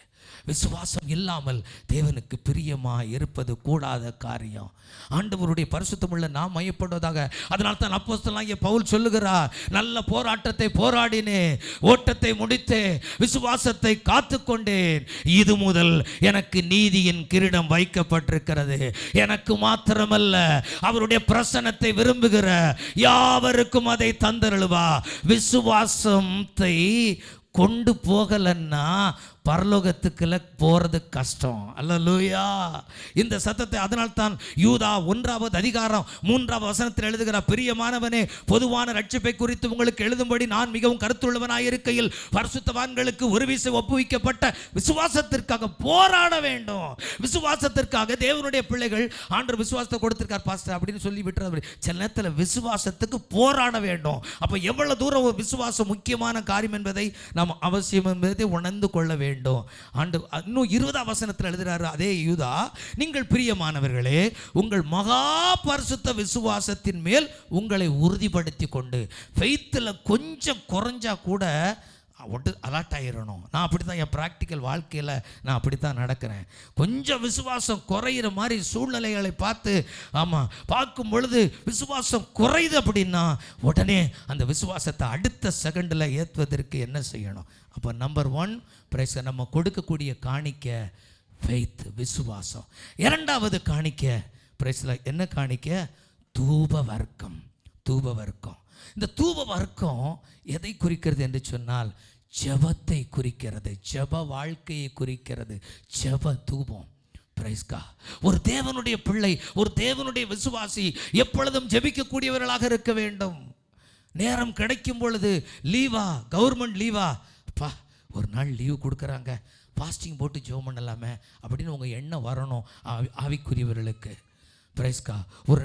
விசுவாசம் இல்லாமல் தேவனுக்கு பிரியமாக இருப்பது கூடாத காரியம். ஆண்டவருடைய பரிசுத்தமுள்ள நாம் மையப்படுவதாக. அதனால தான் அப்போஸ்தலனாகிய பவுல் சொல்லுகிறார், நல்ல போராட்டத்தை போராடினேன், ஓட்டத்தை முடித்தேன், விசுவாசத்தை காத்துக்கொண்டேன், இது முதல் எனக்கு நீதியின் கிரீடம் வைக்கப்பட்டிருக்கிறது. எனக்கு மாத்திரமல்ல, அவருடைய பிரசன்னத்தை விரும்புகிற யாவருக்கும் அதை தந்தருளுவா. விசுவாசத்தை கொண்டு போகலன்னா பரலோகத்துக்குள்ள போறது கஷ்டம். அல்லேலூயா. இந்த சத்தத்தை அதனால்தான் யூதா 1வது அதிகாரம் 3வது வசனத்தில் எழுதுகிறார், பிரியமானவனே, பொதுவான ரட்சிப்பை குறித்து உங்களுக்கு எழுதும்படி நான் மிகவும் கருத்துள்ளவனாய் இருக்கையில் பரிசுத்தவான்களுக்கு ஒரு விசை ஒப்புவிக்கப்பட்ட விசுவாசத்திற்காக போராட வேண்டும். விசுவாசத்திற்காக தேவனுடைய பிள்ளைகள் ஆண்டவர் விசுவாசத்தை கொடுத்திருக்கார் பாஸ்டர் அப்படின்னு சொல்லி விட்டுறது. சில நேரத்தில் விசுவாசத்துக்கு போராட வேண்டும். அப்போ எவ்வளவு தூரம் ஒரு விசுவாசம் முக்கியமான காரியம் என்பதை நாம் அவசியம் என்பதை உணர்ந்து கொள்ள வேண்டும். ஆண்டு இன்னும் 20ஆம் வசனத்தில் எழுதுறாரு அதே யூதா, நீங்கள் பிரியமானவர்களே, உங்கள் மகா பரிசுத்த விசுவாசத்தின் மேல் உங்களை உறுதிப்படுத்தி கொண்டு, ஃபெய்த்தில் கொஞ்சம் குறைஞ்சா கூட அலர்ட் ஆகிடணும். நான் அப்படி தான் என் ப்ராக்டிக்கல் வாழ்க்கையில் நான் அப்படி தான் நடக்கிறேன். கொஞ்சம் விசுவாசம் குறையிற மாதிரி சூழ்நிலைகளை பார்த்து பார்க்கும் பொழுது விசுவாசம் குறையுது அப்படின்னா உடனே அந்த விசுவாசத்தை அடுத்த செகண்டில் ஏற்றுவதற்கு என்ன செய்யணும்? அப்போ நம்பர் 1 பிரைஸ், நம்ம கொடுக்கக்கூடிய காணிக்க ஃபெய்த், விசுவாசம். 2வது காணிக்க பிரைஸில் என்ன காணிக்க? தூப வர்க்கம். தூப வர்க்கம். இந்த தூப வர்க்கம் எதை குறிக்கிறது என்று சொன்னால் ஜெபத்தை குறிக்கிறது, ஜெப வாழ்க்கையை குறிக்கிறது. ஜெப தூபம். பிரைஸ்கா. ஒரு தேவனுடைய பிள்ளை, ஒரு தேவனுடைய விசுவாசி எப்பொழுதும் ஜெபிக்கக்கூடியவர்களாக இருக்க வேண்டும். நேரம் கிடைக்கும் பொழுது லீவா, கவர்மெண்ட் லீவா, பா ஒரு நாள் லீவு கொடுக்குறாங்க, ஃபாஸ்டிங் போட்டு ஜெபம் பண்ணலாமே அப்படின்னு உங்கள் எண்ணம் வரணும் ஆவிக்குரியவர்களுக்கு. பிரைஸ்கா. ஒரு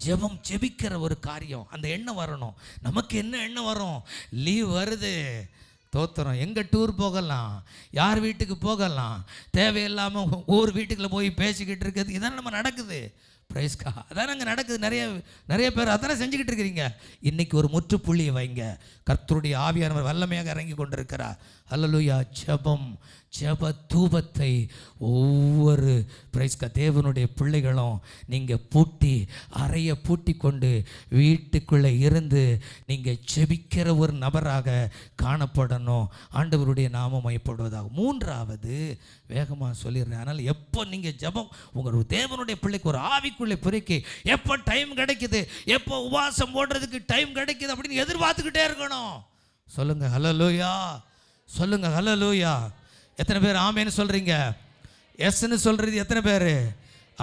ஜெபம் ஜெபிக்கிற ஒரு காரியம், அந்த எண்ணம் வரணும். நமக்கு என்ன எண்ணம் வரும்? லீவ் வருது, தோத்திரம், எங்கே டூர் போகலாம், யார் வீட்டுக்கு போகலாம், தேவையில்லாமல் ஒவ்வொரு வீட்டுக்குள்ளே போய் பேசிக்கிட்டு இருக்கிறது, இதான நம்ம நடக்குது. பிரைஸ்கா. அதான் அங்கே நடக்குது. நிறைய பேர் அதானே செஞ்சுக்கிட்டு இருக்கிறீங்க. இன்றைக்கி ஒரு முற்றுப்புள்ளியை வைங்க. கர்த்தருடைய ஆவியானவர் வல்லமையாக இறங்கி கொண்டிருக்கிறார். அல்லேலூயா. ஜெபம், ஜெப தூபத்தை ஒவ்வொரு பிரைஸ்கா தேவனுடைய பிள்ளைகளும் நீங்கள் அறையை பூட்டி கொண்டு வீட்டுக்குள்ளே இருந்து நீங்கள் ஜெபிக்கிற ஒரு நபராக காணப்படணும். ஆண்டவருடைய நாமம் மையப்படுவதாக. 3வது வேகமாக சொல்லிடுறேன். அதனால் எப்போ நீங்கள் ஜெபம் உங்கள் தேவனுடைய பிள்ளைக்கு ஒரு ஆவிக்குள்ளே பிறக்கி எப்போ டைம் கிடைக்குது, எப்போ உபவாசம் போடுறதுக்கு டைம் கிடைக்குது அப்படின்னு எதிர்பார்த்துக்கிட்டே இருக்கணும். சொல்லுங்க ஹல்லேலூயா. சொல்லுங்க ஹல்லேலூயா. எத்தனை பேர் ஆமேன்னு சொல்கிறீங்க? எஸ்ன்னு சொல்கிறது எத்தனை பேர்?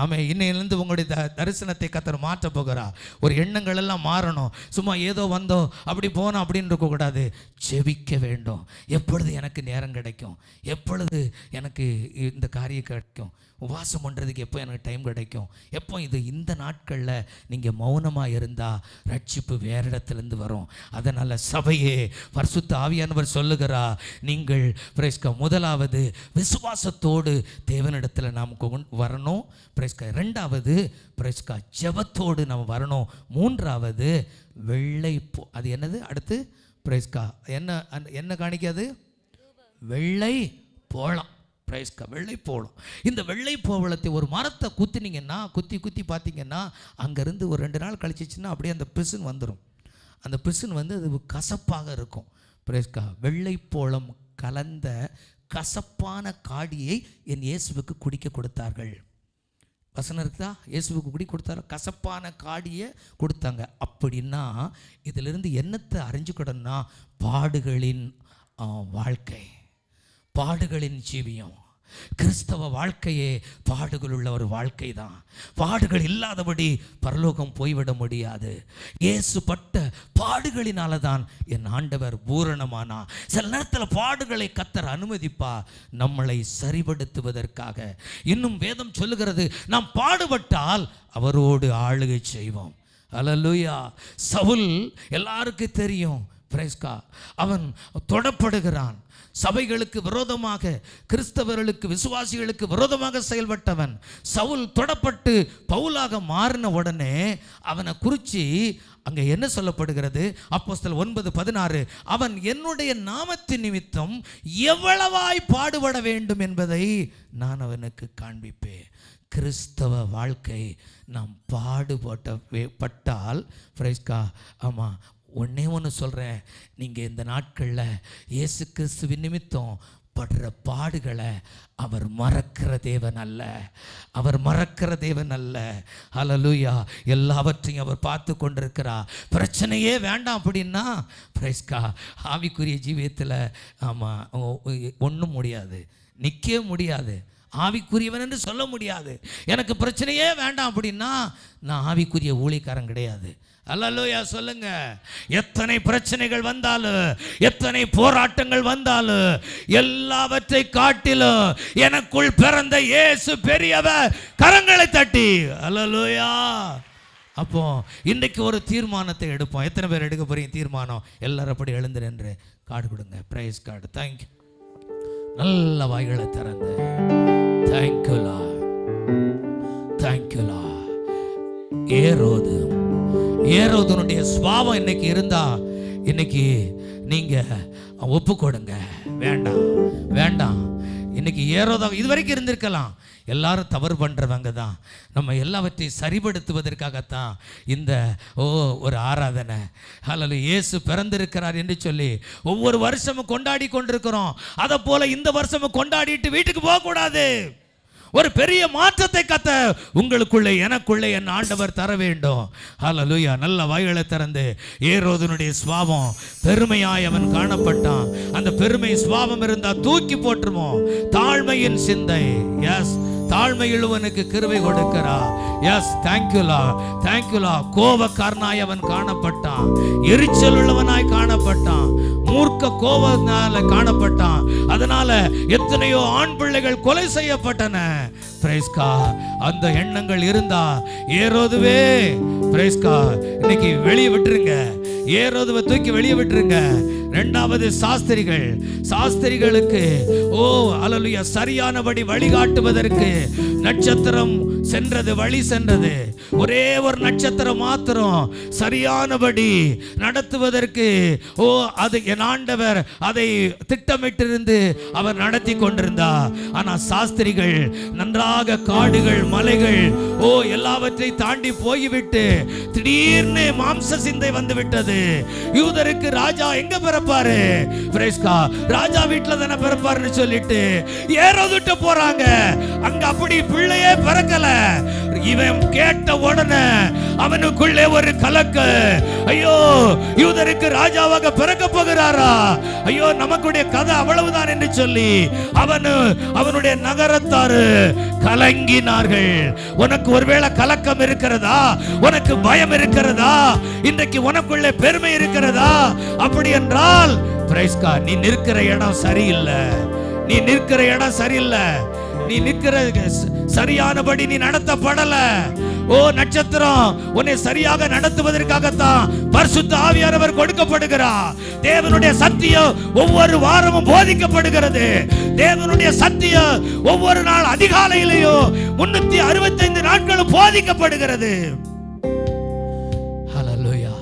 ஆமே. இன்னையிலேருந்து உங்களுடைய தரிசனத்தை கர்த்தர் மாற்ற போகிறா. ஒரு எண்ணங்கள் எல்லாம் மாறணும். சும்மா ஏதோ வந்தோம் அப்படி போனோம் அப்படின்னு இருக்கக்கூடாது. ஜெபிக்க வேண்டும். எப்பொழுது எனக்கு நேரம் கிடைக்கும், எப்பொழுது எனக்கு இந்த காரியம் கிடைக்கும், உபவாசம் பண்ணுறதுக்கு எப்போ எனக்கு டைம் கிடைக்கும், எப்போ இந்த நாட்களில் நீங்கள் மௌனமாக இருந்தால் ரட்சிப்பு வேறு இடத்துலேருந்து வரும். அதனால் சபையே, பரிசுத்த ஆவியானவர் சொல்லுகிறா, நீங்கள் பிரைஸ்கா முதலாவது விசுவாசத்தோடு தேவனிடத்தில் நாம் வரணும். பிரைஸ்கா 2வது பிரைஸ்கா ஜெபத்தோடு நம்ம வரணும். 3வது வெள்ளை அது என்னது? அடுத்து பிரைஸ்கா என்ன காணிக்காது? வெள்ளை போளம். பிரைஸ்கா வெள்ளை போளம். இந்த வெள்ளை போவளத்தை ஒரு மரத்தை குத்தினீங்கன்னா, குத்தி பார்த்தீங்கன்னா அங்கேருந்து ஒரு 2 நாள் கழிச்சிச்சுன்னா அப்படியே அந்த பிசுன் வந்துடும். அந்த பிசுன் அது கசப்பாக இருக்கும். பிரைஸ்கா வெள்ளை போளம் கலந்த கசப்பான காடியை என் இயேசுவுக்கு குடிக்க கொடுத்தார்கள். வசனம் இருக்குதா? இயேசுவுக்கு குடி கொடுத்தாரு, கசப்பான காடியை கொடுத்தாங்க. அப்படின்னா இதிலிருந்து என்னத்தை அறிஞ்சுக்கிடணும்னா, பாடுகளின் வாழ்க்கை, பாடுகளின் ஜீவியம். கிறிஸ்தவ வாழ்க்கையே பாடுகள் உள்ள ஒரு வாழ்க்கை தான். பாடுகள் இல்லாதபடி பரலோகம் போய்விட முடியாது. இயேசு பட்ட பாடுகளினால தான் என் ஆண்டவர் பூரணமானா. சில நேரத்தில் பாடுகளை கர்த்தர் அனுமதிப்பா நம்மளை சரிபடுத்துவதற்காக. இன்னும் வேதம் சொல்லுகிறது, நாம் பாடுபட்டால் அவரோடு ஆளுகை செய்வோம். அல்லேலூயா. சவுல் எல்லாருக்கும் தெரியும். அவன் தொடப்படுகிறான். சபைகளுக்கு விரோதமாக, கிறிஸ்தவர்களுக்கு, விசுவாசிகளுக்கு விரோதமாக செயல்பட்டவன் சவுல் தொடப்பட்டு பவுலாக மாறின உடனே அவனை குறித்து அங்கே என்ன சொல்லப்படுகிறது? அப்போஸ்தலர் 9:16, அவன் என்னுடைய நாமத்தின் நிமித்தம் எவ்வளவாய் பாடுபட வேண்டும் என்பதை நான் அவனுக்கு காண்பிப்பேன். கிறிஸ்தவ வாழ்க்கை நாம் பாடுபட்டால் ஆமாம், ஒன்றே ஒன்று சொல்கிறேன், நீங்கள் இந்த நாட்களில் இயேசு கிறிஸ்துவின் நிமித்தம் படுற பாடுகளை அவர் மறக்கிற தேவன் அல்ல. அவர் மறக்கிற தேவன் அல்ல. ஹல்லேலூயா. எல்லாவற்றையும் அவர் பார்த்து கொண்டிருக்கிறார். பிரச்சனையே வேண்டாம் அப்படின்னா ஆவிக்குரிய ஜீவியத்தில் ஆமாம் ஒன்றும் முடியாது, நிற்க முடியாது, ஆவிக்குரியவன் என்று சொல்ல முடியாது. எனக்கு பிரச்சனையே வேண்டாம் அப்படின்னா நான் ஆவிக்குரிய ஊழியக்காரன் கிடையாது. அல்லேலூயா சொல்லுங்க. எத்தனை பிரச்சனைகள் வந்தாலும், எத்தனை போராட்டங்கள் வந்தாலும், எல்லாவற்றை காட்டிலும் எனக்குள் பிறந்த இயேசு பெரியவர். கரங்களை தட்டி அல்லேலூயா. அப்போ இன்றைக்கு ஒரு தீர்மானத்தை எடுப்போம். எத்தனை பேர் எடுக்க போறீங்க தீர்மானம்? எல்லாரும் அப்படி எழுந்து நின்று கார்டு கொடுங்க. Praise God. தேங்க்யூ. நல்ல வாய்களை திறந்து தேங்க்யூலா, தேங்க்யூலா. ஏரோதுனுடைய சுபாவம் இன்னைக்கு இருந்தா இன்னைக்கு நீங்க ஒப்பு கொடுங்க. வேண்டாம் வேண்டாம். இன்னைக்கு ஏரோதாக இதுவரைக்கும் இருந்திருக்கலாம். எல்லாரும் தவறு பண்ணுறவங்க தான். நம்ம எல்லாவற்றையும் சரிபடுத்துவதற்காகத்தான் இந்த ஒரு ஆராதனை. அல்லது இயேசு பிறந்திருக்கிறார் என்று சொல்லி ஒவ்வொரு வருஷமும் கொண்டாடி கொண்டிருக்கிறோம். அதை போல இந்த வருஷமும் கொண்டாடிட்டு வீட்டுக்கு போகக்கூடாது. ஒரு பெரிய மாற்றத்தை உங்களுக்குள்ளே, எனக்குள்ளே என் ஆண்டவர் தர வேண்டும். ஹல்லேலூயா. நல்ல வாய்களை திறந்து ஏரோதுனுடைய சுபாவம் பெருமையாய் அவன் காணப்பட்டான். அந்த பெருமை சுபாவம் இருந்தா தூக்கி போட்டுருமோ. தாழ்மையின் சிந்தை. எஸ், தாழ்மையுள்ளவனுக்கு கிருபை கொடுக்கிறா. எஸ், தேங்க்யூலா, தேங்க்யூலா. கோபக்காரனாய் அவன் காணப்பட்டான். எரிச்சல் உள்ளவனாய் காணப்பட்டான். மூர்க்க கோபத்தினால காணப்பட்டான். அதனால எத்தனையோ ஆண் பிள்ளைகள் கொலை செய்யப்பட்டன. அந்த எண்ணங்கள் இருந்தா ஏரோதுவே இன்னைக்கு வெளியே விட்டுருங்க. ஏரோதுவை தூக்கி வெளியே விட்டுருங்க. இரண்டாவது சாஸ்திரிகளுக்கு அல்லேலூயா சரியானபடி வழிகாட்டுவதற்கு நட்சத்திரம் சென்றது, வழி சென்றது. ஒரே ஒரு நட்சத்திரம் மாத்திரம் சரியானபடி நடத்துவதற்கு அது என் ஆண்டவர் அதை திட்டமிட்டிருந்து அவர் நடத்தி கொண்டிருந்தார். ஆனா சாஸ்திரிகள் நன்றாக காடுகள், மலைகள் எல்லாவற்றை தாண்டி போய்விட்டு திடீர்னு மாம்ச சிந்தை வந்து விட்டது. யூதருக்கு ராஜா எங்க பிறப்பாரு? ராஜா வீட்டுல தானே பிறப்பாருன்னு சொல்லிட்டு ஏரோதுட்டு போறாங்க. அங்க அப்படி பிள்ளையே பிறக்கல. இவன் கேட்ட உடனே அவனுக்குள்ளே ஒரு கலக்கு. ஐயோ, யூதருக்கு ராஜாவாக பிறக்க போகிறாரா? ஐயோ, நமக்குடைய கதை அவ்வளவுதான் என்று சொல்லி அவனுடைய நகரத்தாரு கலங்கினார்கள். உனக்கு ஒருவேளை கலக்கம் இருக்கிறதா? உனக்கு பயம் இருக்கிறதா? இன்றைக்கு உனக்குள்ளே பெருமை இருக்கிறதா? அப்படி என்றால் நீ நிற்கிற இடம் சரியில்லை. நீ நிற்கிற இடம் சரியில்லை. நீ நிற்கிற சரியானபடி நீ நடத்தப்படல. நட்சத்திரம் உன்னை சரியாக நடத்துவதற்காகத்தான் பரிசுத்த ஆவியானவர் கொடுக்கப்படுகிறார். தேவனுடைய சத்தியம் ஒவ்வொரு வாரமும் போதிக்கப்படுகிறது. தேவனுடைய சத்தியம் ஒவ்வொரு நாள் அதிகாலையிலேயும் 365 நாட்களும் போதிக்கப்படுகிறது. ஹல்லேலூயா.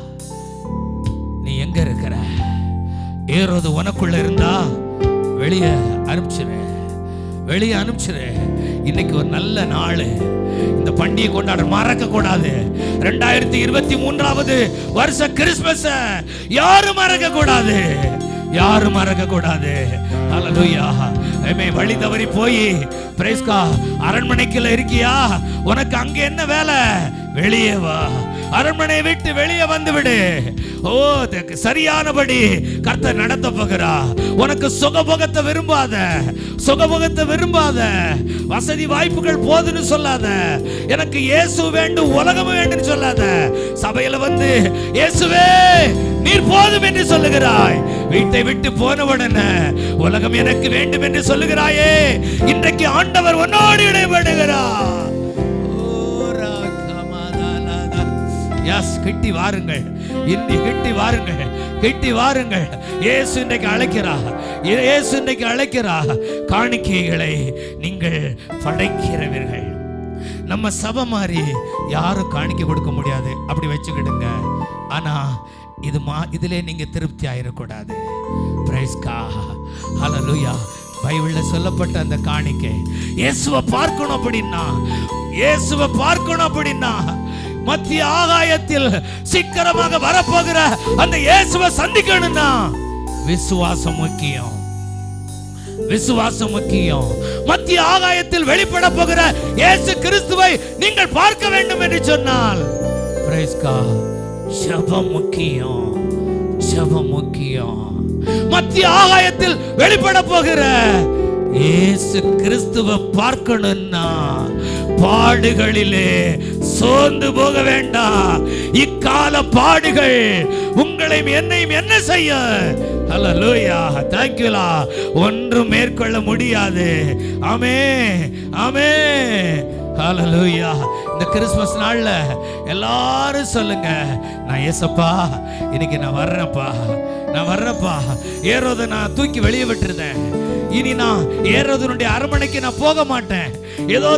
நீ எங்க இருக்கிற? ஏரோது உனக்குள்ள இருந்தா வெளியே அனுப்பிச்சிரு, வெளியே அனுப்பிச்சிரு. இன்னைக்கு ஒரு நல்ல நாள். இந்த பண்டிகை கொண்டாட மறக்க கூடாது. 2023வது வருஷ கிறிஸ்மஸ் யாரும் மறக்க கூடாது, யாரும் மறக்க கூடாது. ஹல்லேலூயா. வழி தவறி போய் அரண்மனைக்குள்ள இருக்கியா? உனக்கு அங்க என்ன வேலை? வெளியே வா. அரண்மனை விட்டு வெளியே வந்து விடு. சரியானபடி கர்த்தர் நடத்த போகிறா. உனக்கு சுகபோகத்தை விரும்பாத, சுகபோகத்தை விரும்பாத, வசதி வாய்ப்புகள் போதுன்னு சொல்லாத. எனக்கு இயேசு வேண்டும், உலகம் வேண்டும் சொல்லாத. சபையில வந்து இயேசுவே நீர் போதும் என்று சொல்லுகிறாய். வீட்டை விட்டு போனவுடனே உலகம் எனக்கு வேண்டும் என்று சொல்லுகிறாயே. இன்றைக்கு ஆண்டவர் உன்னோடு இடைபடுகிறார். எஸ், கிட்டி வாருங்கள், கிட்டி வாருங்கள், கிட்டி வாருங்கள். இயேசு இன்றைக்கு அழைக்கிறார், இயேசு இன்றைக்கு அழைக்கிறார். காணிக்கைகளை நீங்கள் படைக்கிறவர்கள். நம்ம சபை மாதிரி யாரும் காணிக்கை கொடுக்க முடியாது, அப்படி வச்சுக்கிடுங்க. ஆனா இதிலே நீங்க திருப்தி ஆயிடக்கூடாது. பிரைஸ் காட், ஹல்லேலூயா. பைபிள்ல சொல்லப்பட்ட அந்த காணிக்கை இயேசுவை பார்க்கணும் அப்படின்னா, இயேசுவை பார்க்கணும் அப்படின்னா, மத்திய ஆகாயத்தில் சீக்கிரமாக வரப்போகிற அந்த இயேசுவை சந்திக்கணும்னா விசுவாசம் முக்கியம், விசுவாசம் முக்கியம். மத்திய ஆகாயத்தில் வெளிப்பட போகிற இயேசு கிறிஸ்துவை நீங்கள் பார்க்க வேண்டும் என்று சொன்னால் பிரைஸ் காட், ஜெபம் முக்கியம், ஜெபம் முக்கியம். மத்திய ஆகாயத்தில் வெளிப்பட போகிற இயேசு கிறிஸ்துவை பார்க்கணும்னா பாடுகளிலே சோர்ந்து போக வேண்டாம். இக்கால பாடுகள் உங்களையும் என்னையும் என்ன செய்ய, ஹல்லேலூயா, தேங்க் யூ லார்ட், ஒன்றும் மேற்கொள்ள முடியாது. ஆமென், ஆமென், ஹல்லேலூயா. இந்த கிறிஸ்மஸ் நாள்ல எல்லாரும் சொல்லுங்க, நான் ஏசப்பா இன்னைக்கு நான் வர்றேன்ப்பா, நான் வர்றேன்ப்பா. ஏரோதை நான் தூக்கி வெளியே விட்டுருந்தேன், இனி நான் ஏரோதனுடைய அரண்மனைக்கு நான் போக மாட்டேன். ஏதோ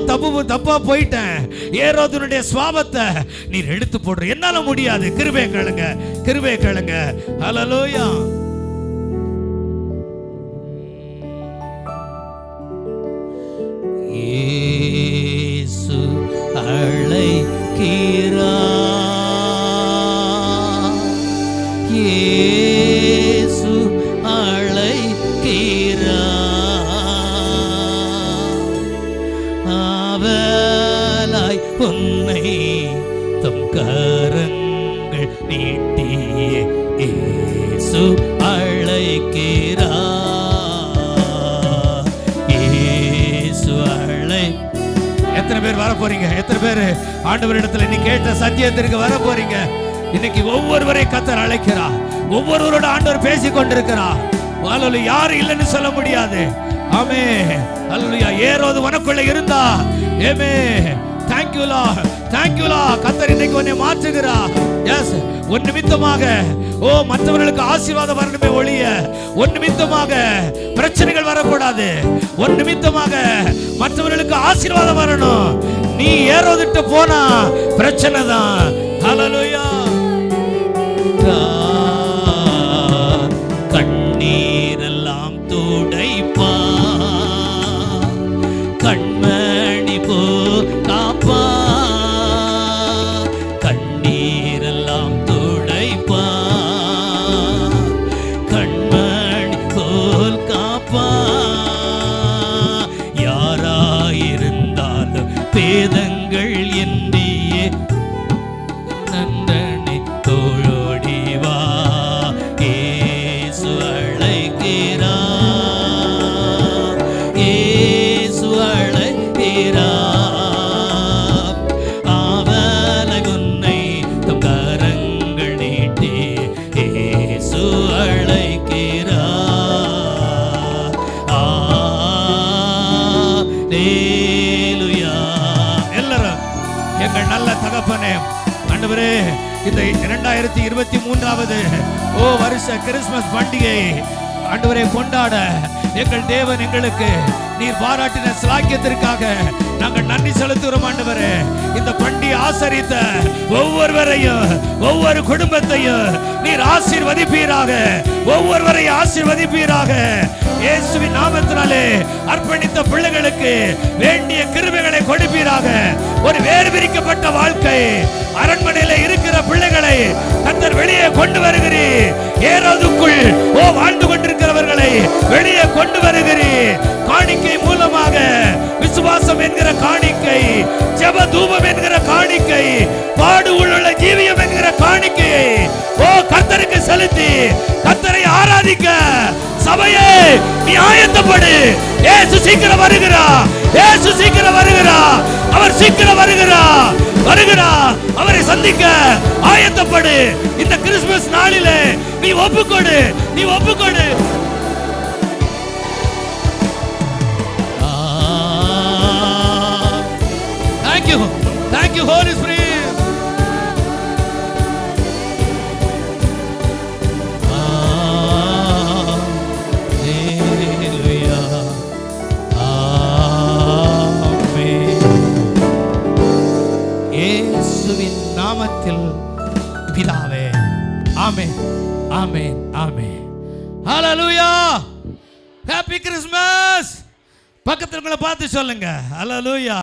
தப்பா போயிட்டேன், ஏரோதனுடைய சுவாபத்தை நீர் எடுத்து போடுற, என்னால முடியாது. கிருபை கேளுங்க, கிருபை கேளுங்க. ஹல்லேலூயா. இயேசு அழைக்கிறார், இயேசு ஆவலாய் உன்னை தம் கரங்கள் நீட்டிய இயேசு அழைக்கிறார், இயேசு அழை. எத்தனை பேர் வர போறீங்க? எத்தனை பேர் ஆண்டவரிடத்துல நீ கேட்ட சத்தியத்திற்கு வர போறீங்க? இன்னைக்கு ஒவ்வொருவரை கர்த்தர் அழைக்கிறார், ஒவ்வொருவரோட ஆண்டவர் பேசிக் கொண்டிருக்கிறார். யாரும் இல்லைன்னு சொல்ல முடியாது. ஆமென், ஹல்லேலூயா. ஏரோது உனக்குள்ள இருந்தா, ஆமென், thank you Lord, thank you Lord. கர்த்தர் இன்னைக்கு உன்னை மாற்றுகிறார். எஸ், உன் நிமித்தமாக மற்றவர்களுக்கு ஆசீர்வாதம் வரணுமே ஒழிய உன் நிமித்தமாக பிரச்சனைகள் வரக்கூடாது. உன் நிமித்தமாக மற்றவர்களுக்கு ஆசீர்வாதம் வரணும். நீ ஏரோதிட்டு போனா பிரச்சனை தான். ஹல்லேலூயா. கண்ணீரெல்லாம் துடைப்பா, கண்மணி போ காப்பா, கண்ணீரெல்லாம் துடைப்பா, கண்மணி போல் காப்பா. யாராயிருந்தாலும் பேதங்கள் என்றியே நன்றனை தோழோடி வா, இயேசு அழைக்கிறார், இயேசு அழைக்கிறார். ஆவலை உன்னை தம் கரங்கள் நீட்டி இயேசு அழைக்கிறார். அல்லேலூயா. எல்லாரும் எங்கள் நல்ல தகப்பனே, ஆண்டவரே, இந்த 2023வது வருஷ கிறிஸ்துமஸ் பண்டிகை ஆண்டவரே கொண்டாட எங்கள் தேவன் எங்களுக்கு நீர் பாராட்டின சிலாக்கியத்திற்காக நாங்கள் நன்றி செலுத்துகிறோம். ஆண்டவரே, இந்த பண்டிகை ஆசரித்த ஒவ்வொருவரையும் ஒவ்வொரு குடும்பத்தையும் நீர் ஆசீர்வதிப்பீராக, ஒவ்வொருவரையும் ஆசீர்வதிப்பீராக. இயேசுவின் நாமத்தினாலே அர்ப்பணித்த பிள்ளைகளுக்கு வேண்டிய கிருபைகளை கொடுப்பீராக. ஒரு வேறு பிரிக்கப்பட்ட வாழ்க்கை அரண்மனையில இருக்கிற பிள்ளைகளை கர்த்தர் வெளியே கொண்டு வருகிறீர். ஏரோதுக்குள் வாழ்ந்து கொண்டிருக்கிறவர்களை வெளியே கொண்டு வருகிறீர். காணிக்கை மூலமாக விசுவாசம் என்கிற காணிக்கை, ஜெப தூபம் என்கிற காணிக்கை, பாடு உள்ள ஜீவியம் என்கிற காணிக்கையை கர்த்தருக்கு செலுத்தி கர்த்தரை ஆராதிக்க சபையே நீ ஆயத்தப்படு. இயேசு சீக்கிரம் வருகிறார், இயேசு சீக்கிரம் வருகிறார், அவர் சீக்கிரம் வருகிறார், வருகிறார். அவரை சந்திக்க ஆயத்தப்படு. இந்த கிறிஸ்துமஸ் நாளிலே நீ ஒப்புக்கொடு, நீ ஒப்புக்கொடு. Thank you, thank you Holy Spirit. பிதாவே. ஆமென், ஆமென், ஆமென். ஹல்லேலூயா. Happy Christmas. பக்கத்துல உங்களை பார்த்து சொல்லுங்க. ஹல்லேலூயா.